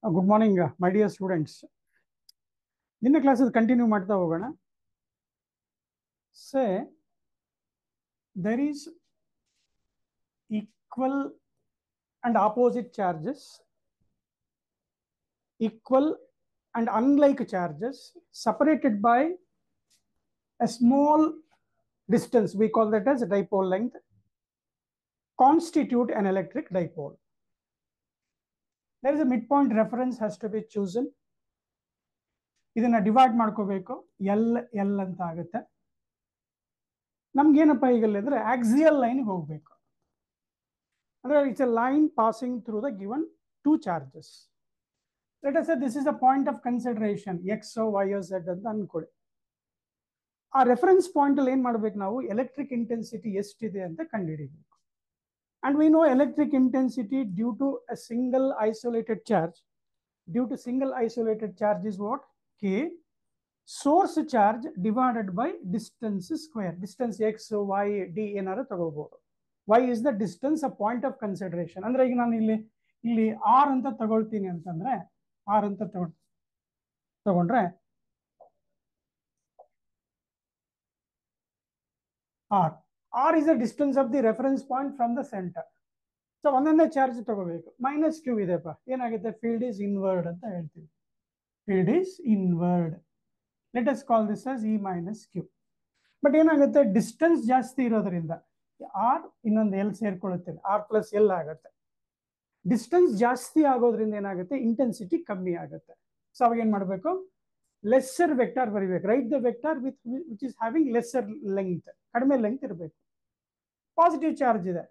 Good morning, my dear students. In the classes continue ಮಾಡ್ತಾ ಹೋಗೋಣ. Say there is equal and opposite charges, equal and unlike charges separated by a small distance. We call that as dipole length, constitute an electric dipole. There is a midpoint reference has to be chosen. ಇದನ್ನ divide ಮಾಡ್ಕೋಬೇಕು. L ಅಂತ ಆಗುತ್ತೆ. ನಮ್ಗೇನಪ್ಪ ಈಗಲ್ಲ ಅಂದ್ರೆ axial line ಹೋಗಬೇಕು. ಅಂದ್ರೆ it's a line passing through the given two charges. Let us say this is a point of consideration x y z ಅಂತ ಅನ್ಕೊಳ್ಳಿ. ಆ ರೆಫರೆನ್ಸ್ ಪಾಯಿಂಟ್ ಅಲ್ಲಿ ಏನ್ ಮಾಡ್ಬೇಕು ನಾವು, ಎಲೆಕ್ಟ್ರಿಕ್ ಇಂಟೆನ್ಸಿಟಿ ಎಷ್ಟಿದೆ ಅಂತ ಕಂಡುಹಿಡಿಬೇಕು. And we know electric intensity due to a single isolated charge. Due to single isolated charge is what? K. Source charge divided by distance square. Distance x, y, d ಏನಾದ್ರು ತಗೋಬಹುದು. Y is the distance, a point of consideration. ಅಂದ್ರೆ ಈಗ ನಾನು ಇಲ್ಲಿ r ಅಂತ ತಗೊಳ್ತೀನಿ ಅಂತಂದ್ರೆ r ಅಂತ ತಗೊಂಡ್ರೆ r is the distance of the reference point from the center. So ಒಂದೊಂದೇ ಚಾರ್ಜ್ ತಗೋಬೇಕು. ಮೈನಸ್ ಕ್ಯೂ ಇದೆಪ್ಪ, ಏನಾಗುತ್ತೆ? ಫೀಲ್ಡ್ ಈಸ್ ಇನ್ವರ್ಡ್ ಅಂತ ಹೇಳ್ತೀವಿ. Field is inward. Let us call this as E minus Q. But ಏನಾಗುತ್ತೆ, distance ಜಾಸ್ತಿ ಇರೋದ್ರಿಂದ R ಇನ್ನೊಂದು L ಸೇರ್ಕೊಳ್ಳುತ್ತೆ, R plus L ಆಗುತ್ತೆ. ಡಿಸ್ಟೆನ್ಸ್ ಜಾಸ್ತಿ ಆಗೋದ್ರಿಂದ ಏನಾಗುತ್ತೆ, ಇಂಟೆನ್ಸಿಟಿ ಕಮ್ಮಿ ಆಗುತ್ತೆ. ಸೊ ಅವಾಗ ಏನ್ ಮಾಡಬೇಕು, ಲೆಸ್ಸರ್ ವೆಕ್ಟಾರ್ ಬರೀಬೇಕು. Write the vector which is having lesser length, ಕಡಿಮೆ ಲೆಂತ್ ಇರಬೇಕು. ಪಾಸಿಟಿವ್ ಚಾರ್ಜ್ ಇದೆ,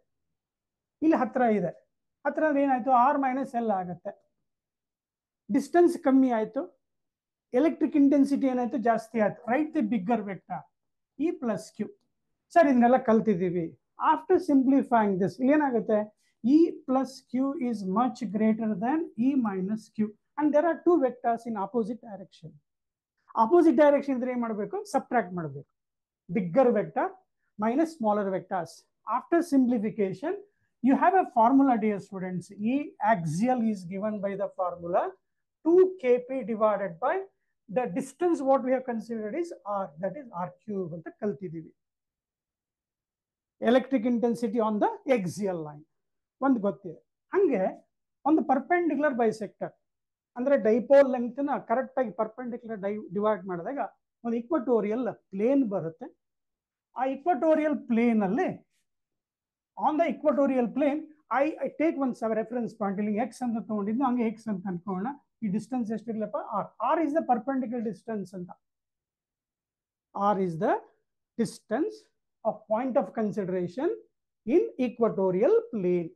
ಇಲ್ಲಿ ಹತ್ರ ಇದೆ. ಹತ್ರ ಅಂದ್ರೆ ಏನಾಯ್ತು, R ಮೈನಸ್ L ಆಗುತ್ತೆ. ಡಿಸ್ಟೆನ್ಸ್ ಕಮ್ಮಿ ಆಯ್ತು, ಎಲೆಕ್ಟ್ರಿಕ್ ಇಂಟೆನ್ಸಿಟಿ ಏನಾಯ್ತು, ಜಾಸ್ತಿ ಆಯ್ತು. Write the bigger vector E plus Q. Sir ಇದನ್ನೆಲ್ಲ ಕಲ್ತಿದ್ದೀವಿ. ಆಫ್ಟರ್ ಸಿಂಪ್ಲಿಫೈಯಿಂಗ್ ದಿಸ್ ಏನಾಗುತ್ತೆ, E plus Q is much greater than E minus Q and there are two vectors in opposite direction. Opposite direction ಇದ್ರೆ ಏನ್ ಮಾಡಬೇಕು, subtract ಮಾಡಬೇಕು. Bigger vector minus smaller vectors. After simplification you have a formula, dear students. E axial is given by the formula 2kp divided by the distance what we have considered is r, that is r cube anta kaltidivi. Electric intensity on the axial line ಒಂದು ಗೊತ್ತಿದೆ. ಹಂಗೆ ಒಂದು perpendicular bisector ಅಂದ್ರೆ dipole length ನ correct ಆಗಿ perpendicular divide ಮಾಡಿದಾಗ ಒಂದು equatorial plane ಬರುತ್ತೆ. ಆ ಇಕ್ವಟೋರಿಯಲ್ ಪ್ಲೇನ್ ಅಲ್ಲಿ on the equatorial plane I take one reference point ಇಲ್ಲಿ x ಅಂತ ತಗೊಂಡಿದ್ದು, ಹಂಗೆ x ಅಂತ ಅನ್ಕೋಣ. ಈ distance ಎಷ್ಟಿರ್ಲಪ್ಪ, r is the perpendicular distance ಅಂತ. r is the distance of point of consideration in equatorial plane.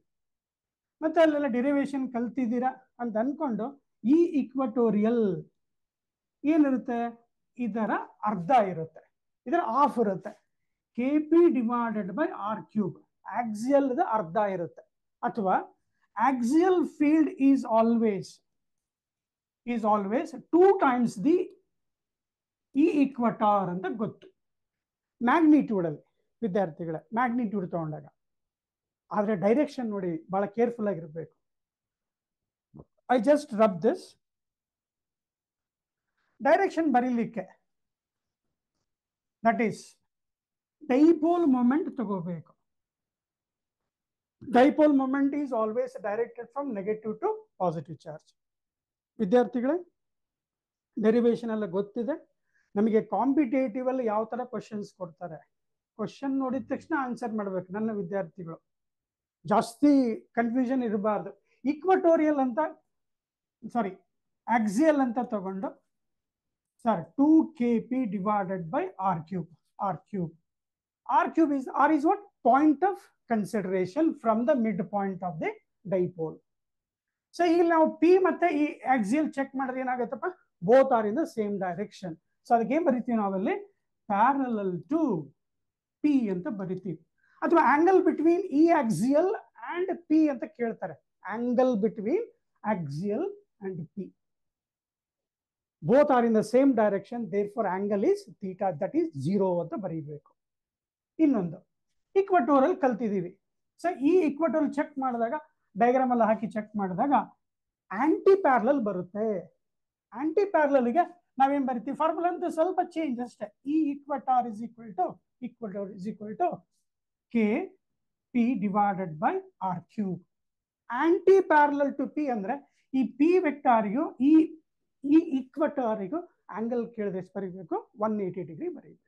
ಮತ್ತೆ ಅಲ್ಲೆಲ್ಲ ಡಿರೈವೇಶನ್ ಕಲ್ತಿದ್ದೀರಾ ಅಂತ ಅನ್ಕೊಂಡು ಈ ಇಕ್ವಟೋರಿಯಲ್ ಏನಿರುತ್ತೆ, ಇದರ ಅರ್ಧ ಇರುತ್ತೆ, ಇದರ ಹಾಫ್ ಇರುತ್ತೆ. kp divided by r cube. Axial ಅರ್ಧ ಇರುತ್ತೆ. ಅಥವಾ axial field is always 2 times the E equator ಅಂತ ಗೊತ್ತು ಮ್ಯಾಗ್ನಿಟ್ಯೂಡ್ ಅಲ್ಲಿ ವಿದ್ಯಾರ್ಥಿಗಳ. ಮ್ಯಾಗ್ನಿಟ್ಯೂಡ್ ತಗೊಂಡಾಗ ಆದ್ರೆ ಡೈರೆಕ್ಷನ್ ನೋಡಿ, ಬಹಳ ಕೇರ್ಫುಲ್ ಆಗಿರ್ಬೇಕು. I just rub this direction ಬರೀಲಿಕ್ಕೆ, ದಟ್ ಈಸ್ ಡೈಪೋಲ್ ಮೊಮೆಂಟ್ ತಗೋಬೇಕು. Dipole moment is always directed from negative to positive charge. ವಿದ್ಯಾರ್ಥಿಗಳೇ, ಡೆರಿವೇಶನ್ ಎಲ್ಲ ಗೊತ್ತಿದೆ ನಮಗೆ. ಕಾಂಪಿಟೇಟಿವ್ ಅಲ್ಲಿ ಯಾವ ತರ ಕ್ವಶನ್ಸ್ ಕೊಡ್ತಾರೆ, ಕ್ವಶನ್ ನೋಡಿದ ತಕ್ಷಣ ಆನ್ಸರ್ ಮಾಡ್ಬೇಕು ನನ್ನ ವಿದ್ಯಾರ್ಥಿಗಳು. ಜಾಸ್ತಿ ಕನ್ಫ್ಯೂಷನ್ ಇರಬಾರ್ದು. ಇಕ್ವಟೋರಿಯಲ್ ಅಂತ ಆಕ್ಸಿಯಲ್ ಅಂತ ತಗೊಂಡು sir 2kp divided by r cube. r cube is what? Point of consideration from the midpoint of the dipole. So here now p ಮತ್ತೆ ಈ axial ಚೆಕ್ ಮಾಡಿದ್ರೆ ಏನಾಗುತ್ತಪ್ಪ, both are in the same direction. So ಅದಕ್ಕೆ ಏನ್ ಬರಿತೀವಿ ನಾವಲ್ಲಿ, parallel to p ಅಂತ ಬರಿತೀವಿ. ಅಥವಾ ಆಂಗಲ್ ಬಿಟ್ವೀನ್ ಈ axial and p ಅಂತ ಕೇಳ್ತಾರೆ. Angle between axial and p, both are in the same direction, therefore angle is theta, that is 0 ಅಂತ ಬರೀಬೇಕು. ಇನ್ನೊಂದು ಇಕ್ವಟೋರಿಯಲ್ ಕಲ್ತಿದ್ದೀವಿ. ಸೊ ಈ ಇಕ್ವಟೋರಿಯಲ್ ಚೆಕ್ ಮಾಡಿದಾಗ ಡಯಾಗ್ರಾಮ್ ಎಲ್ಲ ಹಾಕಿ ಚೆಕ್ ಮಾಡಿದಾಗ ಆಂಟಿ ಪ್ಯಾರಲಲ್ ಬರುತ್ತೆ. ಆಂಟಿ ಪ್ಯಾರಲಲ್ಗೆ ನಾವೇನ್ ಬರಿತೀವಿ ಫಾರ್ಮುಲಾ ಅಂತ ಸ್ವಲ್ಪ ಚೇಂಜ್ ಅಷ್ಟೇ. E equator is equal to k p divided by r cube. Anti parallel to p ಅಂದ್ರೆ ಈ ಪಿ ವೆಕ್ಟಾರಿಗೂ ಈ ಈಕ್ವಟಾರಿಗೂ ಆಂಗಲ್ ಕೇಳಿದ್ರೆ ಎಷ್ಟು ಬರೀಬೇಕು? 180 ಡಿಗ್ರಿ ಬರೀಬೇಕು.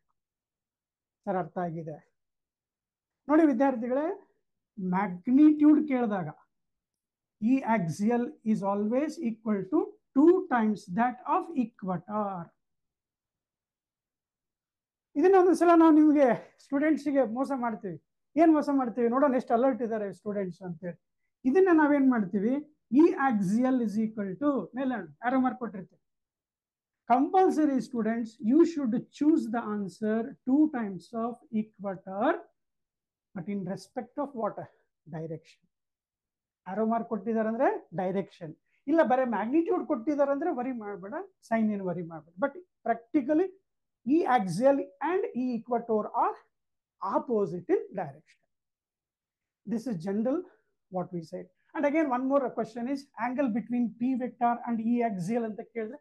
ಸರ್ ಅರ್ಥ ಆಗಿದೆ ನೋಡಿ ವಿದ್ಯಾರ್ಥಿಗಳೇ. ಮ್ಯಾಗ್ನಿಟ್ಯೂಡ್ ಕೇಳಿದಾಗ ಈ axial is always equal to 2 times that of equator. ಇದನ್ನ ಒಂದ್ಸಲ ನಾವು ನಿಮಗೆ ಸ್ಟೂಡೆಂಟ್ಸ್ಗೆ ಮೋಸ ಮಾಡ್ತೀವಿ. ಏನ್ ಮೋಸ ಮಾಡ್ತೀವಿ ನೋಡೋಣ, ಎಷ್ಟು ಅಲರ್ಟ್ ಇದ್ದಾರೆ ಸ್ಟೂಡೆಂಟ್ಸ್ ಅಂತೇಳಿ. ಇದನ್ನ ನಾವೇನ್ ಮಾಡ್ತೀವಿ, ಈ ಆಕ್ಸಿಯಲ್ ಇಸ್ ಈಕ್ವಲ್ ಟು ಮೇಲೆ ಆರೋ ಮಾರ್ಕ್ ಕೊಟ್ಟಿರ್ತೀವಿ. Compulsory students you should choose the answer 2 times of equator, but in respect of what? Direction. Arrow mark ಕೊಟ್ಟಿದ್ದಾರೆ ಅಂದ್ರೆ ಡೈರೆಕ್ಷನ್, ಇಲ್ಲ ಬರೀ ಮ್ಯಾಗ್ನಿಟ್ಯೂಡ್ ಕೊಟ್ಟಿದ್ದಾರೆ ಅಂದ್ರೆ ವರಿ ಮಾಡಬೇಡ, ಸೈನ್ ಏನು ವರಿ ಮಾಡಬೇಡ. ಬಟ್ ಪ್ರಾಕ್ಟಿಕಲಿ ಈ ಆಕ್ಸಿಯಲ್ ಅಂಡ್ ಈ equator are opposite in direction. This is general what we side. And again one more question is angle between p vector and ಈ ಆಕ್ಸಿಯಲ್ ಅಂತ ಕೇಳಿದ್ರೆ,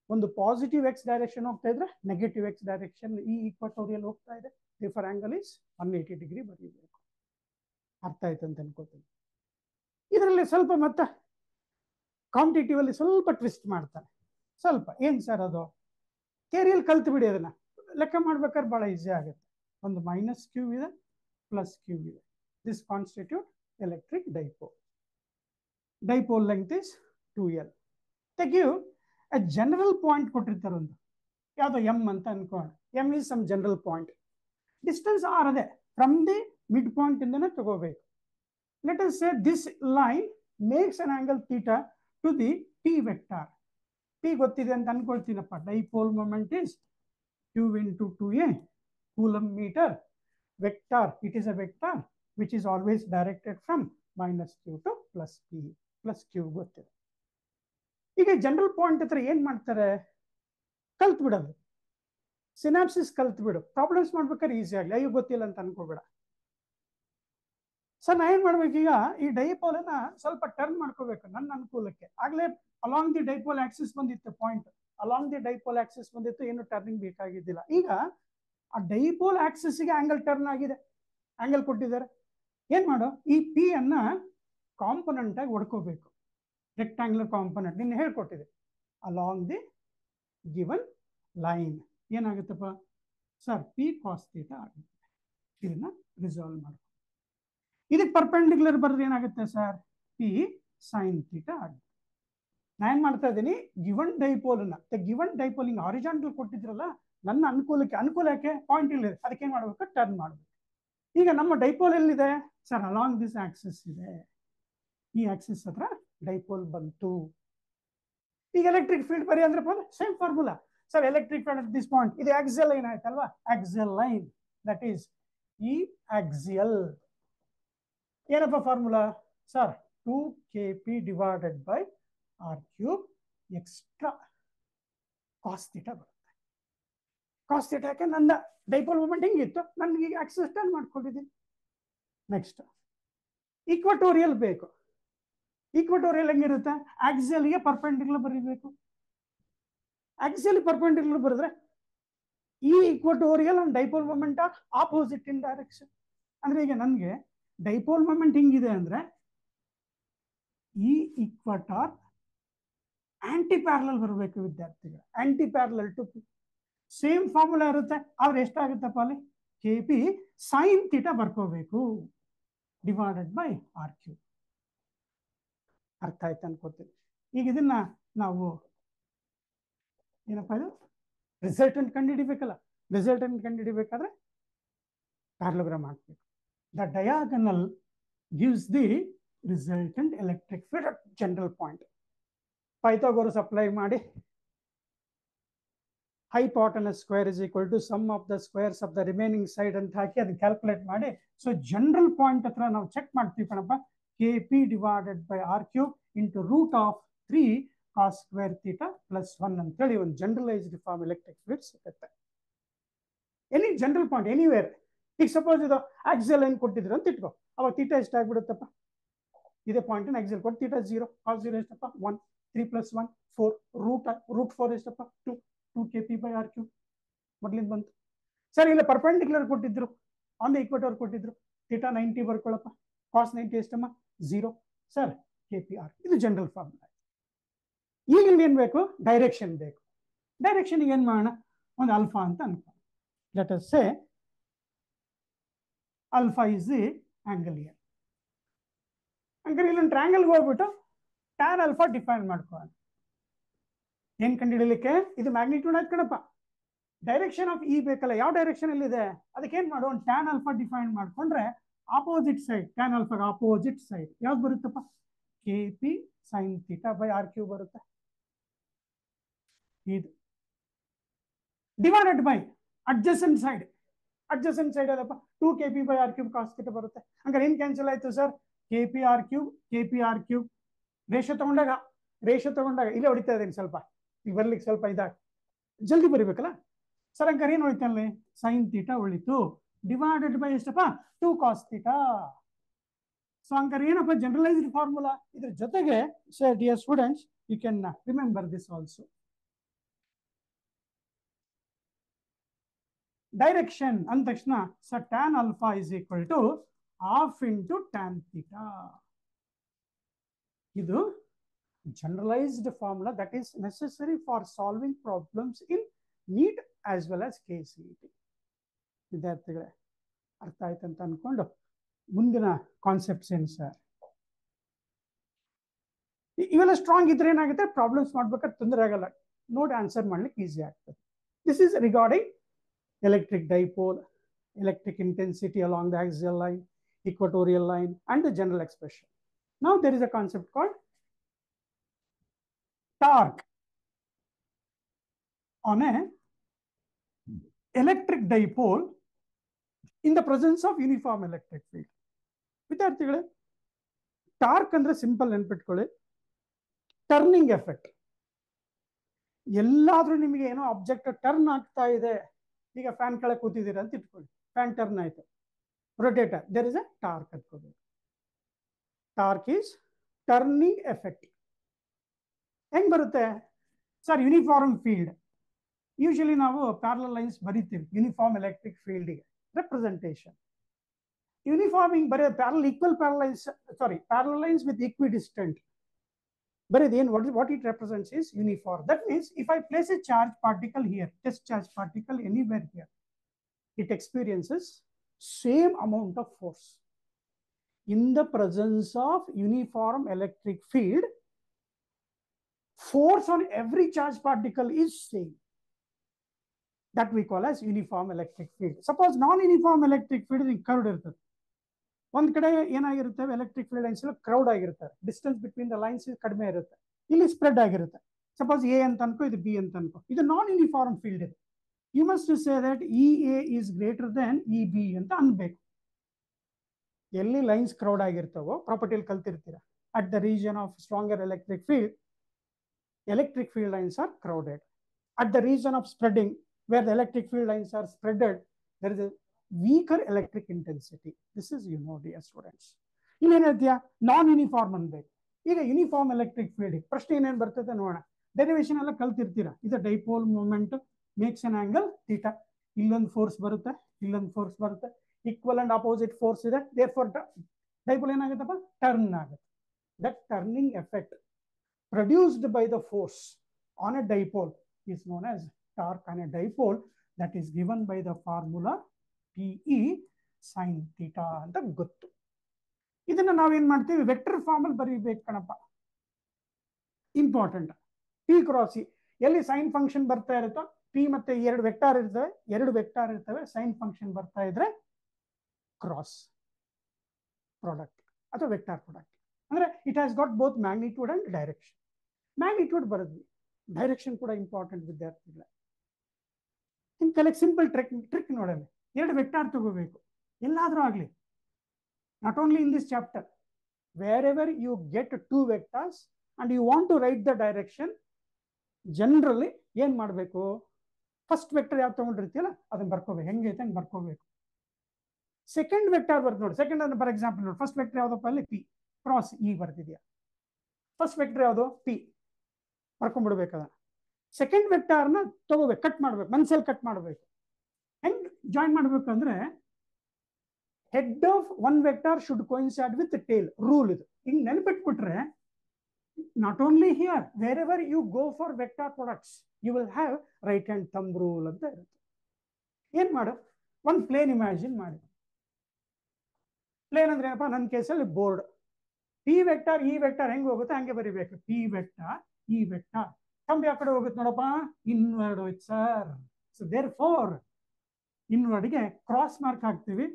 ಒಂದು ಪಾಸಿಟಿವ್ ಎಕ್ಸ್ ಡೈರೆಕ್ಷನ್ ಹೋಗ್ತಾ ಇದ್ರೆ negative x direction ಈ equatorial ಹೋಗ್ತಾ ಇದೆ. ದಿಫರ್ ಆಂಗಲ್ ಇಸ್ 180 ಡಿಗ್ರಿ ಬರೀಬೇಕು. ಅರ್ಥ ಆಯ್ತು ಅಂತ ಅನ್ಕೋತೀನಿ. ಇದರಲ್ಲಿ ಸ್ವಲ್ಪ ಮತ್ತೆ ಕಾಂಪಿಟೇಟಿವ್ ಅಲ್ಲಿ ಸ್ವಲ್ಪ ಟ್ವಿಸ್ಟ್ ಮಾಡ್ತಾರೆ. ಸ್ವಲ್ಪ ಏನ್ ಸರ್ ಅದು ಥಿಯರಿಯಲ್ಲಿ ಕಲ್ತು ಬಿಡಿ, ಅದನ್ನ ಲೆಕ್ಕ ಮಾಡ್ಬೇಕಾದ್ರೆ ಬಹಳ ಈಸಿ ಆಗುತ್ತೆ. ಒಂದು ಮೈನಸ್ ಕ್ಯೂ ಇದೆ, ಪ್ಲಸ್ ಕ್ಯೂ ಇದೆ. This constitute electric dipole. Dipole length is 2L. ತೆಗಿಯು a general point ಕೊಟ್ಟಿರ್ತಾರೆ, ಒಂದು ಯಾವ್ದೋ ಎಂ ಅಂತ ಅನ್ಕೋಣ. M is some general point. Distance r ಅದೇ, ಫ್ರಮ್ ದಿ ಮಿಡ್ ಪಾಯಿಂಟ್ ಇಂದನೇ ತಗೋಬೇಕು. Let us say this line makes an angle theta to the p vector. p ಗೊತ್ತಿದೆ ಅಂತ ಅನ್ಕೊಳ್ತೀನಪ್ಪ. Dipole moment is q into 2a coulomb metre. Vector, it is a vector which is always directed from minus q to plus p. Plus q ಗೊತ್ತಿದೆ. ಈಗ general point ಹತ್ರ ಏನ್ ಮಾಡ್ತಾರೆ, ಕಲ್ತ್ ಬಿಡೋದು, ಸಿನಾಪ್ಸಿಸ್ ಕಲ್ತ್ ಬಿಡು. ಪ್ರಾಬ್ಲಮ್ಸ್ ಮಾಡ್ಬೇಕಾದ್ರೆ ಈಸಿ ಆಗಲಿ, ಅಯ್ಯೋ ಗೊತ್ತಿಲ್ಲ ಅಂತ ಅನ್ಕೋಬೇಡ. ಸರ್ ನಾ ಏನ್ ಮಾಡ್ಬೇಕೀಗ, ಈ ಡೈಪೋಲ್ ಅನ್ನ ಸ್ವಲ್ಪ ಟರ್ನ್ ಮಾಡ್ಕೋಬೇಕು ನನ್ನ ಅನುಕೂಲಕ್ಕೆ. ಆಗ್ಲೇ ಅಲಾಂಗ್ ದಿ ಡೈಪೋಲ್ ಆಕ್ಸಿಸ್ ಬಂದಿತ್ತು point, along the dipole Axis ಬಂದಿತ್ತು, ಏನು ಟರ್ನಿಂಗ್ ಬೇಕಾಗಿದ್ದಿಲ್ಲ. ಈಗ ಆ ಡೈಪೋಲ್ ಆಕ್ಸಿಸ್ ಗೆ ಆಂಗಲ್ ಟರ್ನ್ ಆಗಿದೆ, ಆಂಗಲ್ ಕೊಟ್ಟಿದ್ದಾರೆ. ಏನ್ ಮಾಡೋ, ಈ ಪಿ ಅನ್ನ ಕಾಂಪೊನೆಂಟ್ ಆಗಿ ಹೊಡ್ಕೋಬೇಕು. ರೆಕ್ಟಾಂಗ್ಯುಲರ್ ಕಾಂಪೊನೆಂಟ್ ನಿನ್ನೆ ಹೇಳ್ಕೊಟ್ಟಿದೆ. ಅಲಾಂಗ್ ದಿ ಗಿವನ್ ಲೈನ್ ಏನಾಗುತ್ತಪ್ಪ ಸರ್, ಪಿ ಕಾಸ್ ಥೀಟಾ ಆಗುತ್ತೆ. ಇದನ್ನ ರಿಸಾಲ್ವ್ ಮಾಡ್ಕೊ. ಇದಕ್ಕೆ ಪರ್ಪೆಂಡಿಕ್ಯುಲರ್ ಬರೆದ್ರೆ ಏನಾಗುತ್ತೆ ಸರ್, ಪಿ ಸೈನ್ ಥೀಟಾ ಆಗುತ್ತೆ. ನಾ ಏನ್ ಮಾಡ್ತಾ ಇದ್ದೀನಿ, ಗಿವನ್ ಡೈಪೋಲ್ ಗಿವನ್ ಡೈಪೋಲ್ ಹಿಂಗ್ ಹಾರಿಜಾಂಟಲ್ ಕೊಟ್ಟಿದ್ರಲ್ಲ, ನನ್ನ ಅನುಕೂಲಕ್ಕೆ, ಅನುಕೂಲ ಯಾಕೆ ಪಾಯಿಂಟ್ ಇಲ್ಲಿದೆ, ಅದಕ್ಕೆ ಏನ್ ಮಾಡ್ಬೇಕು, ಟರ್ನ್ ಮಾಡ್ಬೇಕು. ಈಗ ನಮ್ಮ ಡೈಪೋಲ್ ಎಲ್ಲಿದೆ ಸರ್, ಅಲಾಂಗ್ ದಿಸ್ ಆಕ್ಸಿಸ್ ಇದೆ. ಈ ಆಕ್ಸಿಸ್ ಹತ್ರ ಡೈಪೋಲ್ ಬಂತು. ಈಗ ಎಲೆಕ್ಟ್ರಿಕ್ ಫೀಲ್ಡ್ ಬರಿ ಅಂದ್ರೆ same formula sir. Electric field at this point, ಇದು ಆಕ್ಸಿಯಲ್ ಲೈನ್ ಆಯ್ತಲ್ವಾ, ಆಕ್ಸಿಯಲ್ ಲೈನ್ ದಟ್ ಈಸ್ ಈ ಆಕ್ಸಿಯಲ್. ಏನಪ್ಪ formula sir, 2kp divided by r cube extra cos theta ಬರುತ್ತೆ. ಕಾಸ್ ಥೀಟಾಕ್ಕೆ ನನ್ನ ಡೈಪೋಲ್ ಮೂಮೆಂಟ್ ಹಿಂಗಿತ್ತು, ನನ್ಗೆ ಈಗ ಆಕ್ಸಿಸ್ ಟರ್ನ್ ಮಾಡ್ಕೊಂಡಿದ್ದೀನಿ. ನೆಕ್ಸ್ಟ್ ಈಕ್ವಟೋರಿಯಲ್ ಬೇಕು. ಈಕ್ವಟೋರಿಯಲ್ ಹೆಂಗಿರುತ್ತೆ, ಆಕ್ಸಿಯಲ್ಗೆ ಪರ್ಪೆಂಡಿಕ್ಯುಲರ್ ಬರೀಬೇಕು. ಆಕ್ಸಿಯಲ್ ಪರ್ಪೆಂಡಿಕ್ಯುಲರ್ ಬರೆದ್ರೆ ಈ equatorial and dipole moment are opposite in direction. ಅಂದ್ರೆ ಈಗ ನನ್ಗೆ ಡೈಪೋಲ್ ಮೂಮೆಂಟ್ ಹಿಂಗಿದೆ ಅಂದ್ರೆ ಈ ಈಕ್ವಟಾರ್ ಆಂಟಿ ಪ್ಯಾರಲಲ್ ಬರಬೇಕು ವಿದ್ಯಾರ್ಥಿಗಳು. Anti parallel to p same formula ಇರುತ್ತೆ. ಆದ್ರೆ ಎಷ್ಟಾಗುತ್ತಪ್ಪ ಅಲ್ಲಿ, ಕೆ ಪಿ ಸೈನ್ ಥೀಟಾ ಬರ್ಕೋಬೇಕು ಡಿವೈಡೆಡ್ ಬೈ ಆರ್ ಕ್ಯೂಬ್. ಅರ್ಥ ಆಯ್ತು ಅನ್ಕೋತೀವಿ. ಈಗ ಇದನ್ನ ನಾವು ಏನಪ್ಪ ಇದು ರಿಸಲ್ಟೆಂಟ್ ಕಂಡುಹಿಡಿಬೇಕಲ್ಲ. ರಿಸಲ್ಟೆಂಟ್ ಕಂಡುಹಿಡಿಬೇಕಾದ್ರೆ ಪ್ಯಾರಲೋಗ್ರಾಮ್ ಹಾಕ್ಬೇಕು. The diagonal gives the resultant electric field at general point. Pythagoras apply ಮಾಡಿ, hypotenuse square is equal to sum of the squares of the remaining side ಅಂತ ಹಾಕಿ ಅದನ್ನ ಕ್ಯಾಲ್ಕುಲೇಟ್ ಮಾಡಿ. ಸೊ ಜನರಲ್ ಪಾಯಿಂಟ್ ಹತ್ರ ನಾವು check ಮಾಡ್ತೀವಿ ಕಣಪ್ಪ, kp divided by r cube into root of 3 cos square theta plus 1 ಅಂತೇಳಿ ಒಂದು ಜನರಲೈಸ್ಡ್ ಫಾರ್ಮ್ ಎಲೆಕ್ಟ್ರಿಕ್ ಫೀಲ್ಡ್ ಸಿಗುತ್ತೆ. Any general point anywhere. ಈಗ ಸಪೋಸ್ ಇದು ಆಕ್ಸಿಯಲ್ ಲೈನ್ ಕೊಟ್ಟಿದ್ರು ಅಂತ ಇಟ್ಕೋ, ಅವಾಗ ಥೀಟಾ ಎಷ್ಟಾಗ್ಬಿಡುತ್ತಪ್ಪ, ಇದೇ ಪಾಯಿಂಟ್ ಆಕ್ಸಿಲ್ ಕೊಟ್ಟು ಥೀಟಾ 0 ಕಾಸ್ 0 ಎಷ್ಟಪ್ಪ 1 3 + 1 4 ರೂಟ್ 4 ಎಷ್ಟಪ್ಪ 2 kp/r³ ಮೊದಲಿಂದ ಬಂತು ಸರ್. ಇಲ್ಲ ಪರ್ಪೆಂಡಿಕ್ಯುಲರ್ ಕೊಟ್ಟಿದ್ರು, ಆನ್ ದ ಈಕ್ವೇಟರ್ ಕೊಟ್ಟಿದ್ರು, ಥೀಟಾ 90 ಬರ್ಕೊಳ್ಳಪ್ಪ, ಕಾಸ್ 90 ಎಷ್ಟಮ್ಮ 0 ಸರ್ kpr. ಇದು ಜನರಲ್ ಫಾರ್ಮುಲಾ. ಈಗ ಏನ್ ಬೇಕು? ಡೈರೆಕ್ಷನ್ ಬೇಕು. ಡೈರೆಕ್ಷನ್ ಏನ್ ಮಾಡೋಣ? ಒಂದು ಅಲ್ಫಾ ಅಂತ ಅನ್ಕೋ. Let us say alpha is the angle here. ಹಂಗಾರೆ ಇಲ್ಲೊಂದು ಟ್ರಯಾಂಗಲ್ಗೆ ಹೋಗ್ಬಿಟ್ಟು ಟ್ಯಾನ್ ಅಲ್ಫಾ ಡಿಫೈನ್ ಮಾಡ್ಕೊಳ್ಳೋಣ. ಏನ್ ಕಂಡುಹಿಡಲಿಕ್ಕೆ? ಇದು ಮ್ಯಾಗ್ನಿಟ್ಯೂಡ್ ಆಯ್ತು ಕಣಪ್ಪ. ಡೈರೆಕ್ಷನ್ ಆಫ್ ಇ ಬೇಕಲ್ಲ, ಯಾವ ಡೈರೆಕ್ಷನ್ ಅಲ್ಲಿ ಇದೆ ಅದಕ್ಕೆ ಏನ್ ಮಾಡು? ಒಂದು ಟ್ಯಾನ್ ಅಲ್ಫಾ ಡಿಫೈನ್ ಮಾಡ್ಕೊಂಡ್ರೆ ಆಪೋಸಿಟ್ ಸೈಡ್, ಟ್ಯಾನ್ ಅಲ್ಫಾಗ ಆಪೋಸಿಟ್ ಸೈಡ್ ಯಾವ್ದು ಬರುತ್ತಪ್ಪ? kp sin θ/r³ ಬರುತ್ತೆ. ಇದು divided by adjacent side. Adjacent side ಅದಪ್ಪ 2 kp/r³ cos θ ಬರುತ್ತೆ. ಹಂಗಾರೆ ಏನ್ ಕ್ಯಾನ್ಸಲ್ ಆಯ್ತು ಸರ್? kpr³ ರೇಷೋ ತಗೊಂಡಾಗ ಇಲ್ಲೇ ಹೊಡಿತಾ ಇದ್ದೀನಿ ಸ್ವಲ್ಪ, ಈಗ ಬರ್ಲಿಕ್ಕೆ ಸ್ವಲ್ಪ ಇದಾಗ ಜಲ್ದಿ ಬರಿಬೇಕಲ್ಲ ಸರ್. ಹಂಗಾರೆ ಏನ್ ಹೊಳಿತಲ್ಲಿ? sin θ ಉಳಿತು ಡಿವೈಡೆಡ್ ಬೈ ಎಷ್ಟಪ್ಪ? 2 cos θ. ಸೊ ಹಂಗಾರೆ ಏನಪ್ಪ ಜನರಲೈಸ್ಡ್ ಫಾರ್ಮುಲಾ. ಇದ್ರ ಜೊತೆಗೆ dear students you can remember this also. Direction ಅಂದ ತಕ್ಷಣ sir tan alpha is equal to half into tan theta. ಇದು generalised formula that is necessary for solving problems in NEET as well as KCET. ವಿದ್ಯಾರ್ಥಿಗಳೇ ಅರ್ಥ ಆಯ್ತಂತ ಅನ್ಕೊಂಡು ಮುಂದಿನ concepts ಏನು sir? ಇವೆಲ್ಲ ಸ್ಟ್ರಾಂಗ್ ಇದ್ರೆ ಏನಾಗುತ್ತೆ? ಪ್ರಾಬ್ಲಮ್ಸ್ ಮಾಡ್ಬೇಕಾದ್ರೆ ತೊಂದರೆ ಆಗಲ್ಲ, ನೋಡಿ ಆನ್ಸರ್ ಮಾಡ್ಲಿಕ್ಕೆ ಈಸಿ ಆಗ್ತದೆ. This is regarding electric dipole, electric intensity along the axial line, equatorial line, and the general expression. Now there is a concept called torque on a electric dipole in the presence of uniform electric field. ವಿದ್ಯಾರ್ಥಿಗಳೇ, torque ಅಂದ್ರೆ simple ನೆನ್ಪಿಟ್ಕೊಳ್ಳಿ, turning effect. ಎಲ್ಲಾದ್ರೂ ನಿಮಗೆ ಏನೋ object turn ಆಗ್ತಾ ಇದೆ, ಈಗ fan ಕೆಳಗೆ ಕೂತಿದ್ದೀರಾ ಅಂತ ಇಟ್ಕೊಳ್ಳಿ, ಫ್ಯಾನ್ ಟರ್ನ್ ಆಯ್ತು, rotator, there is a torque ಅನ್ಕೋಬೇಕು. Torque is turning effect. ಹೆಂಗ್ ಬರುತ್ತೆ ಸರ್? Uniform field. ಯೂಶಲಿ ನಾವು ಪ್ಯಾರಲಲ್ ಲೈನ್ಸ್ ಬರೀತೀವಿ ಯೂನಿಫಾರ್ಮ್ ಎಲೆಕ್ಟ್ರಿಕ್ ಫೀಲ್ಡ್ಗೆ ರೆಪ್ರೆಸೆಂಟೇಷನ್. ಯೂನಿಫಾರ್ಮಿಂಗ್ ಬರೀ parallel lines with equidistant. But then what it represents is uniform. That means if I place a charge particle here, test charge particle anywhere here, it experiences same amount of force. In the presence of uniform electric field, force on every charge particle is same. That we call as uniform electric field. Suppose non-uniform electric field is curved ಇರ್ತದೆ. ಒಂದ್ ಕಡೆ ಏನಾಗಿರುತ್ತೆ? Electric field lines crowd ಆಗಿರುತ್ತೆ, distance between the lines ಕಡಿಮೆ ಇರುತ್ತೆ, ಇಲ್ಲಿ spread ಆಗಿರುತ್ತೆ. Suppose A ಅಂತ ಅನ್ಕೋ, ಇದು ಬಿ ಅಂತ ಅನ್ಕೋ, ಇದು ನಾನ್ ಯೂನಿಫಾರ್ಮ್ ಫೀಲ್ಡ್ ಇದೆ. You must say that EA is greater than EB ಅಂತ ಅನ್ಬೇಕು. ಎಲ್ಲಿ ಲೈನ್ಸ್ ಕ್ರೌಡ್ ಆಗಿರ್ತಾವೋ, ಪ್ರಾಪರ್ಟಿಯಲ್ಲಿ ಕಲ್ತಿರ್ತೀರಾ, at the region of stronger electric field lines are crowded. At the region of spreading, where the electric field lines are spreaded, there is a weaker electric intensity. This is, dear students. ಇನ್ನೇನಿದ್ಯಾ? Non uniform ಅನ್ಬೇಕು. ಈಗ uniform electric field ಪ್ರಶ್ನೆ ಏನೇನು ಬರ್ತದೆ ನೋಡೋಣ. Derivation ಎಲ್ಲ ಕಲ್ತಿರ್ತೀರಾ. ಇದು dipole movement makes an angle theta. ಇಲ್ಲೊಂದು ಫೋರ್ಸ್ ಬರುತ್ತೆ, ಇಲ್ಲೊಂದು ಫೋರ್ಸ್ ಬರುತ್ತೆ, ಈಕ್ವಲ್ ಅಂಡ್ ಆಪೋಸಿಟ್ ಫೋರ್ಸ್ ಇದೆ. ದೇರ್ಫೋರ್ ಡೈಪೋಲ್ ಏನಾಗುತ್ತಪ್ಪ? ಟರ್ನ್ ಆಗುತ್ತೆ. That turning effect produced by the force on a dipole is known as torque on a dipole. That is given by the formula PE sin theta ಅಂತ ಗೊತ್ತು. ಇದನ್ನ ನಾವೇನ್ ಮಾಡ್ತೀವಿ? Vector form ಅಲ್ಲಿ ಬರೀಬೇಕು ಕಣಪ್ಪ. ಇಂಪಾರ್ಟೆಂಟ್. P ಕ್ರಾಸ್ E ಎಲ್ಲಿ sine function ಬರ್ತಾ ಇರುತ್ತೋ, P ಮತ್ತೆ ಎರಡು ವೆಕ್ಟಾರ್ ಇರ್ತವೆ, ಸೈನ್ ಫಂಕ್ಷನ್ ಬರ್ತಾ ಇದ್ರೆ ಕ್ರಾಸ್ ಪ್ರಾಡಕ್ಟ್ ಅಥವಾ ವೆಕ್ಟಾರ್ ಪ್ರಾಡಕ್ಟ್. ಅಂದ್ರೆ it has got both magnitude and direction. Magnitude ಬರೋದು, ಡೈರೆಕ್ಷನ್ ಕೂಡ ಇಂಪಾರ್ಟೆಂಟ್ ವಿದ್ಯಾರ್ಥಿಗಳೇ. ಇನ್ ಕೆಲವು ಸಿಂಪಲ್ ಟ್ರಿಕ್ ನೋಡೋಣ. ಎರಡು ವೆಕ್ಟಾರ್ ತಗೋಬೇಕು, ಎಲ್ಲಾದ್ರೂ ಆಗಲಿ, not only in this chapter. Wherever you get 2 vectors and you want to write the direction, generally ಏನ್ ಮಾಡಬೇಕು? ಫಸ್ಟ್ ವೆಕ್ಟರ್ ಯಾವ್ದು ತಗೊಂಡಿರ್ತೀಯಲ್ಲ ಅದನ್ನ ಬರ್ಕೋಬೇಕು, ಹೆಂಗೈತೆ ಹಂಗೆ ಬರ್ಕೋಬೇಕು. ಸೆಕೆಂಡ್ ವೆಕ್ಟಾರ್ ಬರ್ತದೆ ನೋಡಿ. ಸೆಕೆಂಡ್ ಅಂದ್ರೆ ಫಾರ್ ಎಕ್ಸಾಂಪಲ್ ನೋಡಿ, ಫಸ್ಟ್ ವೆಕ್ಟರ್ ಯಾವ್ದಪ್ಪ ಅಲ್ಲಿ P, ಕ್ರಾಸ್ ಇ ಬರ್ತಿದ್ಯಾ. ಫಸ್ಟ್ ವೆಕ್ಟರ್ ಯಾವುದು ಪಿ, ಬರ್ಕೊಂಡ್ಬಿಡ್ಬೇಕದ. ಸೆಕೆಂಡ್ ವೆಕ್ಟರ್ನ ತಗೋಬೇಕು, ಕಟ್ ಮಾಡ್ಬೇಕು, ಮನ್ಸಲ್ಲಿ ಕಟ್ ಮಾಡ್ಬೇಕು. ಹೆಂಗ್ ಜಾಯಿನ್ ಮಾಡ್ಬೇಕಂದ್ರೆ head of one vector should coincide with tail rule. ಇದು ಹಿಂಗ್ ನೆನ್ಪಿಟ್ಬಿಟ್ರೆ not only here, wherever you go for vector products, you will have right hand thumb rule ಅಂತ ಇರುತ್ತೆ. ಏನ್ ಮಾಡು, ಒಂದು ಪ್ಲೇನ್ ಇಮ್ಯಾಜಿನ್ ಮಾಡಿ. ಪ್ಲೇನ್ ಅಂದ್ರೆ ಏನಪ್ಪ, ನನ್ನ ಕೇಸಲ್ಲಿ board. P vector E vector ಹೆಂಗ್ ಹೋಗುತ್ತೆ ಹಂಗೆ ಬರಿಬೇಕು. P vector E vector, thumb ಯಾವ ಕಡೆ ಹೋಗುತ್ತೆ ನೋಡಪ್ಪ, ಇನ್ವರ್ಡ್ ಹೋಯ್ತು ಸರ್. ಸೊ ದೇರ್ ಫೋರ್ ಇನ್ವರ್ಡ್ಗೆ ಕ್ರಾಸ್ ಮಾರ್ಕ್ ಹಾಕ್ತೀವಿ.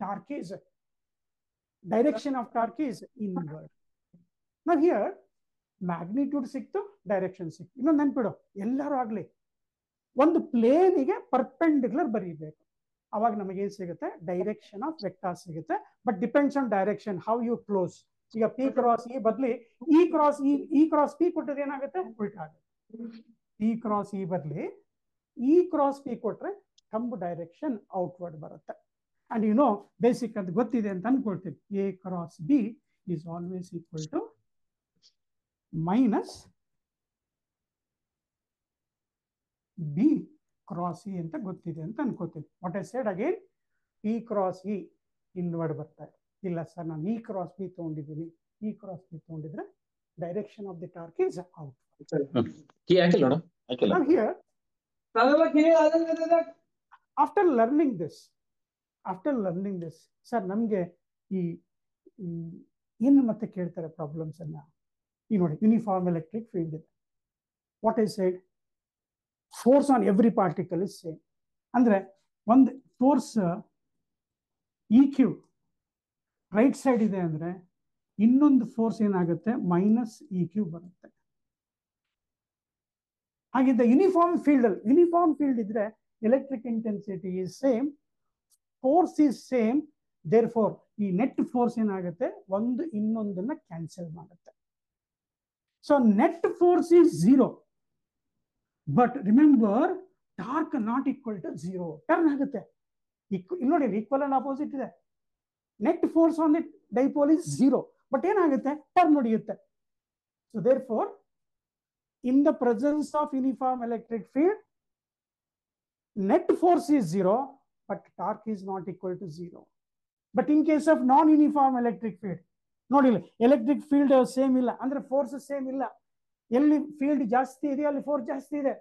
Torque is direction of torque is inward. ನಾವು ಹಿಯರ್ ಮ್ಯಾಗ್ನಿಟ್ಯೂಡ್ ಸಿಕ್ತು, ಡೈರೆಕ್ಷನ್ ಸಿಕ್ತು. ಇನ್ನೊಂದು ನೆನ್ಪಿಡು, ಎಲ್ಲರೂ ಆಗ್ಲಿ ಒಂದು ಪ್ಲೇನಿಗೆ ಪರ್ಪೆಂಡಿಕ್ಯುಲರ್ ಬರೀಬೇಕು. ಅವಾಗ ನಮಗೆ ಏನ್ ಸಿಗುತ್ತೆ, ಡೈರೆಕ್ಷನ್ ಆಫ್ ವೆಕ್ಟರ್ ಸಿಗುತ್ತೆ. But depends on direction, how you close. ಈಗ ಪಿ ಕ್ರಾಸ್ ಇ ಬದ್ಲಿ ಇ ಕ್ರಾಸ್ ಪಿ ಕೊಟ್ಟರೆ ಏನಾಗುತ್ತೆ, ಉಲ್ಟಾ ಆಗುತ್ತೆ. ಪಿ ಕ್ರಾಸ್ ಇ ಬದ್ಲಿ ಇ ಕ್ರಾಸ್ ಪಿ ಕೊಟ್ರೆ ಥಂಬ್ ಡೈರೆಕ್ಷನ್ ಔಟ್ವರ್ಡ್ ಬರುತ್ತೆ. ಅಂಡ್ ಯು ನೋ ಬೇಸಿಕ್ ಅದು ಗೊತ್ತಿದೆ ಅಂತ ಅನ್ಕೊಳ್ತೀವಿ. A cross B is always equal to minus B cross E ಅಂತ ಗೊತ್ತಿದೆ ಅಂತ ಅನ್ಕೋತೀವಿ. What I said again, E cross E inward ಬರ್ತಾ ಇದೆ. ಇಲ್ಲ ಸರ್ ನಾನು ಇ ಕ್ರಾಸ್ ಬಿ ತಗೊಂಡಿದ್ದೀನಿ, ಇ ಕ್ರಾಸ್ ಬಿ ತಗೊಂಡಿದ್ರೆ direction of the torque is out. Now here, after learning this, sir ನಮ್ಗೆ ಈ ಏನು ಮತ್ತೆ ಕೇಳ್ತಾರೆ ಪ್ರಾಬ್ಲಮ್ಸ್ ಅನ್ನ. ಈ ನೋಡಿ, ಯೂನಿಫಾರ್ಮ್ ಎಲೆಕ್ಟ್ರಿಕ್ ಫೀಲ್ಡ್ ಇದೆ. What I said, force on every particle is same. ಅಂದ್ರೆ ಒಂದು force E Q right side ಇದೆ ಅಂದ್ರೆ ಇನ್ನೊಂದು ಫೋರ್ಸ್ ಏನಾಗುತ್ತೆ, ಮೈನಸ್ ಇ ಕ್ಯೂ ಬರುತ್ತೆ. ಹಾಗಿದ್ದ ಯೂನಿಫಾರ್ಮ್ ಫೀಲ್ಡ್ ಇದ್ರೆ electric intensity is same, force is same. Therefore ಈ ನೆಟ್ ಫೋರ್ಸ್ ಏನಾಗುತ್ತೆ, ಒಂದು ಇನ್ನೊಂದನ್ನ ಕ್ಯಾನ್ಸಲ್ ಮಾಡುತ್ತೆ. So net force is 0. But remember, torque not equal to 0. Turn ಆಗುತ್ತೆ. ಇಲ್ಲಿ ನೋಡಿ, ಈಕ್ವಲ್ ಅಂಡ್ ಅಪೋಸಿಟ್ ಇದೆ. Net force on the dipole is 0, but ಏನಾಗುತ್ತೆ, ಟರ್ನ್ ಹೊಡೆಯುತ್ತೆ. So therefore in the presence of uniform electric field, net force is 0, but torque is not equal to 0. But in case of non-uniform electric field, ನೋಡಿಲ್ಲ, electric field same ಇಲ್ಲ ಅಂದ್ರೆ force same ಇಲ್ಲ. ಎಲ್ಲಿ field ಜಾಸ್ತಿ ಇದೆ ಅಲ್ಲಿ force ಜಾಸ್ತಿ ಇದೆ.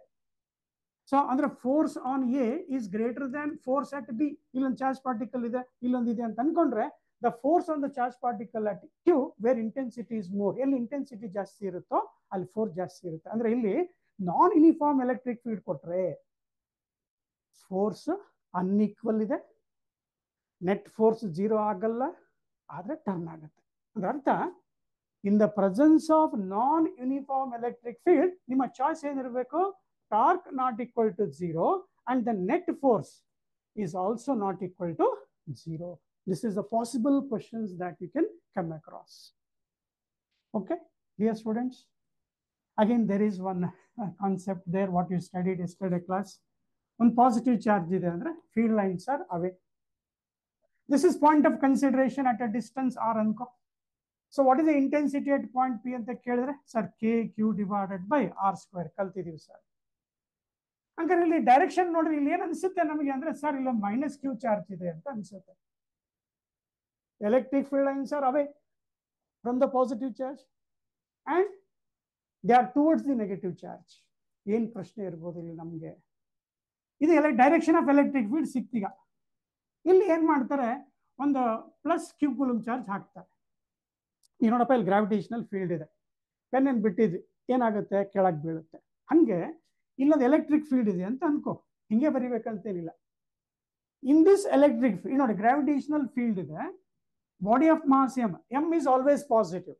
ಸೊ ಅಂದ್ರೆ force on A is greater than force at B. ಇಲ್ಲೊಂದು ಚಾರ್ಜ್ ಪಾರ್ಟಿಕಲ್ ಇದೆ, ಇಲ್ಲೊಂದಿದೆ ಅಂತ ಅನ್ಕೊಂಡ್ರೆ the force on the charge particle at Q, where intensity is more, ಎಲ್ಲಿ ಇಂಟೆನ್ಸಿಟಿ ಜಾಸ್ತಿ ಇರುತ್ತೋ ಅಲ್ಲಿ ಫೋರ್ಸ್ ಜಾಸ್ತಿ ಇರುತ್ತೆ. ಅಂದ್ರೆ ಇಲ್ಲಿ ನಾನ್ ಯೂನಿಫಾರ್ಮ್ ಎಲೆಕ್ಟ್ರಿಕ್ ಫೀಲ್ಡ್ ಕೊಟ್ರೆ ಫೋರ್ಸ್ ಅನ್ಈಕ್ವಲ್ ಇದೆ, ನೆಟ್ ಫೋರ್ಸ್ 0 ಆಗಲ್ಲ, ಆದ್ರೆ ಟರ್ನ್ ಆಗುತ್ತೆ. ಅದರ ಅರ್ಥ, in the presence of non uniform electric field ನಿಮ್ಮ ಚಾಯ್ಸ್ ಏನಿರಬೇಕು, torque not equal to 0 and the net force is also not equal to 0. This is the possible questions that you can come across. Okay, dear students. Again, there is one concept there, what you studied yesterday class. One positive charge ide andre field lines are away. This is point of consideration at a distance r anko. So what is the intensity at point P anta kelidre, sir kq divided by r square kaltidivi sir. Angare illi direction nodri, illi ಏನು ಅನ್ಸುತ್ತೆ ನಮಗೆ ಅಂದ್ರೆ, sir ಇಲ್ಲೊಂದು minus q charge ಇದೆ ಅಂತ ಅನ್ಸುತ್ತೆ. Electric field lines are away from the positive charge and they are towards the negative charge. ಏನು ಪ್ರಶ್ನೆ ಇರ್ಬೋದು ಇಲ್ಲಿ ನಮಗೆ, ಇದು ಡೈರೆಕ್ಷನ್ ಆಫ್ ಎಲೆಕ್ಟ್ರಿಕ್ ಫೀಲ್ಡ್ ಸಿಕ್ತೀಗ. ಇಲ್ಲಿ ಏನ್ ಮಾಡ್ತಾರೆ, ಒಂದು ಪ್ಲಸ್ ಕ್ಯೂ ಕೂಲಂಬ್ ಚಾರ್ಜ್ ಹಾಕ್ತಾರೆ. ಈ ನೋಡಪ್ಪ, ಇಲ್ಲಿ ಗ್ರಾವಿಟೇಷನಲ್ ಫೀಲ್ಡ್ ಇದೆ, ಪೆನ್ ಏನ್ ಬಿಟ್ಟಿದ್ವಿ, ಏನಾಗುತ್ತೆ, ಕೆಳಗೆ ಬೀಳುತ್ತೆ. ಹಂಗೆ ಇಲ್ಲೊಂದು ಎಲೆಕ್ಟ್ರಿಕ್ ಫೀಲ್ಡ್ ಇದೆ ಅಂತ ಅನ್ಕೋ, ಹಿಂಗೆ ಬರಿಬೇಕಂತೇನಿಲ್ಲ. ಇನ್ ದಿಸ್ ಎಲೆಕ್ಟ್ರಿಕ್ ಫೀಲ್ಡ್ ನೋಡಿ, ಗ್ರಾವಿಟೇಷನಲ್ ಫೀಲ್ಡ್ ಇದೆ, body of mass m is always positive.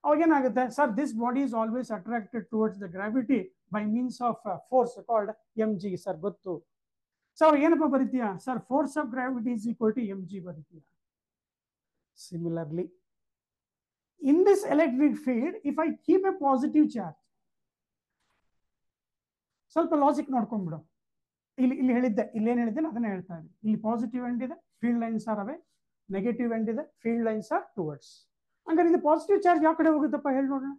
ಅವಾಗ ಏನಾಗುತ್ತೆ, sir this body is always attracted towards the gravity by means of force called mg. Sir ಗೊತ್ತು. So ಅವಾಗ ಏನಪ್ಪ ಬರೀತೀಯಾ, sir force of gravity is equal to mg ಬರೀತೀಯ. Similarly, in this electric field, if I keep a positive charge, ಸ್ವಲ್ಪ logic ನೋಡ್ಕೊಂಡ್ಬಿಡು. ಇಲ್ಲಿ ಹೇಳಿದ್ದೆ, ಇಲ್ಲೇನು ಹೇಳಿದ್ದೆ ಅದನ್ನ ಹೇಳ್ತಾ ಇದ್ದೀನಿ. ಇಲ್ಲಿ ಪಾಸಿಟಿವ್ ಎಂಡ್ ಇದೆ, ಫೀಲ್ಡ್ ಲೈನ್ಸ್ ಆರ್ ಅವೇ. ನೆಗೆಟಿವ್ ಎಂಡ್ ಇದೆ, ಫೀಲ್ಡ್ ಲೈನ್ಸ್ ಆರ್ ಟುವರ್ಡ್ಸ್. ಹಂಗಾರೆ ಇದು ಪಾಸಿಟಿವ್ ಚಾರ್ಜ್ ಯಾವ ಕಡೆ ಹೋಗುತ್ತಪ್ಪ ಹೇಳಿ ನೋಡೋಣ.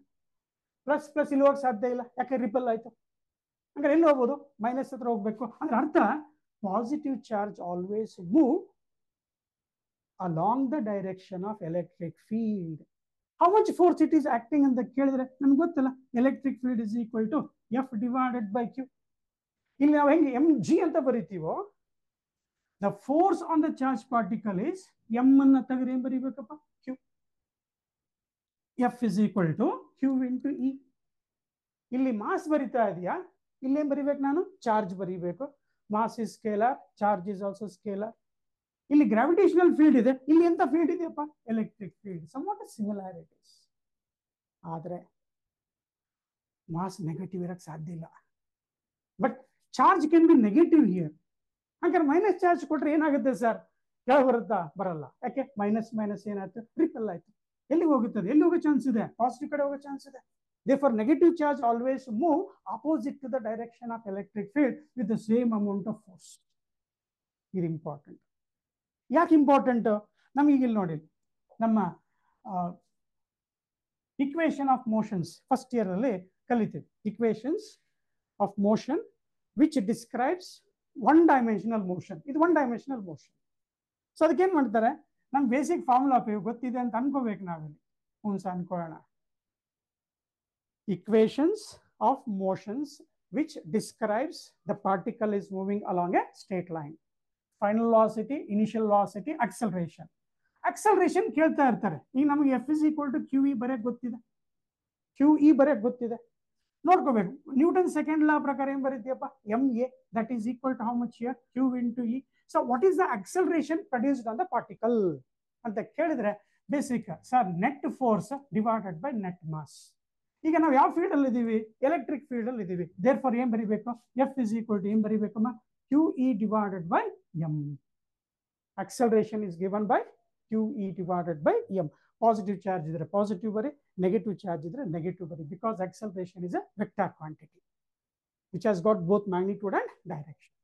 ಪ್ಲಸ್ ಪ್ಲಸ್ ಇಲ್ಲಿ ಹೋಗಕ್ಕೆ ಸಾಧ್ಯ ಇಲ್ಲ, ಯಾಕೆ ರಿಪಲ್ ಆಯ್ತು. ಹಂಗಾರೆ ಎಲ್ಲಿ ಹೋಗ್ಬೋದು, ಮೈನಸ್ ಹತ್ರ ಹೋಗ್ಬೇಕು. ಅಂದ್ರೆ ಅರ್ಥ positive charge always move along the direction of electric field. How much force it is acting ಅಂತ ಕೇಳಿದ್ರೆ ನಮ್ಗೆ ಗೊತ್ತಲ್ಲ, electric field is equal to F divided by Q. ಇಲ್ಲಿ ನಾವು ಹೆಂಗೆ ಎಂ ಜಿ ಅಂತ ಬರಿತೀವೋ, the force on the charge particle is M ಅನ್ನ ತೆಗೆದು ಏನ್ ಬರೀಬೇಕಪ್ಪ, Q. F is equal to Q into E. ಇಲ್ಲಿ ಮಾಸ್ ಬರಿತಾ ಇದೆಯಾ, ಇಲ್ಲೇನ್ ಬರಿಬೇಕು ನಾನು, ಚಾರ್ಜ್ ಬರಿಬೇಕು. Mass is scalar, charge is also scalar. ಇಲ್ಲಿ ಗ್ರಾವಿಟೇಷನಲ್ ಫೀಲ್ಡ್ ಇದೆ, ಇಲ್ಲಿ ಎಂತ ಫೀಲ್ಡ್ ಇದೆಯಪ್ಪ, ಎಲೆಕ್ಟ್ರಿಕ್ ಫೀಲ್ಡ್. Somewhat similarities. ಆದ್ರೆ ಮಾಸ್ ನೆಗೆಟಿವ್ ಇರಕ್ಕೆ ಸಾಧ್ಯ ಇಲ್ಲ, but charge can be negative here. ಹಾಗಾದ್ರೆ ಮೈನಸ್ ಚಾರ್ಜ್ ಕೊಟ್ರೆ ಏನಾಗುತ್ತೆ ಸರ್, ಕೆಳ ಬರುತ್ತಾ, ಬರಲ್ಲ. ಯಾಕೆ, ಮೈನಸ್ ಮೈನಸ್ ಏನಾಯ್ತು, ರಿಪಲ್ ಆಯ್ತು. ಎಲ್ಲಿ ಹೋಗುತ್ತದೆ, ಎಲ್ಲಿ ಹೋಗೋ ಚಾನ್ಸ್ ಇದೆ, ಪಾಸಿಟಿವ್ ಕಡೆ ಹೋಗೋ ಚಾನ್ಸ್ ಇದೆ. Therefore, negative charge always move opposite to the direction of electric field with the same amount of force. ಇದು ಇಂಪಾರ್ಟೆಂಟ್. ಯಾಕೆ ಇಂಪಾರ್ಟೆಂಟ್, ನಮಗೆ ಇಲ್ಲಿ ನೋಡಿ, ನಮ್ಮ equation of motions first year ಅಲ್ಲಿ ಕಲಿತೀವಿ. Equations of motion which describes one dimensional motion. ಇದು one dimensional motion. So ಅದಕ್ಕೆ ಏನ್ ಮಾಡ್ತಾರೆ, ನಮ್ ಬೇಸಿಕ್ ಫಾರ್ಮುಲಾ ಗೊತ್ತಿದೆ ಅಂತ ಅನ್ಕೋಬೇಕು ನಾವಿಲ್ಲಿ. ಅನ್ಕೊಳ್ಳೋಣ, equations of motions which describes the particle is moving along a straight line. Final velocity, initial velocity, acceleration. Acceleration ಕೇಳ್ತಾ ಇರ್ತಾರೆ. ಈಗ ನಮಗೆ F is equal to QE ಬರೆಯಕ್ಕೆ ಗೊತ್ತಿದೆ, QE ಬರೆಯಕ್ಕೆ ಗೊತ್ತಿದೆ, ನೋಡ್ಕೋಬೇಕು. ನ್ಯೂಟನ್ ಸೆಕೆಂಡ್ ಲಾ ಪ್ರಕಾರ ಏನ್ ಬರೀತೀಯಪ್ಪ, MA, that is equal to how much here, Q into E. So what is the acceleration produced on the particle ಅಂತ ಕೇಳಿದ್ರೆ basic sir, net force divided by net mass. ಈಗ ನಾವು ಯಾವ field ಅಲ್ಲಿ ಇದೀವಿ, electric field ಅಲ್ಲಿ ಇದೀವಿ. There for ಏನ್ ಬರೀಬೇಕು, ಎಫ್ ಇಸ್ ಈಕ್ವಲ್ ಟು ಏನ್ ಬರೀಬೇಕಮ್ಮ, Q E divided by M. Acceleration is given by Q E divided by M. Positive charge ಇದ್ರೆ ಪಾಸಿಟಿವ್ ಬರಿ, ನೆಗೆಟಿವ್ ಚಾರ್ಜ್ ಇದ್ರೆ ನೆಗೆಟಿವ್ ಬರಿ. Because acceleration is a vector quantity which has got both magnitude and direction.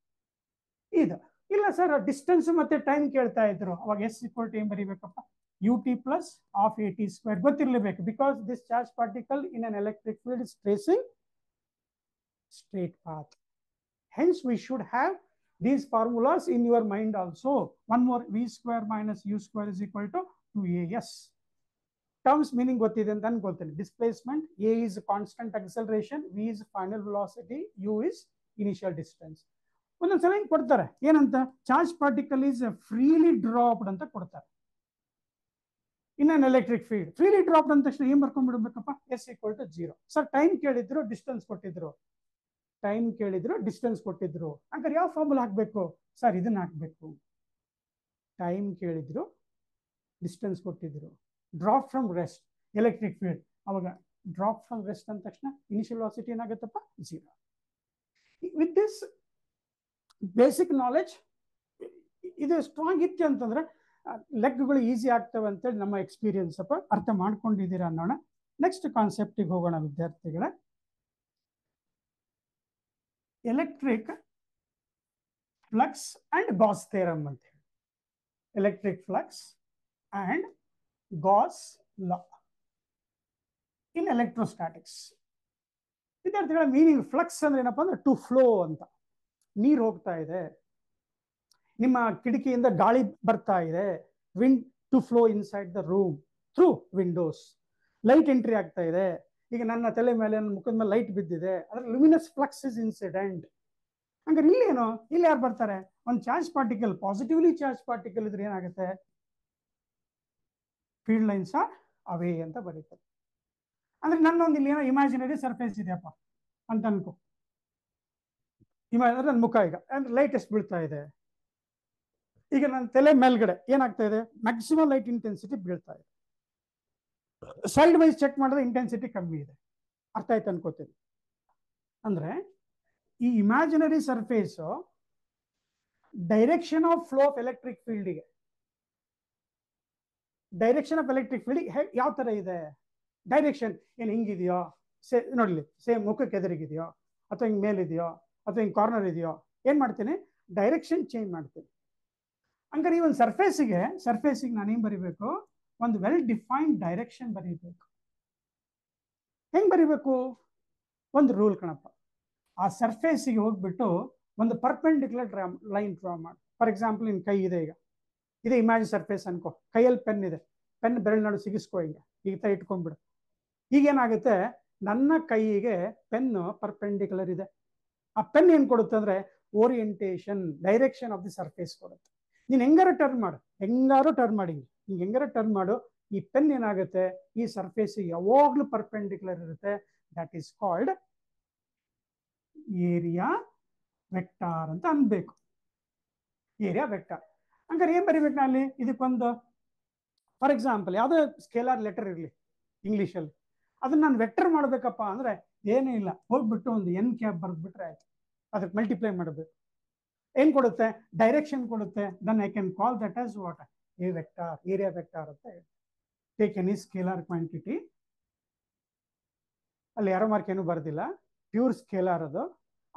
ಇದು ಇಲ್ಲ sir, distance ಮತ್ತೆ time ಕೇಳ್ತಾ ಇದ್ರು, ಅವಾಗ ಎಸ್ ಈಕ್ವಲ್ ಟು ಏನ್ ಬರೀಬೇಕಪ್ಪ, ut plus of at square ಗೊತ್ತಿರಲೇಬೇಕು. because this charge particle in an electric field is tracing straight path. Hence we should have these formulas in your mind also. One more, v square minus u square is equal to 2as. Terms meaning ಗೊತ್ತಿದೆ ಅಂತ ಅನ್ಕೊಳ್ತೇನೆ. Displacement, a is constant acceleration, v is final velocity, u is initial distance. ಒಂದೊಂದ್ಸಲ ಹಿಂಗ್ ಕೊಡ್ತಾರೆ, ಏನಂತ, charge particle is freely dropped ಅಂತ ಕೊಡ್ತಾರೆ. In an electric field freely drop ಅಂದ ತಕ್ಷಣ ಏನ್ ಬರ್ಕೊಂಡ್ಬಿಡ್ಬೇಕಪ್ಪ, S equal to 0. Sir time ಕೇಳಿದ್ರು, ಡಿಸ್ಟೆನ್ಸ್ ಕೊಟ್ಟಿದ್ರು, ಟೈಮ್ ಕೇಳಿದ್ರು, ಡಿಸ್ಟೆನ್ಸ್ ಕೊಟ್ಟಿದ್ರು. ಹಂಗಾರೆ ಯಾವ ಫಾರ್ಮುಲಾ ಹಾಕ್ಬೇಕು ಸರ್, ಇದನ್ನ ಹಾಕ್ಬೇಕು. ಟೈಮ್ ಕೇಳಿದ್ರು, ಡಿಸ್ಟೆನ್ಸ್ ಕೊಟ್ಟಿದ್ರು, drop from rest electric field. ಅವಾಗ ಡ್ರಾಪ್ ಫ್ರಮ್ ರೆಸ್ಟ್ ಅಂದ ತಕ್ಷಣ ಇನಿಷಿಯಲ್ ವೆಲಾಸಿಟಿ ಏನಾಗುತ್ತಪ್ಪ, 0. ವಿತ್ ದಿಸ್ ಬೇಸಿಕ್ ನಾಲೆಜ್ ಇದು ಸ್ಟ್ರಾಂಗ್ ಇತ್ತು ಅಂತಂದ್ರೆ ಲೆಕ್ಕಗಳು ಈಸಿ ಆಗ್ತವೆ ಅಂತೇಳಿ ನಮ್ಮ ಎಕ್ಸ್ಪೀರಿಯನ್ಸ್ ಅಪ್ಪ, ಅರ್ಥ ಮಾಡ್ಕೊಂಡಿದ್ದೀರಾ ಅನ್ನೋಣ. ನೆಕ್ಸ್ಟ್ ಕಾನ್ಸೆಪ್ಟಿಗೆ ಹೋಗೋಣ ವಿದ್ಯಾರ್ಥಿಗಳೇ. Electric flux and Gauss theorem ಅಂತ ಹೇಳಿ. Electric flux and Gauss law in electrostatics. ವಿದ್ಯಾರ್ಥಿಗಳ ಮೀನಿಂಗ್, ಫ್ಲಕ್ಸ್ ಅಂದ್ರೆ ಏನಪ್ಪಾ ಅಂದ್ರೆ ಟು ಫ್ಲೋ ಅಂತ. ನೀರು ಹೋಗ್ತಾ ಇದೆ, ನಿಮ್ಮ ಕಿಟಕಿಯಿಂದ ಗಾಳಿ ಬರ್ತಾ ಇದೆ, wind to flow inside the room through windows. Light entry ಆಗ್ತಾ ಇದೆ, ಈಗ ನನ್ನ ತಲೆ ಮೇಲೆ, ನನ್ನ ಮುಖದ ಮೇಲೆ ಲೈಟ್ ಬಿದ್ದಿದೆ, ಅದ್ರ ಲುಮಿನಸ್ ಫ್ಲಕ್ಸ್ ಇಸ್ ಇನ್ಸಿಡೆಂಟ್. ಹಂಗಾರೆ ಇಲ್ಲಿ ಏನು, ಇಲ್ಲಿ ಯಾರು ಬರ್ತಾರೆ, ಒಂದು charge particle, positively charge particle ಇದ್ರೆ ಏನಾಗುತ್ತೆ, ಫೀಲ್ಡ್ ಲೈನ್ಸ್ ಆರ್ ಅವೇ ಅಂತ ಬರೀತಾರೆ. ಅಂದ್ರೆ ನನ್ನೊಂದು ಇಲ್ಲಿ ಏನೋ ಇಮ್ಯಾಜಿನರಿ ಸರ್ಫೇಸ್ ಇದೆಯಪ್ಪ ಅಂತ ಅನ್ಕೋ. ನನ್ನ ಮುಖ ಈಗ ಲೈಟ್ ಎಷ್ಟು ಬೀಳ್ತಾ ಇದೆ, ಈಗ ನನ್ನ ತಲೆ ಮೇಲ್ಗಡೆ ಏನಾಗ್ತಾ ಇದೆ, ಮ್ಯಾಕ್ಸಿಮಮ್ ಲೈಟ್ ಇಂಟೆನ್ಸಿಟಿ ಬೀಳ್ತಾ ಇದೆ. ಸೈಡ್ ವೈಸ್ ಚೆಕ್ ಮಾಡಿದ್ರೆ ಇಂಟೆನ್ಸಿಟಿ ಕಮ್ಮಿ ಇದೆ. ಅರ್ಥ ಆಯ್ತು ಅನ್ಕೋತೀನಿ. ಅಂದ್ರೆ ಈ imaginary surface direction of flow of electric ಫೀಲ್ಡ್ಗೆ, ಡೈರೆಕ್ಷನ್ ಆಫ್ ಎಲೆಕ್ಟ್ರಿಕ್ ಫೀಲ್ಡ್ ಯಾವ ತರ ಇದೆ, ಡೈರೆಕ್ಷನ್ ಏನು ಹಿಂಗಿದೆಯೋ, ನೋಡ್ಲಿ ಸೇಮ್ ಮುಖಕ್ಕೆ ಎದುರಿಗಿದೆಯೋ, ಅಥವಾ ಹಿಂಗ್ ಮೇಲಿದೆಯೋ, ಅಥವಾ ಹಿಂಗ್ ಕಾರ್ನರ್ ಇದೆಯೋ, ಏನ್ ಮಾಡ್ತೀನಿ, ಡೈರೆಕ್ಷನ್ ಚೇಂಜ್ ಮಾಡ್ತೀನಿ. ಹಂಗಾರೆ ಈ ಒಂದು ಸರ್ಫೇಸಿಗೆ ನಾನೇನ್ ಬರಿಬೇಕು, ಒಂದು ವೆಲ್ ಡಿಫೈನ್ಡ್ ಡೈರೆಕ್ಷನ್ ಬರೀಬೇಕು. ಹೆಂಗ್ ಬರೀಬೇಕು? ಒಂದು ರೂಲ್ ಕಣಪ್ಪ. ಆ ಸರ್ಫೇಸಿಗೆ ಹೋಗ್ಬಿಟ್ಟು ಒಂದು ಪರ್ಪೆಂಡಿಕ್ಯುಲರ್ ಲೈನ್ ಡ್ರಾ ಮಾಡಿ. ಫಾರ್ ಎಕ್ಸಾಂಪಲ್ ನಿನ್ ಕೈ ಇದೆ, ಈಗ ಇದೆ ಇಮ್ಯಾಜಿನ್ ಸರ್ಫೇಸ್ ಅನ್ಕೋ. ಕೈಯಲ್ಲಿ ಪೆನ್ ಇದೆ, ಪೆನ್ ಬೆರಳು ನಡು ಸಿಗಿಸ್ಕೋ, ಈಗ ಇಟ್ಕೊಂಡ್ಬಿಡು. ಈಗೇನಾಗುತ್ತೆ, ನನ್ನ ಕೈಗೆ ಪೆನ್ ಪರ್ಪೆಂಡಿಕ್ಯುಲರ್ ಇದೆ. ಆ ಪೆನ್ ಏನ್ ಕೊಡುತ್ತೆ ಅಂದ್ರೆ orientation, direction of the surface ಕೊಡುತ್ತೆ. ನೀನ್ ಹೆಂಗಾರು ಟರ್ನ್ ಮಾಡು, ಹೆಂಗಾರು ಟರ್ನ್ ಮಾಡು, ಈ ಪೆನ್ ಏನಾಗುತ್ತೆ, ಈ ಸರ್ಫೇಸ್ ಯಾವಾಗ್ಲೂ ಪರ್ಪೆಂಡಿಕ್ಯುಲರ್ ಇರುತ್ತೆ. That is called area vector ಅಂತ ಅನ್ಬೇಕು. Area vector. ಹಂಗಾರೆ ಏನ್ ಬರಿಬೇಕು ಅಲ್ಲಿ? ಇದಕ್ಕೊಂದು ಫಾರ್ ಎಕ್ಸಾಂಪಲ್ ಯಾವುದೋ ಸ್ಕೇಲಾರ್ ಲೆಟರ್ ಇರಲಿ ಇಂಗ್ಲೀಷಲ್ಲಿ, ಅದನ್ನ ನಾನು ವೆಕ್ಟರ್ ಮಾಡ್ಬೇಕಪ್ಪ ಅಂದ್ರೆ ಏನೂ ಇಲ್ಲ, ಹೋಗ್ಬಿಟ್ಟು ಒಂದು ಎನ್ ಕ್ಯಾಪ್ ಬರೆದ್ಬಿಟ್ರೆ ಆಯ್ತು. ಅದಕ್ಕೆ ಮಲ್ಟಿಪ್ಲೈ ಮಾಡಬೇಕು. ಏನ್ ಕೊಡುತ್ತೆ? ಡೈರೆಕ್ಷನ್ ಕೊಡುತ್ತೆ. Then I can call that as what? A vector, area vector ಅಂತ ಹೇಳಿ. ಟೇಕ್ ಎನಿ ಸ್ಕೇಲಾರ್ ಕ್ವಾಂಟಿಟಿ, ಅಲ್ಲಿ ಯಾರೋ ಮಾರ್ಕ್ ಏನು ಬರ್ದಿಲ್ಲ, ಪ್ಯೂರ್ ಸ್ಕೇಲಾರ್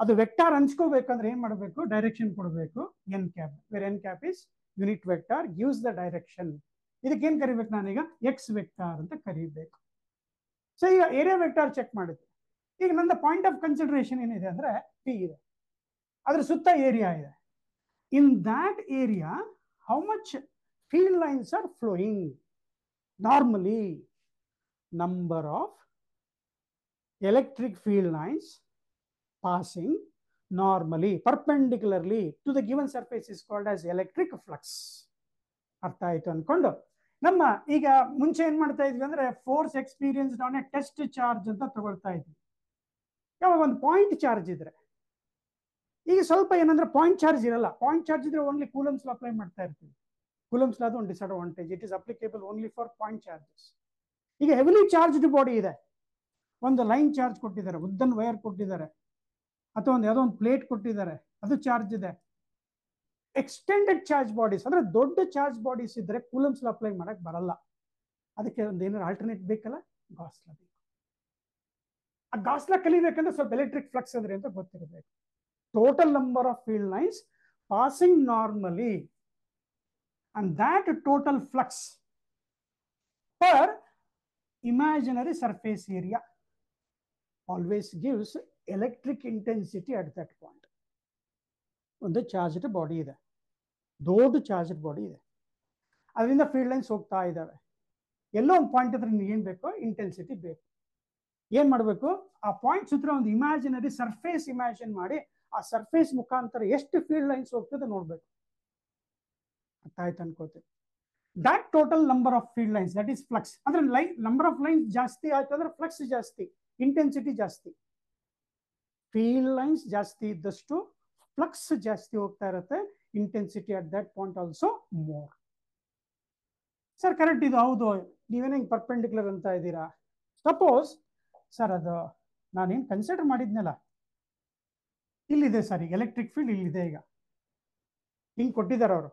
ಅದು ವೆಕ್ಟಾರ್ ಹಂಚ್ಕೋಬೇಕಂದ್ರೆ ಏನ್ ಮಾಡಬೇಕು? ಡೈರೆಕ್ಷನ್ ಕೊಡಬೇಕು, n cap, where n cap is unit vector, gives the direction. ಇದಕ್ಕೆ ಏನ್ ಕರಿಬೇಕು ನಾನೀಗ? ಎಕ್ಸ್ ವೆಕ್ಟಾರ್ ಅಂತ ಕರಿಬೇಕು. ಸೊ ಈಗ ಏರಿಯಾ ವೆಕ್ಟಾರ್ ಚೆಕ್ ಮಾಡಿದ್ವಿ. ಈಗ ನನ್ನ ಪಾಯಿಂಟ್ ಆಫ್ ಕನ್ಸಿಡರೇಷನ್ ಏನಿದೆ ಅಂದ್ರೆ ಪಿ ಇದೆ, ಅದ್ರ ಸುತ್ತ ಏರಿಯಾ ಇದೆ. In that area how much field lines R flowing? Normally number of electric field lines passing normally perpendicularly to the given surface is called as electric flux. ಅರ್ಥ ಆಯ್ತು ಅನ್ಕೊಂಡು ನಮ್ಮ ಈಗ ಮುಂಚೆ ಏನ್ ಮಾಡ್ತಾ ಇದ್ವಿ ಅಂದ್ರೆ force experienced on A test charge ಅಂತ ತಗೊಳ್ತಾ ಇದ್ವಿ. ಯಾವಾಗ ಒಂದು ಪಾಯಿಂಟ್ ಚಾರ್ಜ್ ಇದ್ರೆ, ಈಗ ಸ್ವಲ್ಪ ಏನಂದ್ರೆ ಪಾಯಿಂಟ್ ಚಾರ್ಜ್ ಇರಲ್ಲ. ಪಾಯಿಂಟ್ ಚಾರ್ಜ್ ಇದ್ರೆ ಓನ್ಲಿ ಕೂಲಮ್ಸ್ ಅಪ್ಲೈ ಮಾಡ್ತಾ ಇರ್ತೀವಿ. ಕೂಲಮ್ಸ್ ಅದು ಒಂದು disadvantage. It is applicable only for point charges. ಈಗ ಹೆವಿಲಿ ಚಾರ್ಜ್ಡ್ ಬಾಡಿ ಇದೆ, ಒಂದು ಲೈನ್ ಚಾರ್ಜ್ ಕೊಟ್ಟಿದ್ದಾರೆ, ಉದ್ದನ್ ವೈರ್ ಕೊಟ್ಟಿದ್ದಾರೆ, ಅಥವಾ ಒಂದು ಯಾವುದೋ ಒಂದು ಪ್ಲೇಟ್ ಕೊಟ್ಟಿದ್ದಾರೆ, ಅದು ಚಾರ್ಜ್ ಇದೆ. ಎಕ್ಸ್ಟೆಂಡೆಡ್ ಚಾರ್ಜ್ ಬಾಡೀಸ್ ಅಂದ್ರೆ ದೊಡ್ಡ ಚಾರ್ಜ್ ಬಾಡೀಸ್ ಇದ್ರೆ ಕೂಲಮ್ಸ್ ಅಪ್ಲೈ ಮಾಡಕ್ ಬರಲ್ಲ. ಅದಕ್ಕೆ ಒಂದು ಏನಾದ್ರು ಆಲ್ಟರ್ನೇಟ್ ಬೇಕಲ್ಲ, ಗಾಸ್ಲಾ ಬೇಕು. ಆ ಗಾಸ್ಲಾ ಕಲಿಬೇಕಂದ್ರೆ ಸ್ವಲ್ಪ ಎಲೆಕ್ಟ್ರಿಕ್ ಫ್ಲಕ್ಸ್ ಅಂದ್ರೆ ಅಂತ ಗೊತ್ತಿರಬೇಕು. Total number of field lines passing normally and that total flux per imaginary surface area always gives electric intensity at that point. ಒಂದು ಚಾರ್ಜ್ಡ್ ಬಾಡಿ ಇದೆ, ದೊಡ್ಡ ಚಾರ್ಜ್ಡ್ ಬಾಡಿ ಇದೆ, ಅದರಿಂದ ಫೀಲ್ಡ್ ಲೈನ್ಸ್ ಹೋಗ್ತಾ ಇದ್ದಾವೆ. ಎಲ್ಲೋ ಒಂದು ಪಾಯಿಂಟ್ ಹತ್ರ ನಿಮ್ಗೆ ಏನ್ ಬೇಕು? ಇಂಟೆನ್ಸಿಟಿ ಬೇಕು. ಏನ್ ಮಾಡಬೇಕು? ಆ ಪಾಯಿಂಟ್ ಸುತ್ತ ಒಂದು ಇಮ್ಯಾಜಿನರಿ ಸರ್ಫೇಸ್ ಇಮ್ಯಾಜಿನ್ ಮಾಡಿ ಆ ಸರ್ಫೇಸ್ ಮುಖಾಂತರ ಎಷ್ಟು ಫೀಲ್ಡ್ ಲೈನ್ಸ್ ಹೋಗ್ತದೆ ನೋಡ್ಬೇಕು. ಅರ್ಥ ಆಯ್ತು ಅನ್ಕೋತೀವಿ. that total number of field lines, that is flux. ಅಂದ್ರೆ ಲೈನ್ ನಂಬರ್ ಆಫ್ ಲೈನ್ಸ್ ಜಾಸ್ತಿ ಆಯ್ತು ಅಂದ್ರೆ ಫ್ಲಕ್ಸ್ ಜಾಸ್ತಿ, ಇಂಟೆನ್ಸಿಟಿ ಜಾಸ್ತಿ. ಫೀಲ್ಡ್ ಲೈನ್ಸ್ ಜಾಸ್ತಿ ಇದ್ದಷ್ಟು ಫ್ಲಕ್ಸ್ ಜಾಸ್ತಿ ಹೋಗ್ತಾ ಇರುತ್ತೆ, intensity at that point also more. Sir correct ಇದು ಹೌದು, ನೀವೇನ ಹಿಂಗೆ ಪರ್ಪೆಂಡಿಕ್ಯುಲರ್ ಅಂತ ಇದ್ದೀರಾ. ಸಪೋಸ್ ಸರ್ ಅದು ನಾನೇನು ಕನ್ಸಿಡರ್ ಮಾಡಿದ್ನಲ್ಲ, ಇಲ್ಲಿದೆ ಸರ್, ಈಗ ಎಲೆಕ್ಟ್ರಿಕ್ ಫೀಲ್ಡ್ ಇಲ್ಲಿದೆ, ಈಗ ಹಿಂಗೆ ಕೊಟ್ಟಿದ್ದಾರೆ ಅವರು.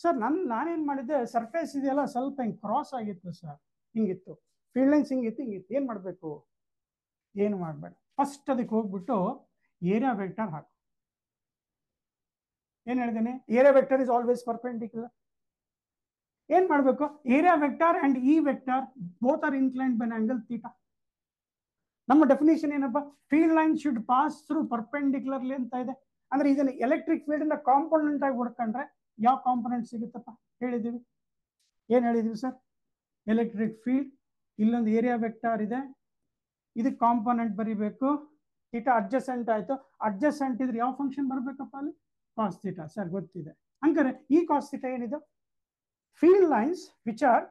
ಸರ್ ನಾನೇನ್ ಮಾಡಿದ್ದೆ, ಸರ್ಫೇಸ್ ಇದೆಯಲ್ಲ ಸ್ವಲ್ಪ ಹಿಂಗೆ ಕ್ರಾಸ್ ಆಗಿತ್ತು ಸರ್, ಹಿಂಗಿತ್ತು ಫೀಲ್ಡ್ ಲೈನ್ಸ್, ಹಿಂಗಿತ್ತು. ಏನ್ ಮಾಡ್ಬೇಕು? ಏನು ಮಾಡ್ಬೇಡ, ಫಸ್ಟ್ ಅದಕ್ಕೆ ಹೋಗ್ಬಿಟ್ಟು ಏರಿಯಾ ವೆಕ್ಟರ್ ಹಾಕು. ಏನ್ ಹೇಳಿದ್ದೇನೆ? Area vector is always perpendicular. ಏನ್ ಮಾಡ್ಬೇಕು? Area vector and E vector both are inclined by angle theta. ನಮ್ಮ ಡೆಫಿನೇಷನ್ ಏನಪ್ಪಾ? Field line should pass through ಪರ್ಪೆಂಡಿಕ್ಯುಲರ್ಲಿ ಅಂತ ಇದೆ. ಅಂದ್ರೆ ಇದನ್ನ ಎಲೆಕ್ಟ್ರಿಕ್ ಫೀಲ್ಡ್ ಇಂದ ಕಾಂಪೋನೆಂಟ್ ಆಗಿ ಹುಡ್ಕೊಂಡ್ರೆ ಯಾವ ಕಾಂಪೊನೆಂಟ್ ಸಿಗುತ್ತಪ್ಪ? ಹೇಳಿದೀವಿ. ಏನ್ ಹೇಳಿದೀವಿ ಸರ್? ಎಲೆಕ್ಟ್ರಿಕ್ ಫೀಲ್ಡ್, ಇಲ್ಲೊಂದು ಏರಿಯಾ ವೆಕ್ಟಾರ್ ಇದೆ, ಇದಕ್ಕೆ ಕಾಂಪೊನೆಂಟ್ ಬರಿಬೇಕು. ಥೀಟಾ ಅಡ್ಜಸೆಂಟ್ ಆಯ್ತು, ಅಡ್ಜಸೆಂಟ್ ಇದ್ರೆ ಯಾವ ಫಂಕ್ಷನ್ ಬರ್ಬೇಕಪ್ಪ ಅಲ್ಲಿ? Cos theta. ಸರ್ ಗೊತ್ತಿದೆ. ಹಂಗಾರೆ ಈ ಕಾಸ್ ಥೀಟಾ ಏನಿದೆ? Field lines which are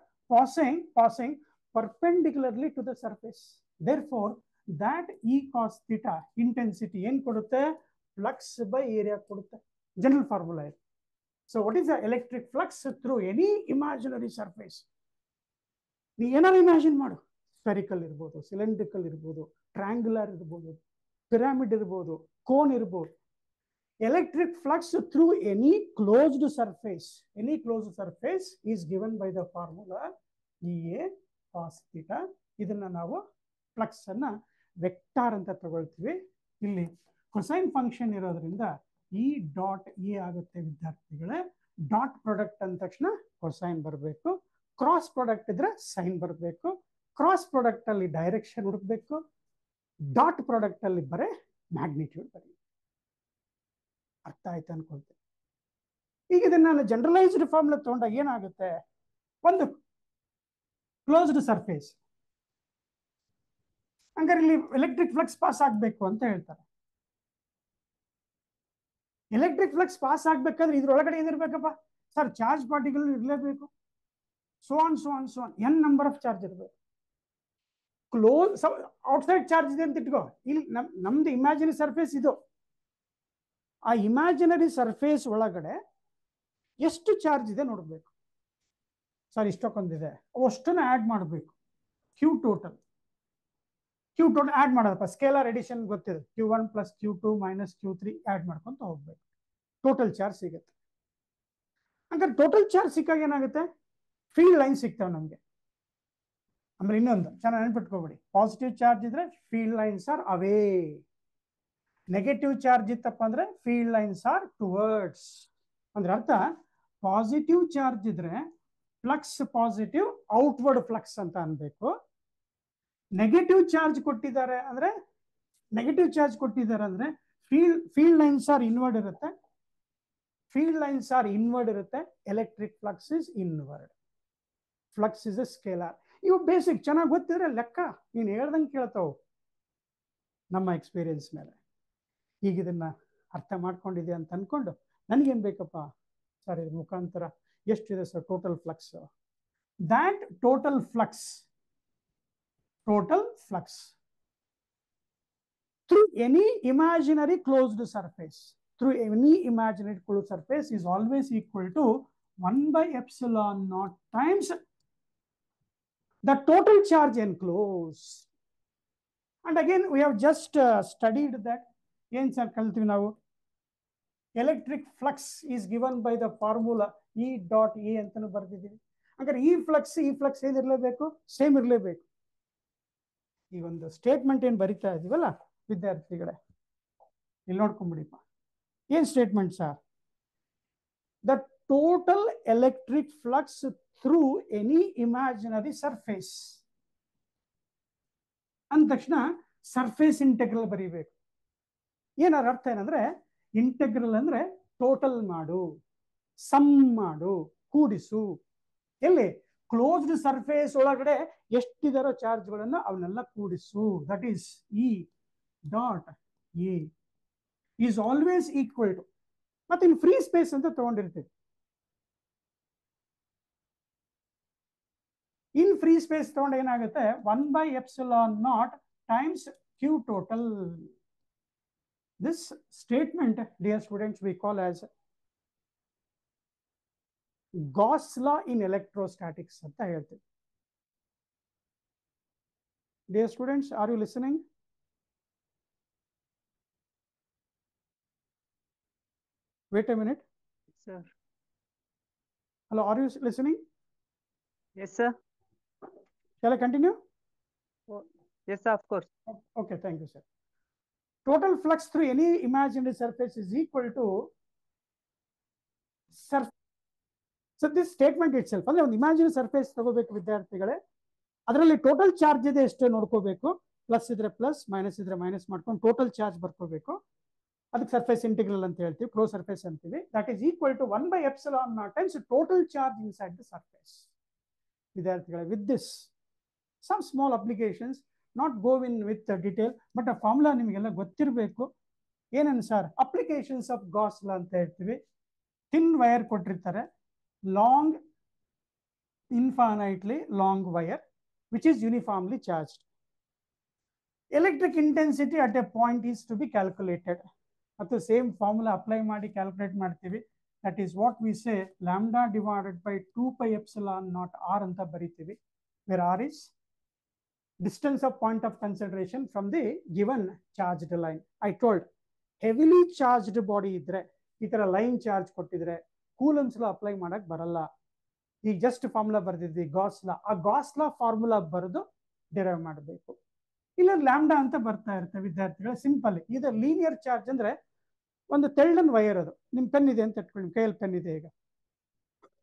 passing perpendicularly to the surface. Therefore that E cos theta intensity ಏನ್ ಕೊಡುತ್ತೆ? ಫ್ಲಕ್ಸ್ ಬೈ ಏರಿಯಾ ಕೊಡುತ್ತೆ. ಜನರಲ್ ಫಾರ್ಮುಲಾ ಇದೆ. So what is the electric flux through any imaginary surface? ನೀ ಏನಾರು imagine ಮಾಡು, spherical ಇರ್ಬೋದು, cylindrical ಇರ್ಬೋದು, triangular ಇರ್ಬೋದು, ಪಿರಾಮಿಡ್ ಇರ್ಬೋದು, ಕೋನ್ ಇರ್ಬೋದು. Electric flux through any closed surface is given by the formula E A cos theta. ಇದನ್ನ ನಾವು ಫ್ಲಕ್ಸ್ ಅನ್ನ ವೆಕ್ಟಾರ್ ಅಂತ ತಗೊಳ್ತೀವಿ. ಇಲ್ಲಿ ಕೊಸೈನ್ ಫಂಕ್ಷನ್ ಇರೋದ್ರಿಂದ ಇ ಡಾಟ್ ಎ ಆಗುತ್ತೆ ವಿದ್ಯಾರ್ಥಿಗಳೇ. ಡಾಟ್ ಪ್ರಾಡಕ್ಟ್ ಅಂದ ತಕ್ಷಣ ಕೊಸೈನ್ ಬರಬೇಕು. ಕ್ರಾಸ್ ಪ್ರಾಡಕ್ಟ್ ಇದ್ರೆ ಸೈನ್ ಬರಬೇಕು, ಕ್ರಾಸ್ ಪ್ರಾಡಕ್ಟ್ ಅಲ್ಲಿ ಡೈರೆಕ್ಷನ್ ಹುಡುಕ್ಬೇಕು, ಡಾಟ್ ಪ್ರಾಡಕ್ಟ್ ಅಲ್ಲಿ ಬರೀ ಮ್ಯಾಗ್ನಿಟ್ಯೂಡ್ ಬರೀ. ಅರ್ಥ ಆಯ್ತು ಅನ್ಕೊಳ್ತೇನೆ. ಈಗ ಇದನ್ನ ನಾನು ಜನರಲೈಸ್ಡ್ ಫಾರ್ಮುಲಾ ತಗೊಂಡಾಗ ಏನಾಗುತ್ತೆ, ಒಂದು ಕ್ಲೋಸ್ಡ್ ಸರ್ಫೇಸ್, ಹಂಗಾರೆ ಇಲ್ಲಿ ಎಲೆಕ್ಟ್ರಿಕ್ ಫ್ಲಕ್ಸ್ ಪಾಸ್ ಆಗ್ಬೇಕು ಅಂತ ಹೇಳ್ತಾರೆ. ಎಲೆಕ್ಟ್ರಿಕ್ ಫ್ಲಕ್ಸ್ ಪಾಸ್ ಆಗ್ಬೇಕಾದ್ರೆ ಇದ್ರೊಳಗಡೆ ಏನಿರ್ಬೇಕಪ್ಪ ಸರ್, ಚಾರ್ಜ್ ಪಾರ್ಟಿಕಲ್ ಇರಲೇಬೇಕು, so on N number of charge ಇರಬೇಕು. ಕ್ಲೋಸ್ ಔಟ್ಸೈಡ್ ಚಾರ್ಜ್ ಇದೆ ಅಂತ ಇಟ್ಕೋ, ಇಲ್ಲಿ ನಮ್ದು ಇಮ್ಯಾಜಿನರಿ ಸರ್ಫೇಸ್ ಇದು, ಆ ಇಮ್ಯಾಜಿನರಿ ಸರ್ಫೇಸ್ ಒಳಗಡೆ ಎಷ್ಟು ಚಾರ್ಜ್ ಇದೆ ನೋಡ್ಬೇಕು. ಸರ್ ಇಷ್ಟಕ್ಕೊಂದಿದೆ, ಅಷ್ಟನ್ನು ಆಡ್ ಮಾಡಬೇಕು. ಕ್ಯೂ ಟೋಟಲ್ ಆಡ್ ಮಾಡೋದಪ್ಪ, ಸ್ಕೇಲಾರ್ ಎಡಿಷನ್ ಗೊತ್ತಿದೆ, Q1 + Q2 - Q3 ಆಡ್ ಮಾಡ್ಕೊಂತ ಹೋಗ್ಬೇಕು, ಟೋಟಲ್ ಚಾರ್ಜ್ ಸಿಗುತ್ತೆ. ಹಂಗಾರೆ ಟೋಟಲ್ ಚಾರ್ಜ್ ಸಿಕ್ಕಾಗ ಏನಾಗುತ್ತೆ, ಫೀಲ್ಡ್ ಲೈನ್ ಸಿಗ್ತಾವೆ ನಮಗೆ. ಆಮೇಲೆ ಇನ್ನೊಂದು ಚೆನ್ನಾಗಿ ನೆನ್ಪಿಟ್ಕೋಬೇಡಿ, ಪಾಸಿಟಿವ್ ಚಾರ್ಜ್ ಇದ್ರೆ ಫೀಲ್ಡ್ ಲೈನ್ಸ್ ಆರ್ ಅವೇ, ನೆಗೆಟಿವ್ ಚಾರ್ಜ್ ಇತ್ತಪ್ಪ ಅಂದ್ರೆ ಫೀಲ್ಡ್ ಲೈನ್ಸ್ ಆರ್ ಟುವರ್ಡ್ಸ್. ಅಂದ್ರೆ ಅರ್ಥ, ಪಾಸಿಟಿವ್ ಚಾರ್ಜ್ ಇದ್ರೆ ಫ್ಲಕ್ಸ್ ಪಾಸಿಟಿವ್, ಔಟ್ವರ್ಡ್ ಫ್ಲಕ್ಸ್ ಅಂತ ಅನ್ಬೇಕು. ನೆಗೆಟಿವ್ ಚಾರ್ಜ್ ಕೊಟ್ಟಿದ್ದಾರೆ ಅಂದ್ರೆ ಫೀಲ್ಡ್ ಲೈನ್ಸ್ ಆರ್ ಇನ್ವರ್ಡ್ ಇರುತ್ತೆ, electric flux is inward, flux is A scalar. ಇವು ಬೇಸಿಕ್ ಚೆನ್ನಾಗಿ ಗೊತ್ತಿದ್ರೆ ಲೆಕ್ಕ ನೀನು ಹೇಳ್ದಂಗೆ ಕೇಳ್ತಾವು ನಮ್ಮ ಎಕ್ಸ್ಪೀರಿಯನ್ಸ್ ಮೇಲೆ. ಈಗ ಇದನ್ನ ಅರ್ಥ ಮಾಡ್ಕೊಂಡಿದೆ ಅಂತ ಅನ್ಕೊಂಡು ನನಗೇನು ಬೇಕಪ್ಪ ಸರ್, ಇದ್ರ ಮುಖಾಂತರ ಎಷ್ಟಿದೆ sir total flux, that total flux through any imaginary closed surface is always equal to 1/ε0 times the total charge enclosed. And again we have just studied that ಏನು ಸರ್ ಕಲ್ತೀವಿ ನಾವು, electric flux is given by the formula E.A ಅಂತಾನು ಬರ್ದಿದ್ದೀವಿ. ಹಂಗಾರೆ ಈ flux ಏನಿರಲೇಬೇಕು, same ಇರಲೇಬೇಕು. ಈ ಒಂದು statement ಏನು ಬರಿತಾ ಇದೀವಲ್ಲ ವಿದ್ಯಾರ್ಥಿಗಳೇ, ಇಲ್ಲಿ ನೋಡ್ಕೊಂಡ್ಬಿಡಿಪ್ಪ, ಏನ್ statement sir, the total electric flux through any imaginary surface ಅಂದ ತಕ್ಷಣ ಸರ್ಫೇಸ್ ಇಂಟೆಗ್ರಲ್ ಬರೀಬೇಕು. ಏನಾರ ಅರ್ಥ ಏನಂದ್ರೆ, ಇಂಟೆಗ್ರಲ್ ಅಂದ್ರೆ ಟೋಟಲ್ ಮಾಡು, ಸಮ್ ಮಾಡು, ಕೂಡಿಸು. ಎಲ್ಲಿ ಕ್ಲೋಸ್ಡ್ ಸರ್ಫೇಸ್ ಒಳಗಡೆ ಎಷ್ಟಿದಾರೋ ಚಾರ್ಜ್ಗಳನ್ನ ಅವನ್ನೆಲ್ಲ ಕೂಡಿಸು. That is E.A is always equal to, ಮತ್ತೆ ಇನ್ ಫ್ರೀ ಸ್ಪೇಸ್ ಅಂತ ತಗೊಂಡಿರ್ತೀವಿ. ಇನ್ ಫ್ರೀ ಸ್ಪೇಸ್ ತಗೊಂಡು ಏನಾಗುತ್ತೆ, 1/ε0 times Q total. This statement, dear students, we call as Gauss law in electrostatics ಅಂತ ಹೇಳ್ತೀವಿ. Dear students, are you listening? Wait a minute. Sir. Hello, are you listening? Yes, sir. Shall I continue? Oh, yes, sir, of course. Okay, thank you, sir. Total flux through any imaginary surface is equal to So this statement itself, ಅಂದ್ರೆ ಒಂದು imaginary surface ತಗೋಬೇಕು ವಿದ್ಯಾರ್ಥಿಗಳೇ, ಅದರಲ್ಲಿ total charge ಇದೆ ಎಷ್ಟು ನೋಡ್ಕೋಬೇಕು, plus ಇದ್ರೆ plus, minus ಇದ್ರೆ ಮೈನಸ್ ಮಾಡ್ಕೊಂಡು ಟೋಟಲ್ ಚಾರ್ಜ್ ಬರ್ಕೋಬೇಕು. ಅದಕ್ಕೆ ಸರ್ಫೇಸ್ ಇಂಟಿಗ್ರಲ್ ಅಂತ ಹೇಳ್ತೀವಿ, ಕ್ಲೋಸ್ ಸರ್ಫೇಸ್ ಅಂತೀವಿ. That is equal to 1/ε0 times total charge inside the surface. ವಿದ್ಯಾರ್ಥಿಗಳೇ, with this some small applications, not go in with detail, but ಆ ಫಾರ್ಮುಲಾ ನಿಮಗೆಲ್ಲ ಗೊತ್ತಿರಬೇಕು. ಏನೇನು sir, applications of Gauss law ಅಂತ ಹೇಳ್ತೀವಿ. ಥಿನ್ ವೈರ್ ಕೊಟ್ಟಿರ್ತಾರೆ, long infinitely long wire which is uniformly charged. Electric intensity at a point is to be calculated. At the same formula apply ಮಾಡಿ calculate ಮಾಡ್ತೀವಿ. That is what we say lambda divided by 2πε0 r ಅಂತ ಬರೀತೀವಿ, where r is distance of point of concentration from the given charged line. I told heavily charged body ಇದ್ರೆ ಈ ತರ line charge ಕೊಟ್ಟಿದ್ರೆ coulombs law apply ಮಾಡಕ್ ಬರಲ್ಲ. ಈಗ just formula ಬರ್ದಿದ್ವಿ Gauss ಲಾ, ಆ Gauss ಲಾ formula ಬರೆದು ಡಿರೈವ್ ಮಾಡಬೇಕು. ಇಲ್ಲ ಲ್ಯಾಂಬ್ಡಾ ಅಂತ ಬರ್ತಾ ಇರುತ್ತೆ ವಿದ್ಯಾರ್ಥಿಗಳು. ಸಿಂಪಲ್, ಇದು ಲೀನಿಯರ್ ಚಾರ್ಜ್ ಅಂದ್ರೆ ಒಂದು ತೆಳ್ಳನ್ ವೈರ್, ಅದು ನಿಮ್ ಪೆನ್ ಇದೆ ಅಂತ ಇಟ್ಕೊಳ್ಳಿ, ಕೈಯಲ್ಲಿ ಪೆನ್ ಇದೆ, ಈಗ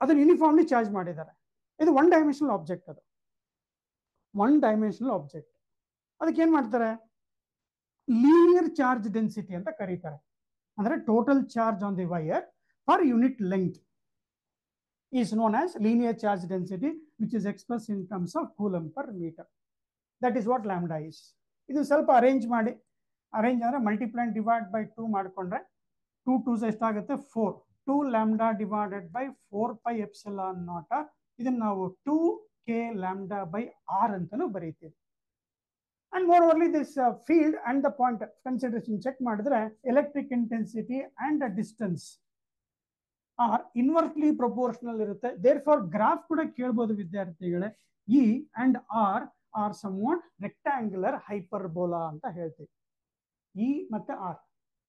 ಅದನ್ನ ಯೂನಿಫಾರ್ಮ್ಲಿ ಚಾರ್ಜ್ ಮಾಡಿದ್ದಾರೆ. ಇದು ಒನ್ ಡೈಮೆನ್ಷನಲ್ ಆಬ್ಜೆಕ್ಟ್. ಅದು ಒನ್ ಡೈಮೆನ್ಷನಲ್ ಆಬ್ಜೆಕ್ಟ್. ಅದಕ್ಕೆ ಏನ್ ಮಾಡ್ತಾರೆ, ಲೀನಿಯರ್ ಚಾರ್ಜ್ ಡೆನ್ಸಿಟಿ ಅಂತ ಕರೀತಾರೆ. ಅಂದ್ರೆ total charge on the wire per unit length is known as linear charge density, which is expressed in terms of coulomb per meter. That is what lambda is. ಇದು ಸ್ವಲ್ಪ arrange ಮಾಡಿ, arrange ಅಂದ್ರೆ multiply and divide by 2 ಮಾಡ್ಕೊಂಡ್ರೆ 2 2 ಎಷ್ಟಾಗುತ್ತೆ 4. 2 lambda divided by 4 pi epsilon naught. ಇದನ್ನ ನಾವು 2k lambda by r ಅಂತಾನೂ ಬರೀತೀವಿ. And more overly this field and the point consideration check ಮಾಡಿದ್ರೆ electric intensity and distance R inversely proportional ಇರುತ್ತೆ. Therefore graph ಕೂಡ ಕೇಳ್ಬೋದು ವಿದ್ಯಾರ್ಥಿಗಳೇ. E and R R somewhat rectangular hyperbola ಅಂತ ಹೇಳ್ತೀವಿ. E ಮತ್ತೆ R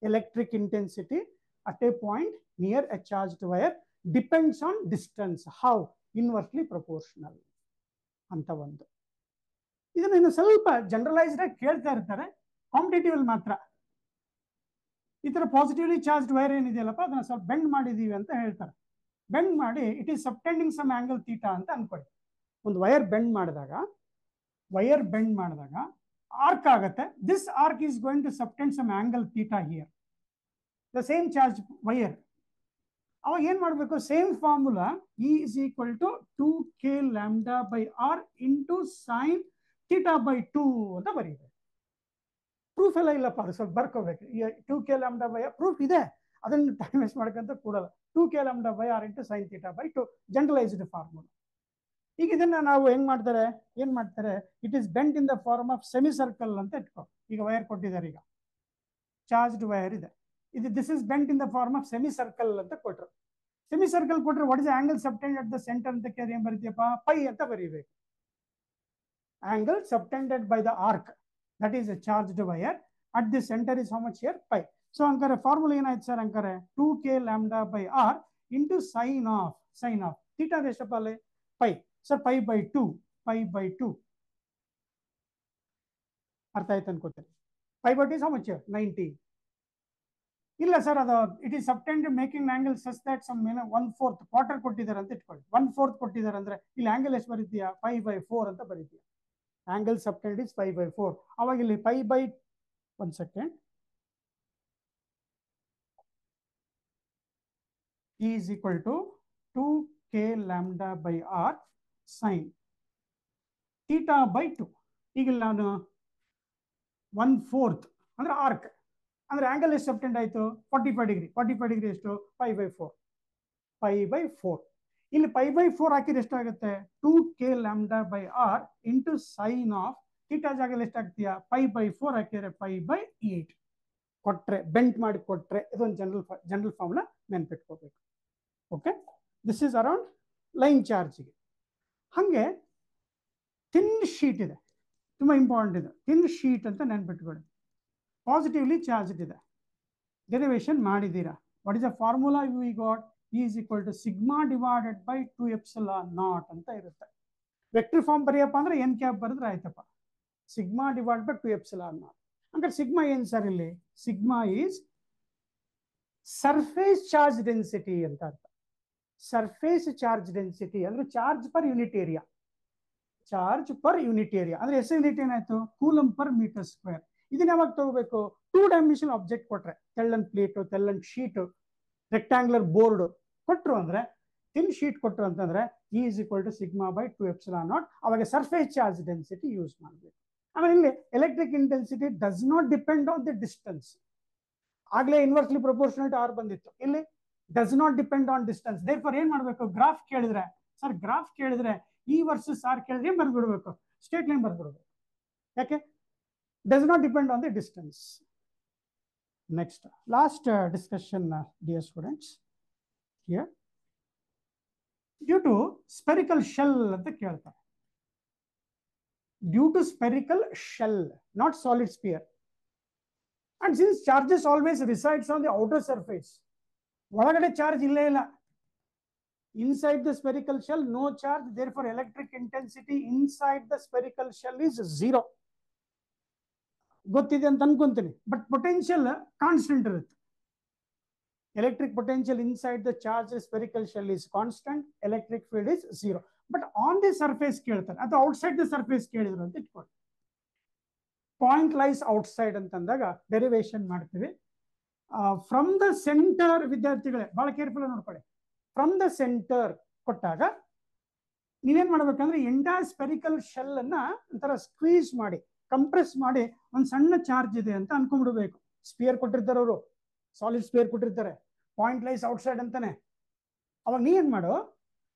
electric intensity at a point near a charged wire depends on distance. How? Inversely proportional ಅಂತ ಒಂದು. ಇದನ್ನ ಇನ್ನು ಸ್ವಲ್ಪ ಜನರಲೈಸ್ಡ್ ಆಗಿ ಕೇಳ್ತಾ ಇರ್ತಾರೆ, ಕಾಂಪಿಟೇಟಿವ್ ಅಲ್ಲಿ ಮಾತ್ರ. ಈ ತರ ಪಾಸಿಟಿವ್ಲಿ ಚಾರ್ಜ್ಡ್ ವೈರ್ ಏನಿದೆಯಲ್ಲಪ್ಪ ಅದನ್ನ ಸ್ವಲ್ಪ ಬೆಂಡ್ ಮಾಡಿದೀವಿ ಅಂತ ಹೇಳ್ತಾರೆ. ಬೆಂಡ್ ಮಾಡಿ it is subtending some angle theta ಅಂತ ಅನ್ಕೊಳ್ಳಿ. ಒಂದು ವೈರ್ ಬೆಂಡ್ ಮಾಡಿದಾಗ ಆರ್ಕ್ ಆಗುತ್ತೆ. This arc is going to subtend some angle theta here. The same charge wire. ಅವಾಗ ಏನ್ ಮಾಡಬೇಕು, same formula E is equal to 2k lambda by R into sine theta by 2 ಅಂತ ಬರೀಬೇಕು. Proof ಎಲ್ಲ ಇಲ್ಲಪ್ಪ, ಅದು ಸ್ವಲ್ಪ ಬರ್ಕೋಬೇಕು. 2k ಲ್ಯಾಂಬ್ಡಾ ಬೈ ಪ್ರೂಫ್ ಇದೆ, ಅದನ್ನು ಟೈಮ್ ವೇಸ್ಟ್ ಮಾಡ್ಕೊಂತ ಕೂಡಲ್ಲ. 2k lambda by R into sine theta by 2 generalized formula. ಈಗ ಇದನ್ನ ನಾವು ಏನ್ ಮಾಡ್ತಾರೆ, it is bent in the form of semi circle ಅಂತ ಇಟ್ಕೋ. ಈಗ ವೈರ್ ಕೊಟ್ಟಿದ್ದಾರೆ, ಈಗ ಚಾರ್ಜ್ಡ್ ವೈರ್ ಇದೆ. This is bent in the form of semi circle ಅಂತ ಕೊಟ್ರು. ಸೆಮಿ ಸರ್ಕಲ್ ಕೊಟ್ರೆ what is angle subtend at the centre ಅಂತ ಕೇಳಿದ್ರೆ ಏನ್ ಬರೀತೀಯಪ್ಪ, ಪೈ ಅಂತ ಬರೀಬೇಕು. Angle subtended by the arc, that is a charged wire at the centre is how much here, pi. So ಅಂತಾರೆ ಫಾರ್ಮುಲಾ ಏನಾಯ್ತು ಸರ್ ಅಂತಾರೆ, 2k lambda by R into sine of theta ಎಷ್ಟಪ್ಪ ಅಲ್ಲಿ, pi. Sir pi by two ಅರ್ಥ ಆಯ್ತು ಅನ್ಕೋತೀನಿ. Pi by two how much here 90. ಇಲ್ಲ sir ಅದು it is subtend making angle such that some 1/4 quarter ಕೊಟ್ಟಿದ್ದಾರೆ ಅಂತ ಇಟ್ಕೊಳ್ಳಿ. 1/4 ಕೊಟ್ಟಿದ್ದಾರೆ ಅಂದ್ರೆ ಇಲ್ಲಿ ಆಂಗಲ್ ಎಷ್ಟು ಬರೀತೀಯಾ, 5/4 ಅಂತ ಬರೀತೀಯ. Angle ಸಬ್ಟೆಂಡ್ is 5/4. ಅವಾಗ ಇಲ್ಲಿ pi by 1 second E is equal to 2k lambda by r sin theta by 2. ಈಗ ನಾನು 1/4 ಅಂದ್ರೆ ಆರ್ಕ್ ಅಂದ್ರೆ ಆಂಗಲ್ ಎಷ್ಟು ಸಬ್ಟೆಂಡ್ ಆಯ್ತು, 45 ಡಿಗ್ರಿ. 45 ಡಿಗ್ರಿ ಎಷ್ಟು, 5/4. ಇಲ್ಲಿ 5/4 ಹಾಕಿದ್ರೆ ಎಷ್ಟಾಗುತ್ತೆ, 2k lambda by R into sine of theta ಜಾಗದಲ್ಲಿ ಎಷ್ಟಾಗ್ತೀಯಾ, 5/4 ಹಾಕಿದ್ರೆ 5/8 ಕೊಟ್ರೆ, ಬೆಂಟ್ ಮಾಡಿ ಕೊಟ್ರೆ ಇದೊಂದು ಜನರಲ್ ಫಾರ್ಮುಲಾ ನೆನ್ಪಿಟ್ಕೋಬೇಕು. Okay, this is around line ಚಾರ್ಜ್ಗೆ. ಹಾಗೆ ಥಿನ್ ಶೀಟ್ ಇದೆ, ತುಂಬಾ ಇಂಪಾರ್ಟೆಂಟ್ ಇದೆ. ಥಿನ್ ಶೀಟ್ ಅಂತ ನೆನ್ಪಿಟ್ಕೊಳ್ಳಿ. ಪಾಸಿಟಿವ್ಲಿ ಚಾರ್ಜ್ಡ್ ಇದೆ, ಡೆರಿವೇಶನ್ ಮಾಡಿದ್ದೀರಾ. What is the formula we got, E is equal to sigma divided by 2 epsilon naught ಅಂತ ಇರುತ್ತೆ. ವೆಕ್ಟರ್ ಫಾರ್ಮ್ ಬರೆಯಪ್ಪ ಅಂದ್ರೆ n ಕ್ಯಾಪ್ ಬರೆದ್ರೆ ಆಯ್ತಪ್ಪ, sigma divide by 2 epsilon naught. ಅಂದ್ರೆ ಸಿಗ್ಮಾ ಏನ್ ಸರ್ ಇಲ್ಲಿ, sigma is surface charge density ಅಂತ ಅರ್ಥ. ಸರ್ಫೇಸ್ ಚಾರ್ಜ್ ಡೆನ್ಸಿಟಿ ಅಂದ್ರೆ ಚಾರ್ಜ್ ಪರ್ ಯೂನಿಟ್ ಏರಿಯಾ. ಅಂದ್ರೆ ಎಷ್ಟು ಯೂನಿಟ್ ಏನಾಯ್ತು, ಕೂಲಂಬ್ ಪರ್ ಮೀಟರ್ ಸ್ಕ್ವೇರ್. ಇದನ್ನ ಯಾವಾಗ ತಗೋಬೇಕು, 2 ಡೈಮೆನ್ಷನಲ್ ಆಬ್ಜೆಕ್ಟ್ ಕೊಟ್ರೆ, ತೆಳ್ಳನ್ ಪ್ಲೇಟು, ತೆಳ್ಳನ್ ಶೀಟು, ರೆಕ್ಟಾಂಗ್ಯುಲರ್ ಬೋರ್ಡ್ ಕೊಟ್ರು ಅಂದ್ರೆ, ಥಿನ್ ಶೀಟ್ ಕೊಟ್ರು ಅಂತಂದ್ರೆ E is equal to sigma by 2 epsilon naught. ಅವಾಗ ಸರ್ಫೇಸ್ ಚಾರ್ಜ್ ಡೆನ್ಸಿಟಿ ಯೂಸ್ ಮಾಡಬೇಕು. ಆಮೇಲೆ ಇಲ್ಲಿ electric intensity does not depend on the distance. ಆಗ್ಲೇ ಇನ್ವರ್ಸ್ಲಿ ಪ್ರಪೋರ್ಷನಲ್ ಟು ಆರ್ ಬಂದಿತ್ತು, ಇಲ್ಲಿ does not depend on distance. Therefore ಏನ್ ಮಾಡಬೇಕು, ಗ್ರಾಫ್ ಕೇಳಿದ್ರೆ E ವರ್ಸಸ್ ಆರ್ ಕೇಳಿದ್ರೆ ಏನ್ ಬರ್ಬಿಡ್ಬೇಕು, ಸ್ಟ್ರೇಟ್ ಲೈನ್ ಬರ್ಬಿಡ್ಬೇಕು. ಯಾಕೆ, does not depend on the distance. Next, last discussion, dear students. Here, due to spherical shell ಅಂತ ಕೇಳ್ತಾರೆ. Due to spherical shell, not solid sphere. And since charges always resides on the outer surface, ಒಳಗಡೆ charge ಇಲ್ಲೇ ಇಲ್ಲ. Inside the spherical shell, no charge. Therefore, electric intensity inside the spherical shell is 0. ಗೊತ್ತಿದೆ ಅಂತ ಅನ್ಕೊಂತೀನಿ. But potential constant ಇರುತ್ತೆ. Electric potential inside the charge spherical shell is constant, electric field is 0. But on the surface ಕೇಳ್ತಾರೆ ಅಥವಾ outside the surface ಕೇಳಿದ್ರು ಅಂತ ಇಟ್ಕೊಳ್ಳಿ. Point lies outside ಅಂತಂದಾಗ ಡೆರಿವೇಶನ್ ಮಾಡ್ತೀವಿ. ಫ್ರಮ್ ದ ಸೆಂಟರ್, ವಿದ್ಯಾರ್ಥಿಗಳೇ ಬಹಳ ಕೇರ್ಫುಲ್ ನೋಡ್ಕೊಳ್ಳಿ. ಫ್ರಮ್ ದ ಸೆಂಟರ್ ಕೊಟ್ಟಾಗ ನೀವೇನ್ ಮಾಡ್ಬೇಕಂದ್ರೆ ಎಂಟೈರ್ ಸ್ಪೆರಿಕಲ್ ಶೆಲ್ ಅನ್ನ ಒಂಥರ ಸ್ಕ್ವೀಸ್ ಮಾಡಿ, ಕಂಪ್ರೆಸ್ ಮಾಡಿ ಒಂದು ಸಣ್ಣ ಚಾರ್ಜ್ ಇದೆ ಅಂತ ಅನ್ಕೊಂಡ್ಬಿಡ್ಬೇಕು. ಸ್ಪಿಯರ್ ಕೊಟ್ಟಿರ್ತಾರೆ ಅವರು, ಸಾಲಿಡ್ ಸ್ಪಿಯರ್ ಕೊಟ್ಟಿರ್ತಾರೆ, ಪಾಯಿಂಟ್ ಲೈಸ್ ಔಟ್ಸೈಡ್ ಅಂತಾನೆ. ಅವಾಗ ನೀ ಏನ್ ಮಾಡು,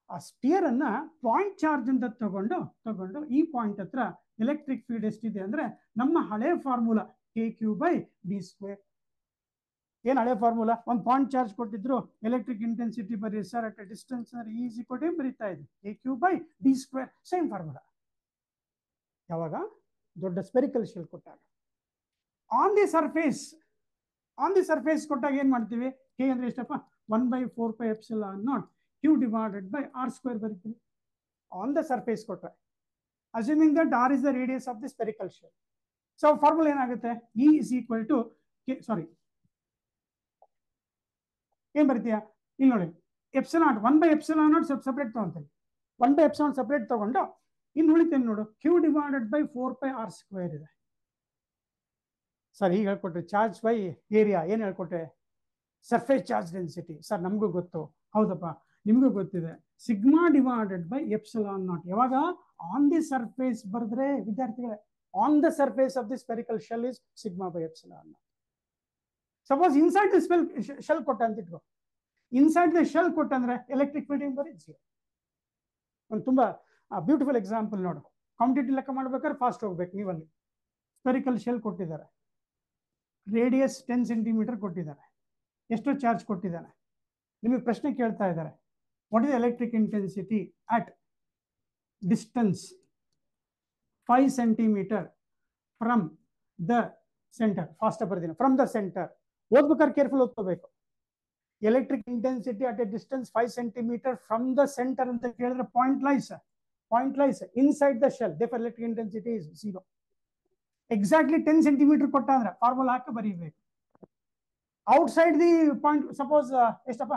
ಆ ಸ್ಪಿಯರ್ ಅನ್ನ ಪಾಯಿಂಟ್ ಚಾರ್ಜ್ ಅಂತ ತಗೊಂಡು ಈ ಪಾಯಿಂಟ್ ಹತ್ರ ಎಲೆಕ್ಟ್ರಿಕ್ ಫೀಲ್ಡ್ ಎಷ್ಟಿದೆ ಅಂದ್ರೆ ನಮ್ಮ ಹಳೆ ಫಾರ್ಮುಲಾ KQ/d². ಏನ್ ಹಳೆ ಫಾರ್ಮುಲಾ? ಒಂದು ಪಾಯಿಂಟ್ ಚಾರ್ಜ್ ಕೊಟ್ಟಿದ್ರು, ಎಲೆಕ್ಟ್ರಿಕ್ ಇಂಟೆನ್ಸಿಟಿ ಬರೀ ಸರ್ ಅಟ್ ಡಿಸ್ಟೆನ್ಸ್ ಈಸಿ ಕೊಟ್ಟೆ ಬರೀತಾ ಇದೆ, KQ/d². Same formula. ಯಾವಾಗ? ದೊಡ್ಡ ಸ್ಪೆರಿಕಲ್ ಶೆಲ್ ಕೊಟ್ಟಾಗ. ಆನ್ ದಿ ಸರ್ಫೇಸ್ ಕೊಟ್ಟಾಗ ಏನ್ ಮಾಡ್ತೀವಿ? K ಅಂದ್ರೆ ಎಷ್ಟಪ್ಪ? 1/4πε0 Q/r² ಬರೀತೀವಿ. ಆನ್ ದ ಸರ್ಫೇಸ್ ಕೊಟ್ರೆ, assuming that r is the radius of the spherical shell. So formula ಏನಾಗುತ್ತೆ? E is equal to ಏನ್ ಬರ್ತೀಯಾ? ಇಲ್ಲಿ ನೋಡಿ, ಎಪ್ಸಿಲಾನ್ 1/ε0 ಸಪ್ರೇಟ್ ತಗೊಂತೀವಿ. 1/ε ಸಪ್ರೇಟ್ ತಗೊಂಡು ಇನ್ನು ಉಳಿತೇನೆ ನೋಡು, Q/4πr² ಇದೆ. ಸರ್ ಈಗ ಹೇಳ್ಕೊಟ್ರೆ ಚಾರ್ಜ್ ಬೈ ಏರಿಯಾ. ಏನ್ ಹೇಳ್ಕೊಟ್ರೆ? Surface charge density. ಸರ್ ನಮಗೂ ಗೊತ್ತು. ಹೌದಪ್ಪ, ನಿಮಗೂ ಗೊತ್ತಿದೆ. σ/ε0. ಯಾವಾಗ? ಆನ್ ದಿ ಸರ್ಫೇಸ್ ಬರೆದ್ರೆ ವಿದ್ಯಾರ್ಥಿಗಳೇ, on the surface of the spherical shell is σ/ε0. Suppose inside the shell ಕೊಟ್ಟ ಅಂತ ಇಟ್ಕೋ. ಇನ್ಸೈಡ್ ದ ಶೆಲ್ ಕೊಟ್ಟಂದ್ರೆ ಎಲೆಕ್ಟ್ರಿಕ್ ಫೀಲ್ಡ್ ಬರೀ 0. ಒಂದು ತುಂಬಾ ಬ್ಯೂಟಿಫುಲ್ ಎಕ್ಸಾಂಪಲ್ ನೋಡು. ಕಾಂಪಿಟೇಟಿವ್ ಲೆಕ್ಕ ಮಾಡ್ಬೇಕಾದ್ರೆ ಫಾಸ್ಟ್ ಹೋಗ್ಬೇಕು. ನೀವಲ್ಲಿ ಸ್ಪೆರಿಕಲ್ ಶೆಲ್ ಕೊಟ್ಟಿದ್ದಾರೆ, ರೇಡಿಯಸ್ 10 ಸೆಂಟಿಮೀಟರ್ ಕೊಟ್ಟಿದ್ದಾರೆ, ಎಷ್ಟು ಚಾರ್ಜ್ ಕೊಟ್ಟಿದ್ದಾನೆ. ನಿಮಗೆ ಪ್ರಶ್ನೆ ಕೇಳ್ತಾ ಇದ್ದಾರೆ, what is electric intensity at distance 5 centimetre from the centre. Fast ಬರ್ತೀನಿ. ಫ್ರಮ್ ದ ಸೆಂಟರ್ ಓದ್ಬೇಕಾದ್ರೆ ಕೇರ್ಫುಲ್ ಓದ್ಕೋಬೇಕು. Electric intensity at a distance 5 centimetre from the centre ಅಂತ ಕೇಳಿದ್ರೆ point lies inside the shell, therefore electric intensity is 0. Exactly 10 centimetre ಕೊಟ್ಟ ಅಂದ್ರೆ formula ಹಾಕಿ ಬರೀಬೇಕು. Outside the point, suppose ಎಷ್ಟಪ್ಪ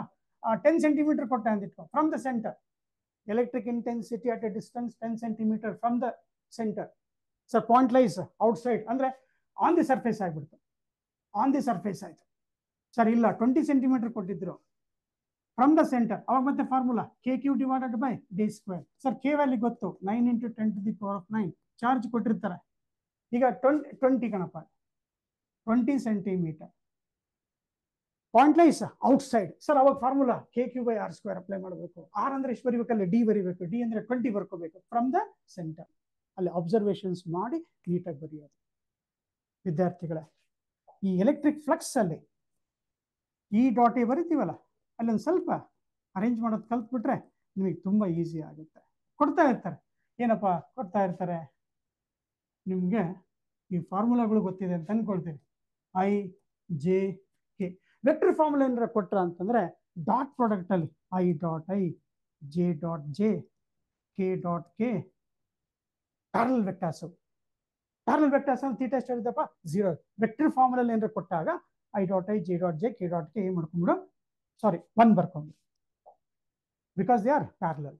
10 centimetre ಕೊಟ್ಟ ಅಂದಿಟ್ಕೋ. From the centre, electric intensity at a distance 10 centimetre from the centre. Sir point lies outside ಅಂದ್ರೆ on the surface ಆಗ್ಬಿಡ್ತು. On the surface ಆಯ್ತು. Sir ಇಲ್ಲ 20 ಸೆಂಟಿಮೀಟರ್ ಕೊಟ್ಟಿದ್ರು ಫ್ರಮ್ ದ ಸೆಂಟರ್. ಅವಾಗ ಮತ್ತೆ formula KQ/d². Sir K value ಗೊತ್ತು, 9 × 10⁹ charge ಕೊಟ್ಟಿರ್ತಾರೆ. ಈಗ 20 ಕಣಪ್ಪ, 20 centimetre point lies outside. Sir ಅವಾಗ ಫಾರ್ಮುಲಾ KQ/r² ಅಪ್ಲೈ ಮಾಡಬೇಕು. ಆರ್ ಅಂದ್ರೆ ಎಷ್ಟು ಬರೀಬೇಕಲ್ಲಿ? ಡಿ ಬರೀಬೇಕು. ಡಿ ಅಂದ್ರೆ 20 ಬರ್ಕೋಬೇಕು ಫ್ರಮ್ ದ ಸೆಂಟರ್. ಅಲ್ಲಿ ಅಬ್ಸರ್ವೇಷನ್ಸ್ ಮಾಡಿ ನೀಟಾಗಿ ಬರೆಯೋದು. ವಿದ್ಯಾರ್ಥಿಗಳೇ, ಈ ಎಲೆಕ್ಟ್ರಿಕ್ ಫ್ಲಕ್ಸ್ ಅಲ್ಲಿ E.A ಬರಿತೀವಲ್ಲ, ಅಲ್ಲೊಂದು ಸ್ವಲ್ಪ ಅರೇಂಜ್ ಮಾಡೋದು ಕಲ್ತ್ಬಿಟ್ರೆ ನಿಮಗೆ ತುಂಬಾ ಈಸಿ ಆಗುತ್ತೆ. ಕೊಡ್ತಾ ಇರ್ತಾರೆ, ಏನಪ್ಪ ಕೊಡ್ತಾ ಇರ್ತಾರೆ, ನಿಮ್ಗೆ ಈ ಫಾರ್ಮುಲಾಗಳು ಗೊತ್ತಿದೆ ಅಂತ ಅನ್ಕೊಳ್ತೀವಿ. I/J/K ವೆಕ್ಟರ್ ಫಾರ್ಮುಲಾ ಏನಾರ ಕೊಟ್ರ ಅಂತಂದ್ರೆ ಡಾಟ್ ಪ್ರಾಡಕ್ಟ್ ಅಲ್ಲಿ I.I, J.J, K.K parallel vectors. Parallel vectors theta ಎಷ್ಟು ಹೇಳಿದಪ್ಪ? 0. ವೆಕ್ಟರ್ ಫಾರ್ಮುಲಾ ಏನಾರ ಕೊಟ್ಟಾಗ I.I, J.J, K.K ಏನ್ ಮಾಡ್ಕೊಂಡ್ಬಿಡು, 1 ಬರ್ಕೊಂಡು, ಬಿಕಾಸ್ ದೇ ಆರ್ ಪ್ಯಾರಲಲ್.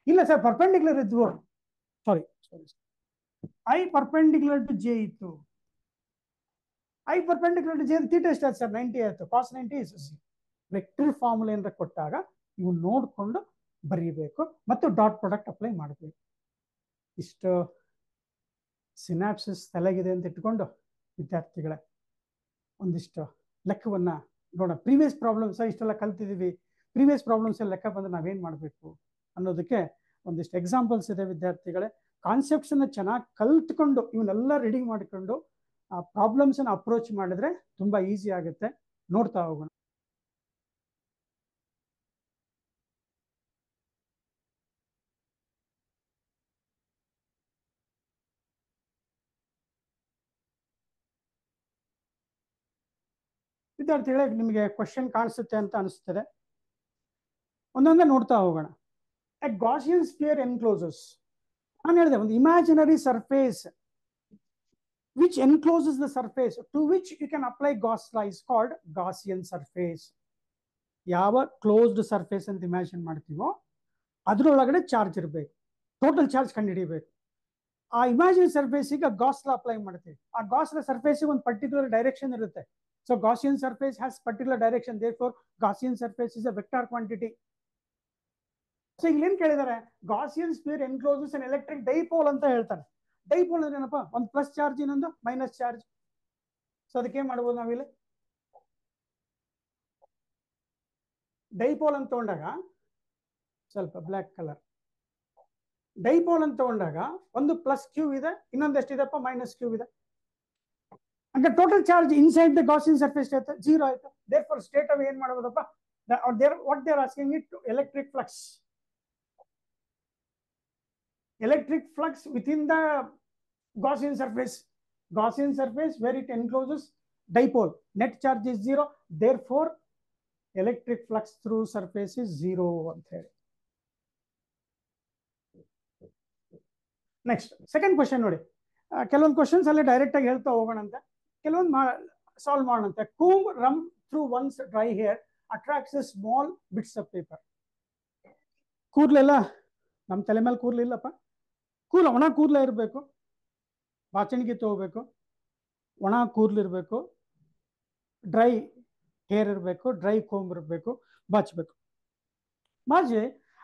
ಇಲ್ಲ ಸರ್ ಪರ್ಪೆಂಡಿಕ್ಯುಲರ್ ಇದ್ವು, sorry I perpendicular to J ಇತ್ತು. I perpendicular to J theta ಎಷ್ಟು ಆಯ್ತು ಸರ್? 90 ಆಯ್ತು. cos 90 is 0. ವೆಕ್ಟರ್ ಫಾರ್ಮುಲಾ ಏನಾರ ಕೊಟ್ಟಾಗ ಇವು ನೋಡ್ಕೊಂಡು ಬರೀಬೇಕು ಮತ್ತು ಡಾಟ್ ಪ್ರಾಡಕ್ಟ್ ಅಪ್ಲೈ ಮಾಡಬೇಕು. ಇಷ್ಟು ಸಿನಾಪ್ಸಿಸ್ ತಲೆಗಿದೆ ಅಂತ ಇಟ್ಕೊಂಡು ವಿದ್ಯಾರ್ಥಿಗಳೇ ಒಂದಿಷ್ಟು ಲೆಕ್ಕವನ್ನ ನೋಡೋಣ. ಪ್ರೀವಿಯಸ್ ಪ್ರಾಬ್ಲಮ್ಸ್ ಇಷ್ಟೆಲ್ಲ ಕಲ್ತಿದ್ದೀವಿ. ಪ್ರೀವಿಯಸ್ ಪ್ರಾಬ್ಲಮ್ಸ್ ಲೆಕ್ಕ ಬಂದ್ರೆ ನಾವೇನ್ ಮಾಡಬೇಕು ಅನ್ನೋದಕ್ಕೆ ಒಂದಿಷ್ಟು ಎಕ್ಸಾಂಪಲ್ಸ್ ಇದೆ ವಿದ್ಯಾರ್ಥಿಗಳೇ. ಕಾನ್ಸೆಪ್ಟ್ಸ್ ಅನ್ನ ಚೆನ್ನಾಗಿ ಕಲ್ತ್ಕೊಂಡು ಇವನ್ನೆಲ್ಲ ರೆಡಿ ಮಾಡಿಕೊಂಡು ಆ ಪ್ರಾಬ್ಲಮ್ಸ್ ಅನ್ನ ಅಪ್ರೋಚ್ ಮಾಡಿದ್ರೆ ತುಂಬಾ ಈಸಿ ಆಗುತ್ತೆ. ನೋಡ್ತಾ ಹೋಗೋಣ. ವಿದ್ಯಾರ್ಥಿಗಳೇ, ನಿಮಗೆ ಕ್ವಶನ್ ಕಾಣಿಸುತ್ತೆ ಅಂತ ಅನಿಸ್ತದೆ. ಒಂದೊಂದೇ ನೋಡ್ತಾ ಹೋಗೋಣ. A Gaussian sphere encloses. ನಾನು ಹೇಳಿದೆ ಒಂದು imaginary surface which encloses the surface to which you can apply Gauss law is called Gaussian surface. ಯಾವ ಕ್ಲೋಸ್ಡ್ ಸರ್ಫೇಸ್ ಅಂತ ಇಮ್ಯಾಜಿನ್ ಮಾಡ್ತೀವೋ ಅದರೊಳಗಡೆ ಚಾರ್ಜ್ ಇರಬೇಕು, ಟೋಟಲ್ ಚಾರ್ಜ್ ಕಂಡುಹಿಡಿಯಬೇಕು. ಆ ಇಮ್ಯಾಜಿನ್ ಸರ್ಫೇಸಿಗೆ ಗಾಸ್ ಲಾ ಅಪ್ಲೈ ಮಾಡ್ತೀವಿ. ಆ ಗಾಸ್ ನ ಸರ್ಫೇಸಿಗೆ ಒಂದು ಪರ್ಟಿಕ್ಯುಲರ್ ಡೈರೆಕ್ಷನ್ ಇರುತ್ತೆ. So Gaussian surface has particular direction, therefore Gaussian surface is a vector quantity. So ಇಲ್ಲಿ ಏನ್ ಕೇಳಿದ್ದಾರೆ, Gaussian sphere encloses an electric dipole ಅಂತ ಹೇಳ್ತಾರೆ. ಡೈಪೋಲ್ ಅಂದ್ರೆ ಏನಪ್ಪ, ಒಂದು ಪ್ಲಸ್ ಚಾರ್ಜ್ ಇನ್ನೊಂದು ಮೈನಸ್ ಚಾರ್ಜ್. ಸೊ ಅದಕ್ಕೆ ಏನ್ ಮಾಡ್ಬೋದು ನಾವಿಲ್ಲಿ, ಡೈಪೋಲ್ ಅಂತ ತಗೊಂಡಾಗ ಸ್ವಲ್ಪ ಬ್ಲ್ಯಾಕ್ ಕಲರ್, ಡೈಪೋಲ್ ಅಂತ ತಗೊಂಡಾಗ ಒಂದು ಪ್ಲಸ್ ಕ್ಯೂ ಇದೆ, ಇನ್ನೊಂದು ಎಷ್ಟಿದೆಪ್ಪ ಮೈನಸ್ ಕ್ಯೂ ಇದೆ. ಅಂದ್ರೆ total charge inside the Gaussian surface ಆಯ್ತು, ಜೀರೋ ಆಯ್ತು. ದೇರ್ಫೋರ್ ಸ್ಟೇಟ್ ಅವ್ ಏನ್ ಮಾಡಬಹುದಪ್ಪ, what they are asking it electric flux. electric flux within the Gaussian surface. Gaussian surface where it encloses dipole. Net charge is 0. Therefore, electric flux through surface is 0. Next, second question ನೋಡಿ. ಕೆಲವೊಂದು questions ಅಲ್ಲಿ direct ಆಗಿ ಹೇಳ್ತಾ ಹೋಗೋಣಂತೆ, ಕೆಲವೊಂದು solve ಮಾಡೋಣಂತೆ. Comb run through one's dry hair attracts a small bits of paper. ಕೂರ್ಲೆಲ್ಲ ನಮ್ಮ ತಲೆ ಮೇಲೆ ಕೂರ್ಲಿಲ್ಲಪ್ಪ, ಒಣ ಕೂರ್ಲೆ ಇರಬೇಕು, ಬಾಚಣಿಗೆ ತಗೋಬೇಕು, ಒಣ ಕೂರ್ಲಿರ್ಬೇಕು, ಡ್ರೈ ಹೇರ್ ಇರಬೇಕು, ಡ್ರೈ ಕೋಂಬ್ ಇರಬೇಕು, ಬಾಚಬೇಕು. ಬಾಜಿ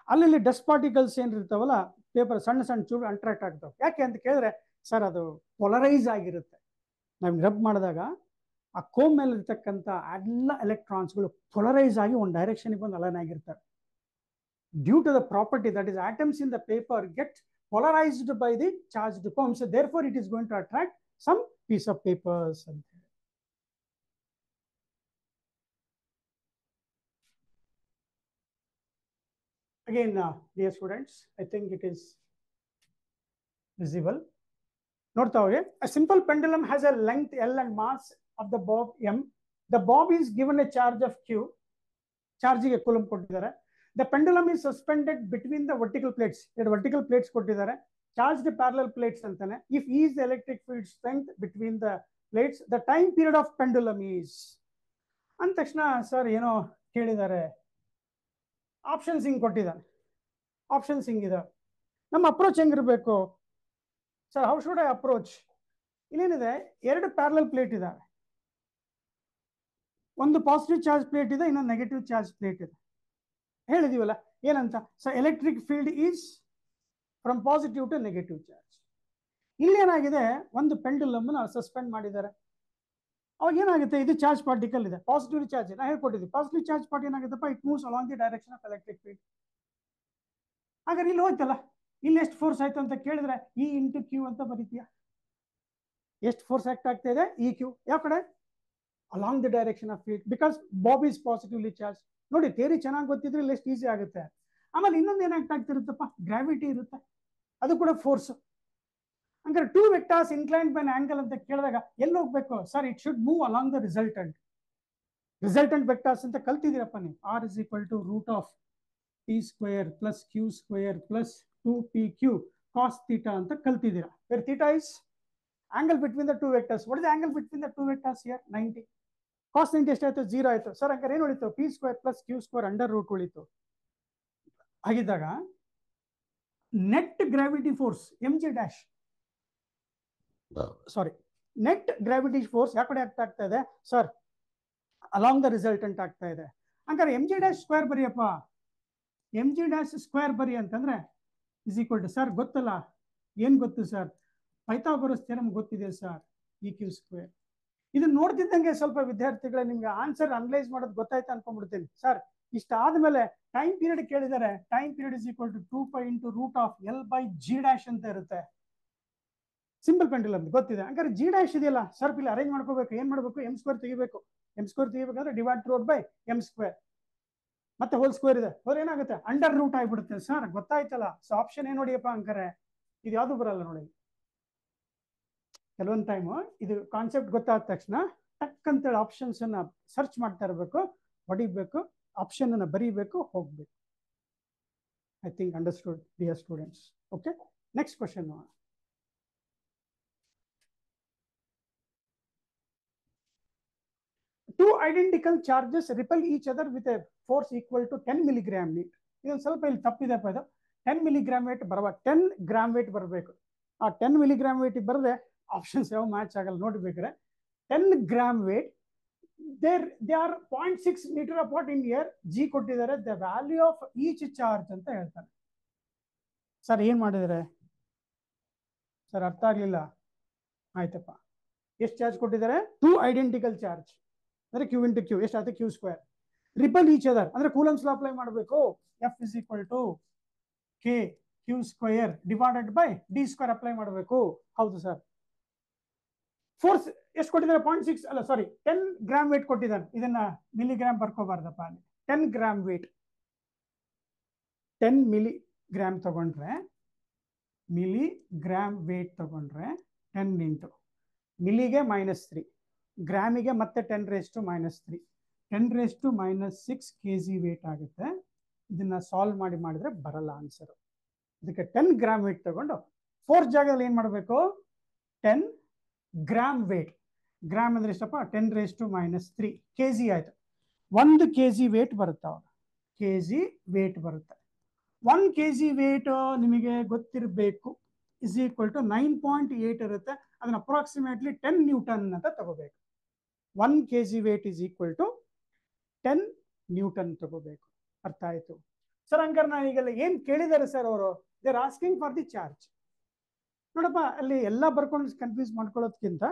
ಅಲ್ಲಿ ಡಸ್ಟ್ ಪಾರ್ಟಿಕಲ್ಸ್ ಏನಿರ್ತಾವಲ್ಲ ಪೇಪರ್, ಸಣ್ಣ ಸಣ್ಣ ಚೂರು ಅಟ್ರಾಕ್ಟ್ ಆಗ್ತಾವೆ. ಯಾಕೆ ಅಂತ ಕೇಳಿದ್ರೆ, ಸರ್ ಅದು ಪೊಲರೈಸ್ ಆಗಿರುತ್ತೆ. ನಾವು ರಬ್ ಮಾಡಿದಾಗ ಆ ಕೋಮ್ ಮೇಲೆ ಇರ್ತಕ್ಕಂಥ ಎಲ್ಲ ಎಲೆಕ್ಟ್ರಾನ್ಸ್ಗಳು ಪೊಲರೈಸ್ ಆಗಿ ಒಂದು ಡೈರೆಕ್ಷನ್ಗೆ ಬಂದು ಅಲೈನ್ ಆಗಿರ್ತವೆ. Due to the property, that is atoms in the paper get polarized by the charged comb, so therefore it is going to attract some piece of papers. Again, dear students, I think it is visible. ನೋಡ್ತಾ ಹೋಗಿ, a simple pendulum has a length L and mass of the bob M. The bob is given a charge of Q. ಚಾರ್ಜಿಗೆ coulomb ಕೊಟ್ಟಿದ್ದಾರೆ. The pendulum is suspended between the vertical plates. ಎರಡು vertical plates ಕೊಟ್ಟಿದ್ದಾರೆ, charged parallel plates ಅಂತಾನೆ. If E is the electric field strength between the plates, the time period of pendulum is ಅಂದ ತಕ್ಷಣ sir ಏನೋ ಕೇಳಿದ್ದಾರೆ, options ಹಿಂಗೆ ಕೊಟ್ಟಿದ್ದಾನೆ. Options ಹಿಂಗಿದೆ, ನಮ್ಮ ಅಪ್ರೋಚ್ ಹೆಂಗಿರಬೇಕು sir, how should I approach? ಇಲ್ಲೇನಿದೆ, ಎರಡು ಪ್ಯಾರಲಲ್ ಪ್ಲೇಟ್ ಇದಾವೆ, ಒಂದು ಪಾಸಿಟಿವ್ ಚಾರ್ಜ್ ಪ್ಲೇಟ್ ಇದೆ, ಇನ್ನೊಂದು ನೆಗೆಟಿವ್ ಚಾರ್ಜ್ ಪ್ಲೇಟ್ ಇದೆ. ಹೇಳಿದೀವಲ್ಲ ಏನಂತ, so electric field is from positive to negative charge. ಇಲ್ಲೇನಾಗಿದೆ, ಒಂದು ಪೆಂಡುಲಮ್ ಸಸ್ಪೆಂಡ್ ಮಾಡಿದ್ದಾರೆ. ಅವಾಗ ಏನಾಗುತ್ತೆ, ಇದು ಚಾರ್ಜ್ ಪಾರ್ಟಿಕಲ್ ಇದೆ, ಪಾಸಿಟಿವ್ ಚಾರ್ಜ್ ನಾ ಹೇಳ್ಕೊಟ್ಟಿದ್ವಿ. ಪಾಸಿಟಿವ್ ಚಾರ್ಜ್ ಪಾರ್ಟಿ ಏನಾಗುತ್ತಪ್ಪ, it moves along the direction of electric field. ಹಾಗಾದ್ರೆ ಇಲ್ಲಿ ಹೋಯ್ತಲ್ಲ, ಇಲ್ಲಿ ಎಷ್ಟು ಫೋರ್ಸ್ ಆಯ್ತು ಅಂತ ಕೇಳಿದ್ರೆ ಇ ಇಂಟು ಕ್ಯೂ ಅಂತ ಬರೀತೀಯ. ಎಷ್ಟು ಫೋರ್ಸ್ ಆಕ್ಟ್ ಆಗ್ತಾ ಇದೆ, ಇ ಕ್ಯೂ. ಯಾವ ಕಡೆ, along the direction of field, because bob is positively charge. ನೋಡಿ, ಥಿಯರಿ ಚೆನ್ನಾಗಿ ಗೊತ್ತಿದ್ರೆ ಇಲ್ಲಿ ಎಷ್ಟು ಈಸಿ ಆಗುತ್ತೆ. ಆಮೇಲೆ ಇನ್ನೊಂದು ಏನಾಗ್ತಾ ಆಗ್ತಿರುತ್ತಪ್ಪ, ಗ್ರಾವಿಟಿ ಇರುತ್ತೆ, ಅದು ಕೂಡ ಫೋರ್ಸ್. ಹಂಗಾರೆ two vectors inclined by angle ಅಂತ ಕೇಳಿದಾಗ ಎಲ್ಲಿ ಹೋಗ್ಬೇಕು sir, it should move along the resultant vectors ಅಂತ ಕಲ್ತಿದ್ದೀರಪ್ಪ ನೀವು. R is equal to root of t square plus Q square plus 2pq cos theta ಅಂತ ಕಲ್ತಿದ್ದೀರಾ. where theta is angle between the two vectors. what is the angle between the two vectors here? 90. cos 90 ಎಷ್ಟಾಯ್ತು, 0 ಆಯ್ತು. Sir ಹಂಗಾರೆ ಏನು ಉಳಿತು, p square plus Q square under root ಉಳಿತು. ಹಾಗಿದ್ದಾಗ net gravity force mg dash, sorry, net gravity force ಯಾವ ಕಡೆ ಆಗ್ತಾ ಇದೆ ಸರ್, ಅಲಾಂಗ್ ದ ರಿಸಲ್ಟೆಂಟ್ ಆಗ್ತಾ ಇದೆ. ಹಂಗಾರೆ mg ಡ್ಯಾಶ್ ಸ್ಕ್ವೇರ್ ಬರಿಯಪ್ಪ, mg ಡ್ಯಾಶ್ ಸ್ಕ್ವೇರ್ ಬರಿ ಅಂತಂದ್ರೆ ಇಸ್ ಈಕ್ವಲ್ ಟು, ಸರ್ ಗೊತ್ತಲ್ಲ, ಏನ್ ಗೊತ್ತು ಸರ್, ಪೈಥಾಗೊರಸ್ ಥಿಯರಮ್ ಗೊತ್ತಿದೆ ಸರ್, ಇ ಕ್ಯೂ ಸ್ಕ್ವೇರ್. ಇದನ್ನ ನೋಡ್ತಿದ್ದಂಗೆ ಸ್ವಲ್ಪ ವಿದ್ಯಾರ್ಥಿಗಳೇ ನಿಮ್ಗೆ ಆನ್ಸರ್ ಅನಲೈಸ್ ಮಾಡೋದು ಗೊತ್ತಾಯ್ತು ಅನ್ಕೊಂಡ್ಬಿಡ್ತೀನಿ. ಸರ್ ಇಷ್ಟಾದ್ಮೇಲೆ ಟೈಮ್ ಪೀರಿಯಡ್ ಕೇಳಿದ್ದಾರೆ, time period is equal to 2π into root of L by G dash ಅಂತ ಇರುತ್ತೆ. ಸಿಂಪಲ್ ಪೆಂಡುಲಮ್ ಗೊತ್ತಿದೆ. ಹಂಗಾರೆ ಜಿ ಡ್ಯಾಶ್ ಇದೆಯಲ್ಲ ಸರ್, ಇಲ್ಲಿ ಅರೇಂಜ್ ಮಾಡ್ಕೋಬೇಕು. ಏನ್ ಮಾಡ್ಬೇಕು, ಎಂ ಸ್ಕ್ವೇರ್ ತೆಗಿಬೇಕು. ಎಂ ಸ್ಕ್ವೇರ್ ತೆಗಿಬೇಕಾದ್ರೆ divide root by M square, ಮತ್ತೆ ಹೋಲ್ ಸ್ಕ್ವೇರ್ ಇದೆ, ಹೋದ್ರೆ ಏನಾಗುತ್ತೆ, ಅಂಡರ್ ರೂಟ್ ಆಗಿಬಿಡುತ್ತೆ. ಸರ್ ಗೊತ್ತಾಯ್ತಲ್ಲ. ಸೊ ಆಪ್ಷನ್ ಏನ್ ನೋಡಿಯಪ್ಪ, ಹಂಗಾರೆ ಇದು ಯಾವ್ದು ಬರಲ್ಲ ನೋಡಿ. ಕೆಲವೊಂದು ಟೈಮು ಇದು ಕಾನ್ಸೆಪ್ಟ್ ಗೊತ್ತಾದ ತಕ್ಷಣ ಟಕ್ ಅಂತೇಳಿ ಆಪ್ಷನ್ಸ್ ಅನ್ನ ಸರ್ಚ್ ಮಾಡ್ತಾ ಇರಬೇಕು, ಹೊಡಿಬೇಕು, ಆಪ್ಷನ್ ಅನ್ನ ಬರೀಬೇಕು, ಹೋಗ್ಬೇಕು. I think understood dear students. Okay, next question. Two identical charges repel each other with a force equal to 10 milligram newton. ಇದೊಂದು ಸ್ವಲ್ಪ ಇಲ್ಲಿ ತಪ್ಪಿದೆಪ್ಪ. ಇದು 10 ಮಿಲಿಗ್ರಾಮ್ ವೇಟ್ 10 ಗ್ರಾಮ್ ವೇಟ್ ಬರಬೇಕು. ಆ 10 ಮಿಲಿಗ್ರಾಮ್ ವೇಟ್ ಬರದೆ ಆಪ್ಷನ್ಸ್ ಯಾವ ಮ್ಯಾಚ್ ಆಗಲ್ಲ ನೋಡ್ಬೇಕಾದ್ರೆ. 10 gram weight they are 0.6 metre apart in air. G ಕೊಟ್ಟಿದ್ದಾರೆ, the value of each charge ಅಂತ ಹೇಳ್ತಾರೆ. ಸರ್ ಏನ್ ಮಾಡಿದರೆ ಸರ್? ಅರ್ಥ ಆಗ್ಲಿಲ್ಲ. ಆಯ್ತಪ್ಪ, ಎಷ್ಟು ಚಾರ್ಜ್ ಕೊಟ್ಟಿದ್ದಾರೆ? 2 ಐಡೆಂಟಿಕಲ್ ಚಾರ್ಜ್ ಅಂದ್ರೆ ಕ್ಯೂ ಇಂಟು ಕ್ಯೂ ಎಷ್ಟಾಗುತ್ತೆ? Q square. Repel each other ಅಂದ್ರೆ ಕೂಲಮ್ಸ್ ಲಾ ಅಪ್ಲೈ ಮಾಡಬೇಕು. F is equal to k q square divided by D square apply ಮಾಡಬೇಕು. ಹೌದು ಸರ್. ಫೋರ್ಸ್ ಎಷ್ಟು ಕೊಟ್ಟಿದ್ದಾರೆ? 0.6 ಅಲ್ಲ ಸಾರಿ 10 ಗ್ರಾಮ್ ವೇಟ್ ಕೊಟ್ಟಿದ್ದಾರೆ. ಇದನ್ನ ಮಿಲಿಗ್ರಾಮ್ ಬರ್ಕೋಬಾರ್ದಪ್ಪ ಅಲ್ಲಿ. 10 ಗ್ರಾಮ್ ವೇಟ್ 10 ಮಿಲಿಗ್ರಾಮ್ ತಗೊಂಡ್ರೆ ಮಿಲಿಗ್ರಾಮ್ ವೇಟ್ ತಗೊಂಡ್ರೆ 10 ಇಂಟು ಮಿಲಿಗೆ -3, ಗ್ರಾಮಿಗೆ ಮತ್ತೆ 10⁻⁻3, 10⁻⁻6 kg ವೇಟ್ ಆಗುತ್ತೆ. ಇದನ್ನ ಸಾಲ್ವ್ ಮಾಡಿದ್ರೆ ಬರಲ್ಲ ಆನ್ಸರ್. ಇದಕ್ಕೆ 10 ಗ್ರಾಮ್ ವೇಟ್ ತಗೊಂಡು ಫೋರ್ತ್ ಜಾಗದಲ್ಲಿ ಏನ್ ಮಾಡಬೇಕು? 10 ಗ್ರಾಮ್ ವೇಟ್. ಗ್ರಾಮ್ ಅಂದ್ರೆ ಎಷ್ಟಪ್ಪ? 10⁻⁻3 kg ಆಯ್ತು. 1 kg ವೇಟ್ ಬರುತ್ತೆ. kg ವೇಟ್ ಬರುತ್ತೆ. 1 kg ವೇಟ್ ನಿಮಗೆ ಗೊತ್ತಿರಬೇಕು ಇಸ್ ಈಕ್ವಲ್ ಟು 9.8 ಇರುತ್ತೆ. ಅದನ್ನ ಅಪ್ರಾಕ್ಸಿಮೇಟ್ಲಿ 10 ನ್ಯೂಟನ್ ಅಂತ ತಗೋಬೇಕು. 1 kg weight is equal to 10 newton ತಗೋಬೇಕು. ಅರ್ಥ ಆಯ್ತು ಸರ್? ಹಂಗಾರೆ ನಾನು ಈಗೆಲ್ಲ ಏನ್ ಕೇಳಿದ್ದಾರೆ ಸರ್ ಅವರು? They are asking for the charge. ನೋಡಪ್ಪ, ಅಲ್ಲಿ ಎಲ್ಲ ಬರ್ಕೊಂಡು ಕನ್ಫ್ಯೂಸ್ ಮಾಡ್ಕೊಳ್ಳೋದಕ್ಕಿಂತ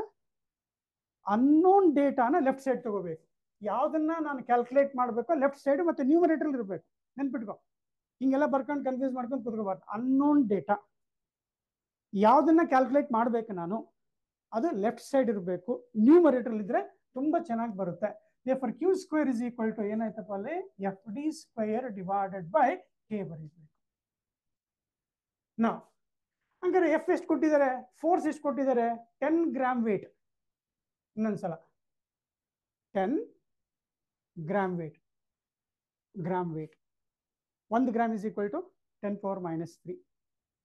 ಅನ್ನೋನ್ ಡೇಟಾನ ಲೆಫ್ಟ್ ಸೈಡ್ ತಗೋಬೇಕು. ಯಾವ್ದನ್ನ ನಾನು ಕ್ಯಾಲ್ಕುಲೇಟ್ ಮಾಡಬೇಕು ಲೆಫ್ಟ್ ಸೈಡ್ ಮತ್ತೆ ನ್ಯೂಮರೇಟರ್ ಇರಬೇಕು. ನೆನ್ಪಿಟ್ಕೋ, ಹಿಂಗೆಲ್ಲ ಬರ್ಕೊಂಡು ಕನ್ಫ್ಯೂಸ್ ಮಾಡ್ಕೊಂಡು ಕುತ್ಕೋಬಾರ್ದು. ಅನ್ನೋನ್ ಡೇಟಾ ಯಾವ್ದನ್ನ ಕ್ಯಾಲ್ಕುಲೇಟ್ ಮಾಡ್ಬೇಕು ನಾನು, ಅದು ಲೆಫ್ಟ್ ಸೈಡ್ ಇರಬೇಕು. ನ್ಯೂಮರೇಟರ್ ಇದ್ರೆ ತುಂಬಾ ಚೆನ್ನಾಗಿ ಬರುತ್ತೆ. therefore q square is equal to ಏನಾಯ್ತಪ್ಪ ಅಲ್ಲಿ? F d square divided by k ಬರೀಬೇಕು. ನಾವು ಹಂಗಾರೆ ಎಫ್ ಎಷ್ಟು ಕೊಟ್ಟಿದ್ದಾರೆ? ಫೋರ್ಸ್ ಎಷ್ಟು ಕೊಟ್ಟಿದ್ದಾರೆ? 10 ಗ್ರಾಮ್ ವೇಟ್. ಇನ್ನೊಂದ್ಸಲ 10 gram weight. 1 gram is equal to 10⁻⁻3.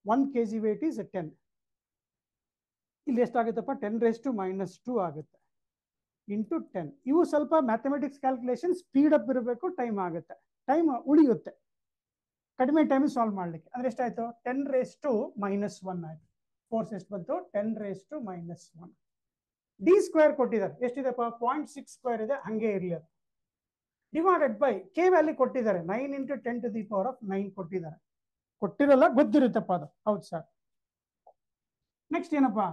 1 kg weight is 10. ಇಲ್ಲಿ ಎಷ್ಟಾಗುತ್ತಪ್ಪ? 10⁻⁻2 ಆಗುತ್ತೆ ಇಂಟು 10. ಇವು ಸ್ವಲ್ಪ ಮ್ಯಾಥಮೆಟಿಕ್ಸ್ ಕ್ಯಾಲ್ಕುಲೇಷನ್ ಸ್ಪೀಡ್ ಅಪ್ ಇರಬೇಕು. ಟೈಮ್ ಆಗುತ್ತೆ, ಟೈಮ್ ಉಳಿಯುತ್ತೆ. ಕಡಿಮೆ ಟೈಮ್ ಸಾಲ್ವ್ ಮಾಡ್ಲಿಕ್ಕೆ. ಅಂದ್ರೆ ಎಷ್ಟಾಯ್ತು? 10⁻⁻1 ಆಯ್ತು. ಫೋರ್ಸ್ ಎಷ್ಟು ಬಂತು? 10⁻⁻1. ಡಿ ಸ್ಕ್ವೇರ್ ಕೊಟ್ಟಿದ್ದಾರೆ. ಎಷ್ಟಿದೆಪ್ಪ? 0.6 ಸ್ಕ್ವೇರ್ ಇದೆ, ಹಂಗೆ ಇರಲಿ ಅದು. ಡಿವೈಡೆಡ್ ಬೈ ಕೆ ವ್ಯಾಲ್ಯೂ ಕೊಟ್ಟಿದ್ದಾರೆ. 9 × 10⁻⁹ ಕೊಟ್ಟಿದ್ದಾರೆ. ಕೊಟ್ಟಿರಲ್ಲ, ಗೊತ್ತಿರುತ್ತಪ್ಪ ಅದು. ಹೌದು ಸರ್. ನೆಕ್ಸ್ಟ್ ಏನಪ್ಪಾ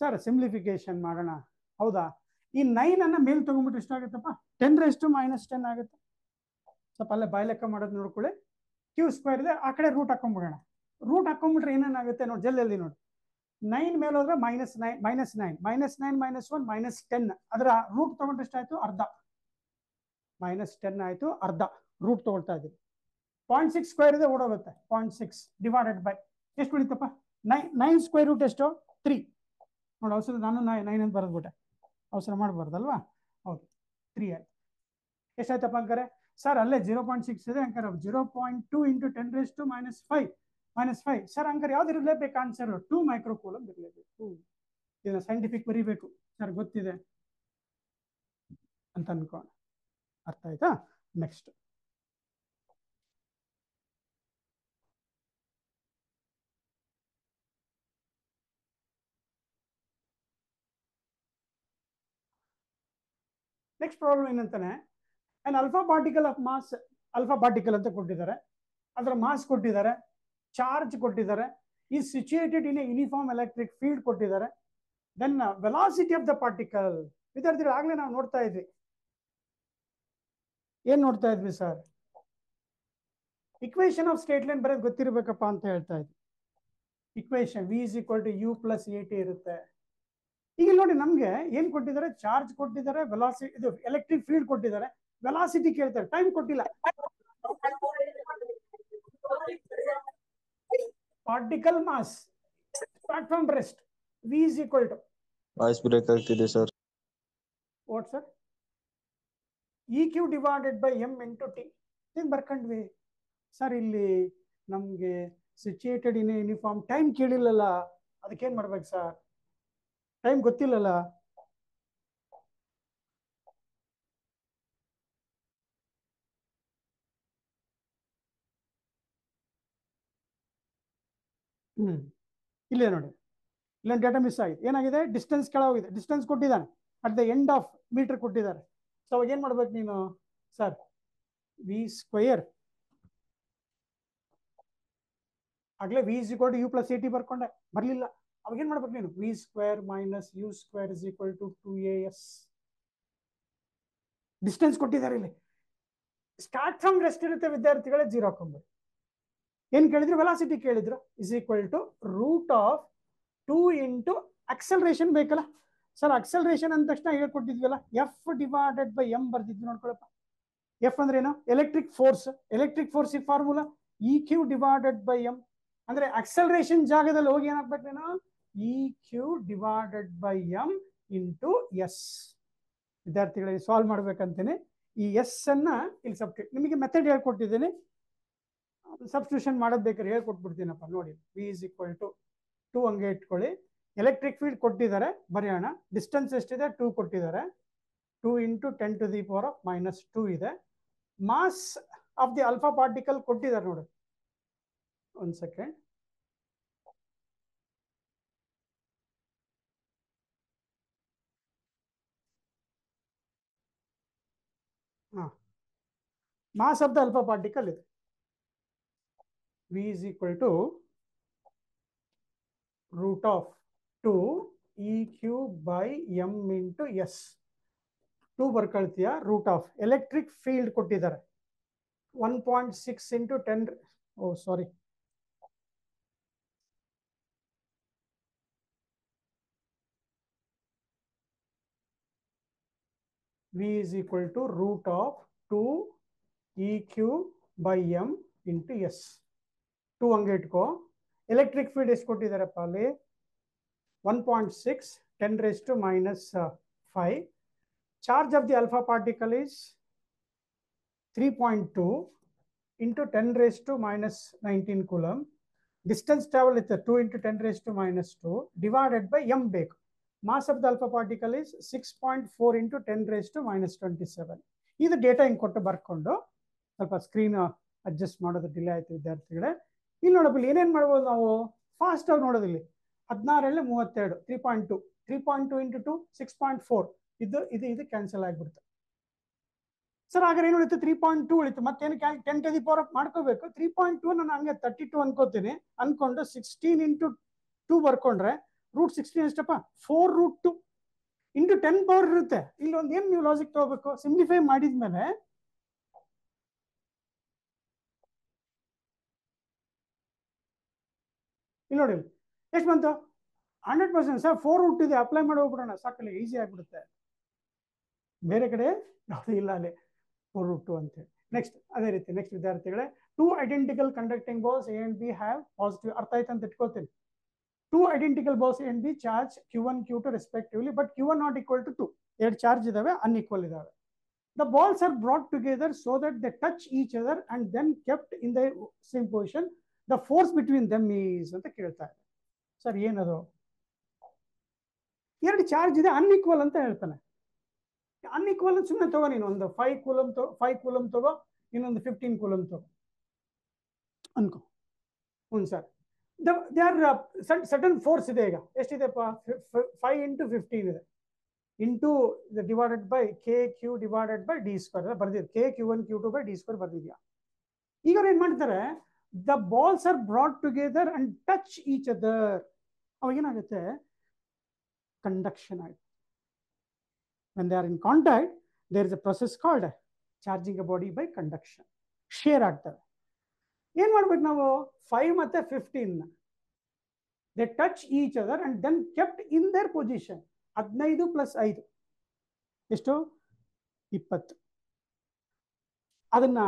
ಸರ್? ಸಿಂಪ್ಲಿಫಿಕೇಶನ್ ಮಾಡೋಣ. ಹೌದಾ? ಈ 9 ಅನ್ನ ಮೇಲ್ ತಗೊಂಡ್ಬಿಟ್ಟು ಎಷ್ಟಾಗುತ್ತಪ್ಪ? 10⁻⁻10 ಆಗುತ್ತೆ. ಸ್ವಲ್ಪ ಅಲ್ಲೇ ಬಾಯ್ ಲೆಕ್ಕ ಮಾಡೋದು ನೋಡ್ಕೊಳ್ಳಿ. ಕ್ಯೂ ಸ್ಕ್ವೇರ್ ಇದೆ, ಆ ಕಡೆ ರೂಟ್ ಹಾಕೊಂಡ್ಬಿಡೋಣ. ರೂಟ್ ಹಾಕೊಂಡ್ಬಿಟ್ರೆ ಏನೇನಾಗುತ್ತೆ ನೋಡಿ, ಜಲ್ದಿ ನೋಡಿ. 9 ಮೇಲೆ ಹೋದ್ರೆ -9 -1 -10. ಅದರ ರೂಟ್ ತಗೊಂಡ್ರೆ ಎಷ್ಟಾಯ್ತು? ಅರ್ಧ. -10 ಆಯ್ತು, ಅರ್ಧ ರೂಟ್ ತಗೊಳ್ತಾ ಇದ್ದೀವಿ. 0.6 ಸ್ಕ್ವೇರ್ ಇದೆ, ಓಡೋಗುತ್ತೆ. 0.6 ಡಿವೈಡೆಡ್ ಬೈ ಎಷ್ಟು ಉಳಿತಪ್ಪ? 9 ಸ್ಕ್ವೇರ್ ರೂಟ್ ಎಷ್ಟು? 3. ನೋಡಿ, ಅವಸರ ನಾನು 9 ಅಂತ ಬರೆದ್ಬಿಟ್ಟೆ. ಅವಸರ ಮಾಡಬಾರ್ದಲ್ವಾ? ಹೌದು, 3 ಆಯ್ತು. ಎಷ್ಟಾಯ್ತಪ್ಪ ಅಂತಾರೆ? ಸರ್ ಅಲ್ಲೇ 0.6 ಇದೆ, ಅಂಕರ್ 0.2 × 10⁻⁵ ಸರ್ ಅಂಕರ್ ಯಾವ್ದು ಇರಲೇಬೇಕು? ಆನ್ಸರ್ 2 ಮೈಕ್ರೋ ಕೂಲಮ್ ಇರಲೇಬೇಕು. ಇದನ್ನ ಸೈಂಟಿಫಿಕ್ ಬರೀಬೇಕು ಸರ್, ಗೊತ್ತಿದೆ ಅಂತ ಅನ್ಕೋಣ. ಅರ್ಥ ಆಯ್ತಾ? ನೆಕ್ಸ್ಟ್ ಪ್ರಾಬ್ಲಮ್ ಏನಂತಾನೆ, an alpha particle of mass, alpha particle ಅಂತ ಕೊಟ್ಟಿದ್ದಾರೆ. ಅದರ ಮಾಸ್ ಕೊಟ್ಟಿದ್ದಾರೆ, ಚಾರ್ಜ್ ಕೊಟ್ಟಿದ್ದಾರೆ, is situated in a uniform electric field ಕೊಟ್ಟಿದ್ದಾರೆ. Then velocity of the particle. ವಿದ್ಯಾರ್ಥಿಗಳು ಆಗ್ಲೇ ನಾವು ನೋಡ್ತಾ ಇದ್ವಿ. ಏನ್ ನೋಡ್ತಾ ಇದ್ವಿ sir? Equation of straight line ಬರೋದು ಗೊತ್ತಿರಬೇಕಪ್ಪ ಅಂತ ಹೇಳ್ತಾ ಇದ್ವಿ. ಇಕ್ವೇಶನ್ v = u + at ಇರುತ್ತೆ. ಈಗ ನೋಡಿ, ನಮ್ಗೆ ಏನ್ ಕೊಟ್ಟಿದ್ದಾರೆ? ಚಾರ್ಜ್ ಕೊಟ್ಟಿದ್ದಾರೆ, ವೆಲಾಸಿಟಿ, ಇದು ಎಲೆಕ್ಟ್ರಿಕ್ ಫೀಲ್ಡ್ ಕೊಟ್ಟಿದ್ದಾರೆ, ವೆಲಾಸಿಟಿ ಕೇಳ್ತಾರೆ, ಟೈಮ್ ಕೊಟ್ಟಿಲ್ಲ. Particle mass start from rest v = voice break ಆಗ್ತಿದೆ sir. What sir? eq divided by m × t. ಇದನ್ನ ಬರ್ಕೊಂಡ್ವಿ ಸರ್. ಇಲ್ಲಿ ನಮ್ಗೆ ಸಿಚುಯೇಟೆಡ್ ಇನ್ ಯೂನಿಫಾರ್ಮ್ ಟೈಮ್ ಕೇಳಿಲ್ಲಲ್ಲ, ಅದಕ್ಕೇನ್ ಮಾಡ್ಬೇಕು ಸರ್? ಟೈಮ್ ಗೊತ್ತಿಲ್ಲಲ್ಲ. ಇಲ್ಲೇ ನೋಡಿ, ಇಲ್ಲೊಂದು ಡೇಟಾ ಮಿಸ್ ಆಗಿದೆ. ಏನಾಗಿದೆ, ಡಿಸ್ಟೆನ್ಸ್ ಕೆಳಗೋಗಿದೆ. ಡಿಸ್ಟೆನ್ಸ್ ಕೊಟ್ಟಿದ್ದಾನೆ, at the end of metre ಕೊಟ್ಟಿದ್ದಾರೆ. ಸೊ ಅವಾಗ ಏನು ಮಾಡ್ಬೇಕು ನೀನು, ಸರ್ ವಿ ಸ್ಕ್ವಯರ್ ಆಗಲೇ V is equal to U plus A T ಬರ್ಕೊಂಡೆ, ಬರಲಿಲ್ಲ. ಅವಾಗ ಏನು ಮಾಡ್ಬೇಕು ನೀನು, V square minus U square is equal to 2as. Distance ಕೊಟ್ಟಿದ್ದಾರೆ ಇಲ್ಲಿ. ಸ್ಟಾರ್ಟ್ ಫ್ರಮ್ ರೆಸ್ಟ್ ಇರುತ್ತೆ ವಿದ್ಯಾರ್ಥಿಗಳೇ, 0 ಹಾಕೊಂಡ್ಬಿಡಿ. ಏನು ಕೇಳಿದ್ರು, ವೆಲಾಸಿಟಿ ಕೇಳಿದ್ರು. Is equal to root of 2 into acceleration ಬೇಕಲ್ಲ ಸರ್. ಅಕ್ಸಲರೇಷನ್ ಅಂದ ತಕ್ಷಣ ಹೇಳ್ಕೊಟ್ಟಿದ್ವಲ್ಲ, ಎಫ್ ಡಿವೈಡೆಡ್ ಬೈ ಎಂ ಬರ್ದಿದ್ವಿ ನೋಡ್ಕೊಳಪ್ಪ. ಎಫ್ ಅಂದ್ರೆ ಏನು, electric force. Electric force formula E Q divided by M. ಅಂದ್ರೆ ಅಕ್ಸಲರೇಷನ್ ಜಾಗದಲ್ಲಿ ಹೋಗಿ ಏನಾಗ್ಬೇಕು ನೀನು, E Q divided by M into S. ವಿದ್ಯಾರ್ಥಿಗಳಿಗೆ ಸಾಲ್ವ್ ಮಾಡ್ಬೇಕಂತೇನೆ. ಈ ಎಸ್ ಅನ್ನ ಇಲ್ಲಿ ಸಬ್ಸ್ಟಿಟ್ಯೂಟ್, ನಿಮಗೆ ಮೆಥಡ್ ಹೇಳ್ಕೊಟ್ಟಿದ್ದೀನಿ, ಸಬ್ಸ್ಟಿಟ್ಯೂಷನ್ ಮಾಡೋದು ಬೇಕಾದ್ರೆ ಹೇಳ್ಕೊಟ್ಬಿಡ್ತೀನಪ್ಪ. ನೋಡಿ, ವಿ ಇಸ್ ಈಕ್ವಲ್ ಟು 2 ಹಂಗೆ ಇಟ್ಕೊಳ್ಳಿ. ಎಲೆಕ್ಟ್ರಿಕ್ ಫೀಲ್ಡ್ ಕೊಟ್ಟಿದ್ದಾರೆ, ಬರೆಯೋಣ. ಡಿಸ್ಟೆನ್ಸ್ ಎಷ್ಟಿದೆ, 2 ಕೊಟ್ಟಿದ್ದಾರೆ. 2 into 10 to the power of -2 ಇದೆ. Mass of the alpha particle ಕೊಟ್ಟಿದ್ದಾರೆ ನೋಡಿ. ಒಂದು second, mass of the alpha particle ಇದೆ. V is equal to root of 2 E Q by M into S. 2 ಬರ್ಕೊಳ್ತೀಯ, ರೂಟ್ ಆಫ್ ಎಲೆಕ್ಟ್ರಿಕ್ ಫೀಲ್ಡ್ ಕೊಟ್ಟಿದ್ದಾರೆ 1.6 into 10. Oh sorry, V is equal to root of 2 E Q by M into S. 2 ಹಂಗೆ ಇಟ್ಕೋ. Electric field ಎಷ್ಟು ಕೊಟ್ಟಿದ್ದಾರಪ್ಪ ಅಲ್ಲಿ, 1.6 10 raised to -5. Charge of the alpha particle is 3.2 into 10 raised to -19 coulomb. Distance travel is 2 into 10 raised to -2 divided by m ಬೇಕು. Mass of the alpha particle is 6.4 into 10 raised to -27. ಇದು data ಹಿಂಗೆ ಕೊಟ್ಟು ಬರ್ಕೊಂಡು ಸ್ವಲ್ಪ screen adjust ಮಾಡೋದು delay ಆಯ್ತು ವಿದ್ಯಾರ್ಥಿಗಳೇ. ಇಲ್ಲಿ ನೋಡಪ್ಪ, ಇಲ್ಲಿ ಏನೇನು ಮಾಡ್ಬೋದು ನಾವು, ಫಾಸ್ಟ್ ಆಗಿ ನೋಡೋದಿಲ್ಲಿ 16 32 3.2 3.2 ಇಂಟು 2 6.4. ಇದು ಕ್ಯಾನ್ಸಲ್ ಆಗಿಬಿಡುತ್ತೆ ಸರ್. ಹಾಗಾದ್ರೆ ಏನು ಉಳಿತು, 3.2 ಉಳಿತು. ಮತ್ತೇನು 10 ಟು ದಿ ಪವರ್ ಆಫ್ ಮಾಡ್ಕೋಬೇಕು. 3.2 ನಾನು ಹಂಗೆ 32 ಅನ್ಕೋತೀನಿ. ಅನ್ಕೊಂಡು 16 ಇಂಟು 2 ಬರ್ಕೊಂಡ್ರೆ ರೂಟ್ 16 ಎಷ್ಟಪ್ಪ, 4 ರೂಟ್ 2 ಇಂಟು 10 ಪವರ್ ಇರುತ್ತೆ. ಇಲ್ಲಿ ಒಂದು ಏನು ನೀವು ಲಾಜಿಕ್ ತಗೋಬೇಕು, ಸಿಂಪ್ಲಿಫೈ ಮಾಡಿದ್ಮೇಲೆ ಇಲ್ಲಿ ನೋಡಿ ಎಷ್ಟು ಬಂತು, 100% ಸರ್. 4 ರೂಟ್ ಇದೆ, ಅಪ್ಲೈ ಮಾಡಿ ಹೋಗ್ಬಿಡೋಣ, ಸಾಕಲ್ಲಿ ಈಸಿ ಆಗಿಬಿಡುತ್ತೆ. ಬೇರೆ ಕಡೆ ಯಾವುದೂ ಇಲ್ಲ ಅಲ್ಲಿ, 4 ರೂಟ್ 2 ಅಂತೇಳಿ. ನೆಕ್ಸ್ಟ್ ಅದೇ ರೀತಿ ನೆಕ್ಸ್ಟ್ ವಿದ್ಯಾರ್ಥಿಗಳೇ, 2 identical conducting balls A and B have positive. ಅರ್ಥ ಆಯ್ತು ಅಂತ ಇಟ್ಕೊಳ್ತೀನಿ. 2 identical balls A and B charge Q1 Q2 respectively, but Q1 not equal to 2. 2 charge ಇದಾವೆ, ಅನ್ಈಕ್ವಲ್ ಇದಾವೆ. The balls are brought together so that they touch each other and then kept in the same position. The force between them is ಅಂತ ಕೇಳ್ತಾ ಇದೆ sir. ಏನದು, 2 charge ಇದೆ, unequal ಅಂತ ಹೇಳ್ತಾನೆ. Unequal ಸುಮ್ಮನೆ ತಗೋ ನೀನು, ಒಂದು 5 ಕೂಲಮ್ ತಗೋ, ಇನ್ನೊಂದು 15 ಕೂಲಮ್ ತಗೋ ಅನ್ಕೋ. ಹ್ಞೂ sir, they are sudden force ಇದೆ. ಈಗ ಎಷ್ಟಿದೆಪ್ಪ, 5 ಇಂಟು 15 ಇದೆ, into divided by K Q divided by D square ಬರ್ದಿದೆ. K Q1 Q2 by D square ಬರ್ದಿದ್ಯಾ. ಈಗ ಅವ್ರು ಏನು ಮಾಡ್ತಾರೆ, the balls are brought together and touch each other. ಅವಾಗ ಏನಾಗುತ್ತೆ, ಕಂಡಕ್ಷನ್ ಆಯ್ತು. when they are in contact, there is a process called charging a body by conduction. Share ಆಗ್ತವೆ. ಏನು ಮಾಡ್ಬೇಕು ನಾವು, 5 ಮತ್ತು 15 they touch each other and then kept in their position. 15 + 5 ಎಷ್ಟು, 20. ಅದನ್ನ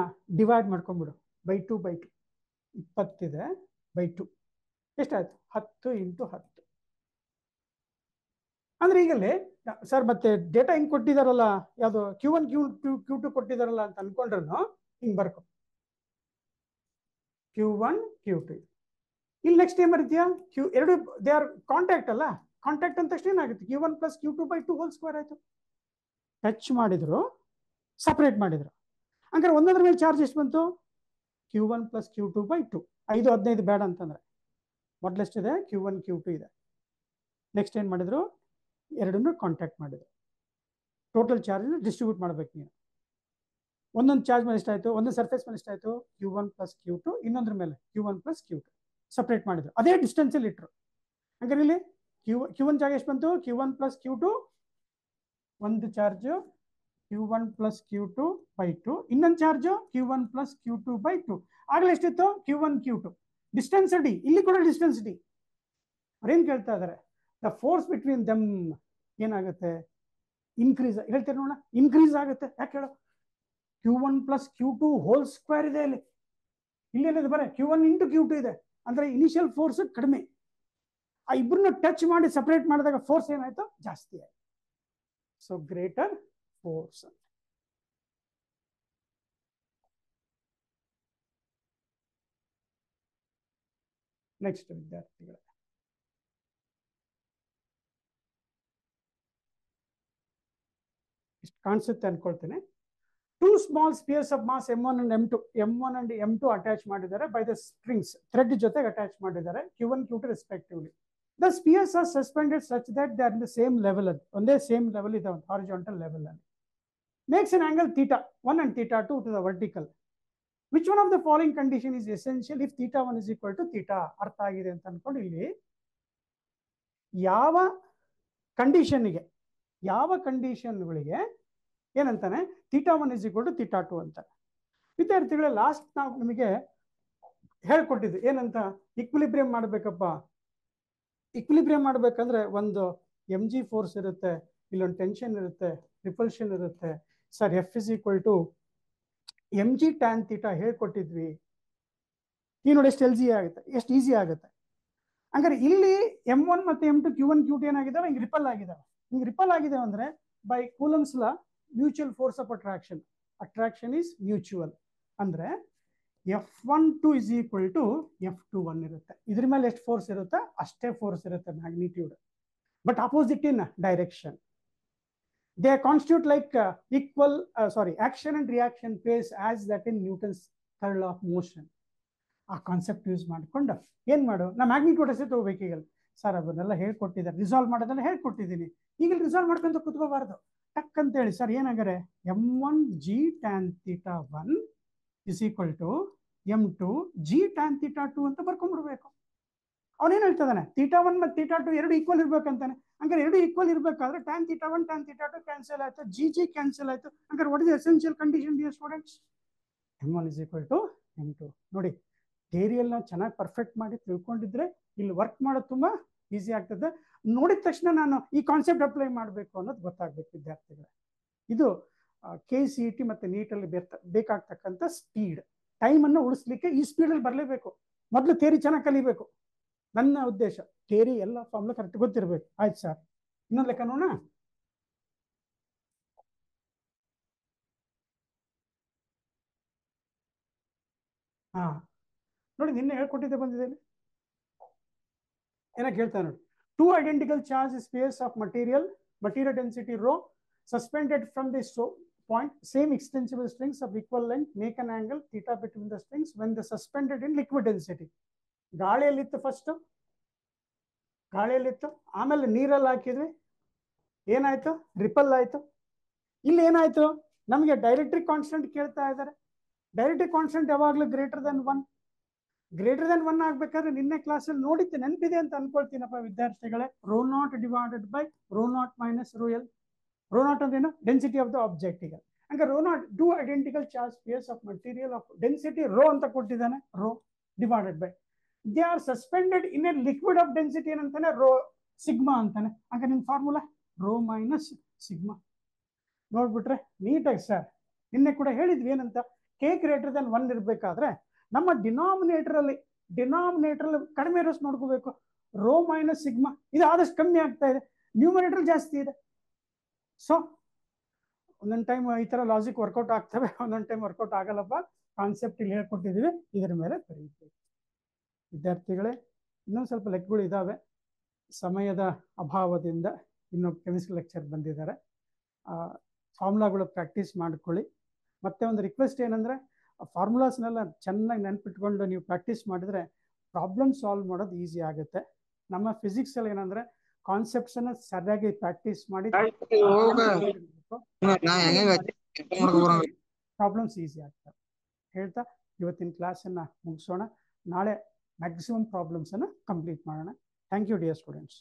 ಡಿವೈಡ್ ಮಾಡ್ಕೊಂಡ್ಬಿಡು ಬೈ 2 20 ಇದೆ ಬೈ 2 ಎಷ್ಟಾಯ್ತು, 10 ಇಂಟು 10. ಅಂದ್ರೆ ಈಗಲೇ ಸರ್ ಮತ್ತೆ ಡೇಟಾ ಹಿಂಗೆ ಕೊಟ್ಟಿದಾರಲ್ಲ, ಯಾವುದು Q1 Q2 ಕೊಟ್ಟಿದಾರಲ್ಲ ಅಂತ ಅನ್ಕೊಂಡ್ರು ಹಿಂಗೆ ಬರ್ಕೊ, Q1 Q2. ಇಲ್ಲಿ ನೆಕ್ಸ್ಟ್ ಏನ್ ಬರೀತೀಯ, ಎರಡು ದೇ ಆರ್ ಕಾಂಟ್ಯಾಕ್ಟ್ ಅಲ್ಲ. ಕಾಂಟ್ಯಾಕ್ಟ್ ಅಂದ ತಕ್ಷಣ ಏನಾಗುತ್ತೆ, Q1 + Q2 / 2 ಹೋಲ್ ಸ್ಕ್ವೇರ್ ಆಯ್ತು. ಟಚ್ ಮಾಡಿದ್ರು, ಸಪ್ರೇಟ್ ಮಾಡಿದ್ರು. ಹಂಗಾರೆ ಒಂದೊಂದ್ರ ಮೇಲೆ ಚಾರ್ಜ್ ಎಷ್ಟು ಬಂತು, Q1 + Q2 / 2. 5 15 ಬೇಡ ಅಂತಂದ್ರೆ ಮೊದಲೆಷ್ಟಿದೆ Q1 Q2 ಇದೆ. ನೆಕ್ಸ್ಟ್ ಏನು ಮಾಡಿದ್ರು, ಎರಡನ್ನೂ ಕಾಂಟ್ಯಾಕ್ಟ್ ಮಾಡಿದ್ರು. ಟೋಟಲ್ ಚಾರ್ಜ್ ಡಿಸ್ಟ್ರಿಬ್ಯೂಟ್ ಮಾಡಬೇಕು ನೀವು. ಒಂದೊಂದು ಚಾರ್ಜ್ ಮೇಲೆ ಎಷ್ಟಾಯಿತು, ಒಂದೊಂದು ಸರ್ಫೇಸ್ ಮೇಲೆ ಎಷ್ಟಾಯಿತು, Q1 + Q2, ಇನ್ನೊಂದ್ರ ಮೇಲೆ Q1 + Q2 ಸಪ್ರೇಟ್ ಮಾಡಿದ್ರು. ಅದೇ ಡಿಸ್ಟೆನ್ಸಲ್ಲಿ ಇಟ್ಟರು. ಹಂಗಾರೆ ಇಲ್ಲಿ Q1 ಚಾರ್ಜ್ ಎಷ್ಟು ಬಂತು, Q1 + Q2, ಒಂದು ಚಾರ್ಜು Q1 + Q2/2, ಇನ್ನೊಂದು ಚಾರ್ಜು Q1 + Q2/2. ಆಗಲೇ ಎಷ್ಟಿತ್ತು, Q1 Q2. ಡಿಸ್ಟೆನ್ಸ್ ಡಿ, ಇಲ್ಲಿ ಕೂಡ ಡಿಸ್ಟೆನ್ಸ್ ಡಿ. ಅವ್ರೇನು ಕೇಳ್ತಾ ಇದ್ದಾರೆ, ದ ಫೋರ್ಸ್ ಬಿಟ್ವೀನ್ ದಮ್ ಏನಾಗುತ್ತೆ, ಇನ್ಕ್ರೀಸ್. ಹೇಳ್ತೀರಿ ನೋಡೋಣ, ಇನ್ಕ್ರೀಸ್ ಆಗುತ್ತೆ. ಯಾಕೆ ಹೇಳೋ, Q1 + Q2 ಹೋಲ್ ಸ್ಕ್ವೇರ್ ಇದೆ ಇಲ್ಲಿ. ಏನಿದೆ ಬರೀ Q1 × Q2 ಇದೆ. ಅಂದ್ರೆ ಇನಿಷಿಯಲ್ ಫೋರ್ಸ್ ಕಡಿಮೆ, ಆ ಇಬ್ಬರನ್ನ ಟಚ್ ಮಾಡಿ ಸಪರೇಟ್ ಮಾಡಿದಾಗ ಫೋರ್ಸ್ ಏನಾಯ್ತು, ಜಾಸ್ತಿ ಆಯ್ತು. So greater force. ನೆಕ್ಸ್ಟ್ ವಿದ್ಯಾರ್ಥಿಗಳೇ, ಇಷ್ಟು ಕಾಣಿಸುತ್ತೆ ಅನ್ಕೊಳ್ತೇನೆ. Two small spheres of mass M1 and M2, M1 and M2 attach ಮಾಡಿದ್ದಾರೆ ಬೈ ದ ಸ್ಟ್ರಿಂಗ್ಸ್, ಥ್ರೆಡ್ ಜೊತೆಗೆ ಅಟ್ಯಾಚ್ ಮಾಡಿದ್ದಾರೆ, Q1 Q2 respectively. The spheres are suspended such that they are in the same level. ಅದು ಒಂದೇ same level ಇದೆ, ಒಂದು horizontal level ಅಲ್ಲಿ. Makes an angle θ1 and θ2 to the vertical. Which one of the following condition is essential if θ1 is equal to θ? ಅರ್ಥ ಆಗಿದೆ ಅಂತ ಅನ್ಕೊಂಡು ಇಲ್ಲಿ ಯಾವ ಕಂಡೀಷನ್ಗಳಿಗೆ ಏನಂತಾನೆ, θ1 is equal to θ2 ಅಂತ. ವಿದ್ಯಾರ್ಥಿಗಳೇ, ಲಾಸ್ಟ್ ನಾವು ನಿಮಗೆ ಹೇಳ್ಕೊಟ್ಟಿದ್ವಿ ಏನಂತ, ಇಕ್ವಿಲಿಬ್ರಿಯಂ ಮಾಡಬೇಕಪ್ಪ. ಇಕ್ವಿಲಿಬ್ರಿಯಂ ಮಾಡಬೇಕಂದ್ರೆ ಒಂದು mg ಫೋರ್ಸ್ ಇರುತ್ತೆ, ಇಲ್ಲೊಂದು ಟೆನ್ಷನ್ ಇರುತ್ತೆ, ರಿಪಲ್ಷನ್ ಇರುತ್ತೆ. Sir F is equal to mg tan θ ಹೇಳ್ಕೊಟ್ಟಿದ್ವಿ. ಈ ನೋಡಿ ಎಷ್ಟು ಎಲ್ಜಿ ಆಗುತ್ತೆ, ಎಷ್ಟು ಈಸಿ ಆಗುತ್ತೆ. ಹಂಗಾರೆ ಇಲ್ಲಿ M1 ಮತ್ತು M2 Q1 Q2 ಏನಾಗಿದ್ದಾವೆ, ಹಿಂಗೆ ರಿಪಲ್ ಆಗಿದ್ದಾವೆ. ಹಿಂಗೆ ರಿಪಲ್ ಆಗಿದೆ ಅಂದ್ರೆ by coulombs law mutual force of attraction is mutual. ಅಂದ್ರೆ F12 is equal to F21 ಇರುತ್ತೆ. ಇದ್ರ ಮೇಲೆ ಎಷ್ಟು ಫೋರ್ಸ್ ಇರುತ್ತೆ, ಅಷ್ಟೇ ಫೋರ್ಸ್ ಇರುತ್ತೆ, magnitude, but opposite in direction. They constitute like action and reaction pairs as that in Newton's third law of motion. ಆ concept use ಮಾಡಿಕೊಂಡು ಏನು ಮಾಡು, ನಾ ಮ್ಯಾಗ್ನಿಟ್ಯೂಡ್ ಅಷ್ಟೇ ತಗೋಬೇಕು. ಈಗ ಸರ್ ಅದನ್ನೆಲ್ಲ ಹೇಳ್ಕೊಟ್ಟಿದ್ದಾರೆ, ರಿಸಾಲ್ವ್ ಮಾಡೋದನ್ನ ಹೇಳ್ಕೊಟ್ಟಿದ್ದೀನಿ. ಈಗ ರಿಸಾಲ್ವ್ ಮಾಡ್ಕೊಂತ ಕುತ್ಕೋಬಾರ್ದು, ಟಕ್ ಅಂತ ಹೇಳಿ. ಸರ್ ಏನಾಗಾರೆ M1g tan θ1 is equal to M2g tan θ2 ಅಂತ ಬರ್ಕೊಂಡ್ಬಿಡ್ಬೇಕು. ಅವನೇನು ಹೇಳ್ತಾನೆ, θ1 ಮತ್ತು θ2 ಎರಡು ಈಕ್ವಲ್ ಇರ್ಬೇಕಂತಾನೆ. ಹಂಗಾರೆ ಎರಡು ಈಕ್ವಲ್ ಇರಬೇಕಾದ್ರೆ tan θ1 tan θ2 ಕ್ಯಾನ್ಸಲ್ ಆಯ್ತು, g ಕ್ಯಾನ್ಸಲ್ ಆಯ್ತು. ಹಂಗಾರೆ what is essential condition dear students? M1 is equal to M2. ನೋಡಿ, ಥಿಯರಿಯಲ್ಲಿ ನಾವು ಚೆನ್ನಾಗಿ ಪರ್ಫೆಕ್ಟ್ ಮಾಡಿ ತಿಳ್ಕೊಂಡಿದ್ರೆ ಇಲ್ಲಿ ವರ್ಕ್ ಮಾಡೋದು ತುಂಬಾ ಈಸಿ ಆಗ್ತದೆ. ನೋಡಿದ ತಕ್ಷಣ ನಾನು ಈ ಕಾನ್ಸೆಪ್ಟ್ ಅಪ್ಲೈ ಮಾಡಬೇಕು ಅನ್ನೋದು ಗೊತ್ತಾಗ್ಬೇಕು ವಿದ್ಯಾರ್ಥಿಗಳೇ. ಇದು KCET ಮತ್ತು ನೀಟಲ್ಲಿ ಬೇಕಾಗ್ತಕ್ಕಂಥ ಸ್ಪೀಡ್, ಟೈಮನ್ನು ಉಳಿಸ್ಲಿಕ್ಕೆ ಈ ಸ್ಪೀಡಲ್ಲಿ ಬರಲೇಬೇಕು. ಮೊದಲು ಥಿಯರಿ ಚೆನ್ನಾಗಿ ಕಲಿಬೇಕು, ನನ್ನ ಉದ್ದೇಶ. ಥಿಯರಿ ಎಲ್ಲ ಫಾರ್ಮ್ಲ ಕರೆಕ್ಟ್ ಗೊತ್ತಿರಬೇಕು. ಆಯ್ತು ಸರ್, ಇನ್ನೊಂದು ಲೆಕ್ಕ ನೋಡೋಣ. ಹಾ ನೋಡಿ, ನಿನ್ನೆ ಹೇಳ್ಕೊಟ್ಟಿದ್ದೆ ಬಂದಿದೆ. ಏನಕ್ಕೆ ಹೇಳ್ತಾ ನೋಡಿ, two identical charge space of material density rho suspended from the point, same extensible strings of equal length make an angle theta between the strings when they suspended in liquid density. ಗಾಳಿಯಲ್ಲಿತ್ತು, first ಗಾಳಿಯಲ್ಲಿತ್ತು, ಆಮೇಲೆ ನೀರಲ್ಲಿ ಹಾಕಿದ್ವಿ, ಏನಾಯ್ತು, ripple ಆಯ್ತು. ಇಲ್ಲಿ ಏನಾಯ್ತು, ನಮಗೆ ಡೈರೆಕ್ಟ್ರಿಕ್ ಕಾನ್ಸ್ಟೆಂಟ್ ಕೇಳ್ತಾ ಇದ್ದಾರೆ. ಡೈರೆಕ್ಟ್ರಿಕ್ ಕಾನ್ಸ್ಟೆಂಟ್ ಯಾವಾಗಲೂ ಗ್ರೇಟರ್ ದೆನ್ 1 ಆಗ್ಬೇಕಾದ್ರೆ ನಿನ್ನೆ ಕ್ಲಾಸಲ್ಲಿ ನೋಡಿದ್ದೆ, ನೆನಪಿದೆ ಅಂತ ಅನ್ಕೊಳ್ತೀನಪ್ಪ ವಿದ್ಯಾರ್ಥಿಗಳೇ. ρ0 ಡಿವೈಡೆಡ್ ಬೈ ρ0 ಮೈನಸ್ ρl. ρ0 ಅಂದ್ರೇನು, ಡೆನ್ಸಿಟಿ ಆಫ್ ದ ಆಬ್ಜೆಕ್ಟ್. ಈಗ ಹಂಗೆ ρ0 two identical charge space of material of density ρ ಅಂತ ಕೊಟ್ಟಿದ್ದಾನೆ, ρ divided by they are suspended in a liquid of density ಏನಂತಾನೆ, ρ ಸಿಗ್ಮಾ ಅಂತಾನೆ. ಹಂಗೆ ನಿಮ್ಮ ಫಾರ್ಮುಲಾ ρ ಮೈನಸ್ ಸಿಗ್ಮಾ. ನೋಡ್ಬಿಟ್ರೆ ನೀಟಾಗಿ ಸರ್ ನಿನ್ನೆ ಕೂಡ ಹೇಳಿದ್ವಿ ಏನಂತ, k ಗ್ರೇಟರ್ ದೆನ್ 1 ಇರಬೇಕಾದ್ರೆ ನಮ್ಮ ಡಿನಾಮಿನೇಟರ್ ಅಲ್ಲಿ ಕಡಿಮೆ ಇರೋಷ್ಟು ನೋಡ್ಕೋಬೇಕು. ρ ಮೈನಸ್ ಸಿಗ್ಮಾ ಇದು ಆದಷ್ಟು ಕಮ್ಮಿ ಆಗ್ತಾ ಇದೆ, ನ್ಯೂಮರೇಟರ್ ಜಾಸ್ತಿ ಇದೆ. ಸೊ ಒಂದೊಂದು ಟೈಮ್ ಈ ತರ ಲಾಜಿಕ್ ವರ್ಕೌಟ್ ಆಗ್ತವೆ, ಒಂದೊಂದು ಟೈಮ್ ವರ್ಕೌಟ್ ಆಗಲ್ಲಪ್ಪ. ಕಾನ್ಸೆಪ್ಟ್ ಇಲ್ಲಿ ಹೇಳ್ಕೊಟ್ಟಿದ್ದೀವಿ, ಇದರ ಮೇಲೆ ಬರೀಬೇಕು ವಿದ್ಯಾರ್ಥಿಗಳೇ. ಇನ್ನೊಂದು ಸ್ವಲ್ಪ ಲೆಕ್ಕಗಳು ಇದಾವೆ, ಸಮಯದ ಅಭಾವದಿಂದ ಇನ್ನೊಂದು ಕೆಮಿಸ್ಟ್ರಿ ಲೆಕ್ಚರ್ ಬಂದಿದ್ದಾರೆ. ಫಾರ್ಮುಲಾಗಳು ಪ್ರಾಕ್ಟೀಸ್ ಮಾಡ್ಕೊಳ್ಳಿ. ಮತ್ತೆ ಒಂದು ರಿಕ್ವೆಸ್ಟ್ ಏನಂದ್ರೆ, ಫಾರ್ಮುಲಾಸ್ನೆಲ್ಲ ಚೆನ್ನಾಗಿ ನೆನ್ಪಿಟ್ಕೊಂಡು ನೀವು ಪ್ರಾಕ್ಟೀಸ್ ಮಾಡಿದ್ರೆ ಪ್ರಾಬ್ಲಮ್ ಸಾಲ್ವ್ ಮಾಡೋದು ಈಸಿ ಆಗುತ್ತೆ. ನಮ್ಮ ಫಿಸಿಕ್ಸ್ ಅಲ್ಲಿ ಏನಂದ್ರೆ ಕಾನ್ಸೆಪ್ಟ್ಸ್ ಅನ್ನ ಸರಿಯಾಗಿ ಪ್ರಾಕ್ಟೀಸ್ ಮಾಡಿ ಪ್ರಾಬ್ಲಮ್ಸ್ ಈಸಿ ಆಗ್ತವೆ. ಹೇಳ್ತಾ ಇವತ್ತಿನ ಕ್ಲಾಸನ್ನು ಮುಗಿಸೋಣ. ನಾಳೆ ಮ್ಯಾಕ್ಸಿಮಮ್ ಪ್ರಾಬ್ಲಮ್ಸನ್ನು ಕಂಪ್ಲೀಟ್ ಮಾಡೋಣ. Thank you dear students.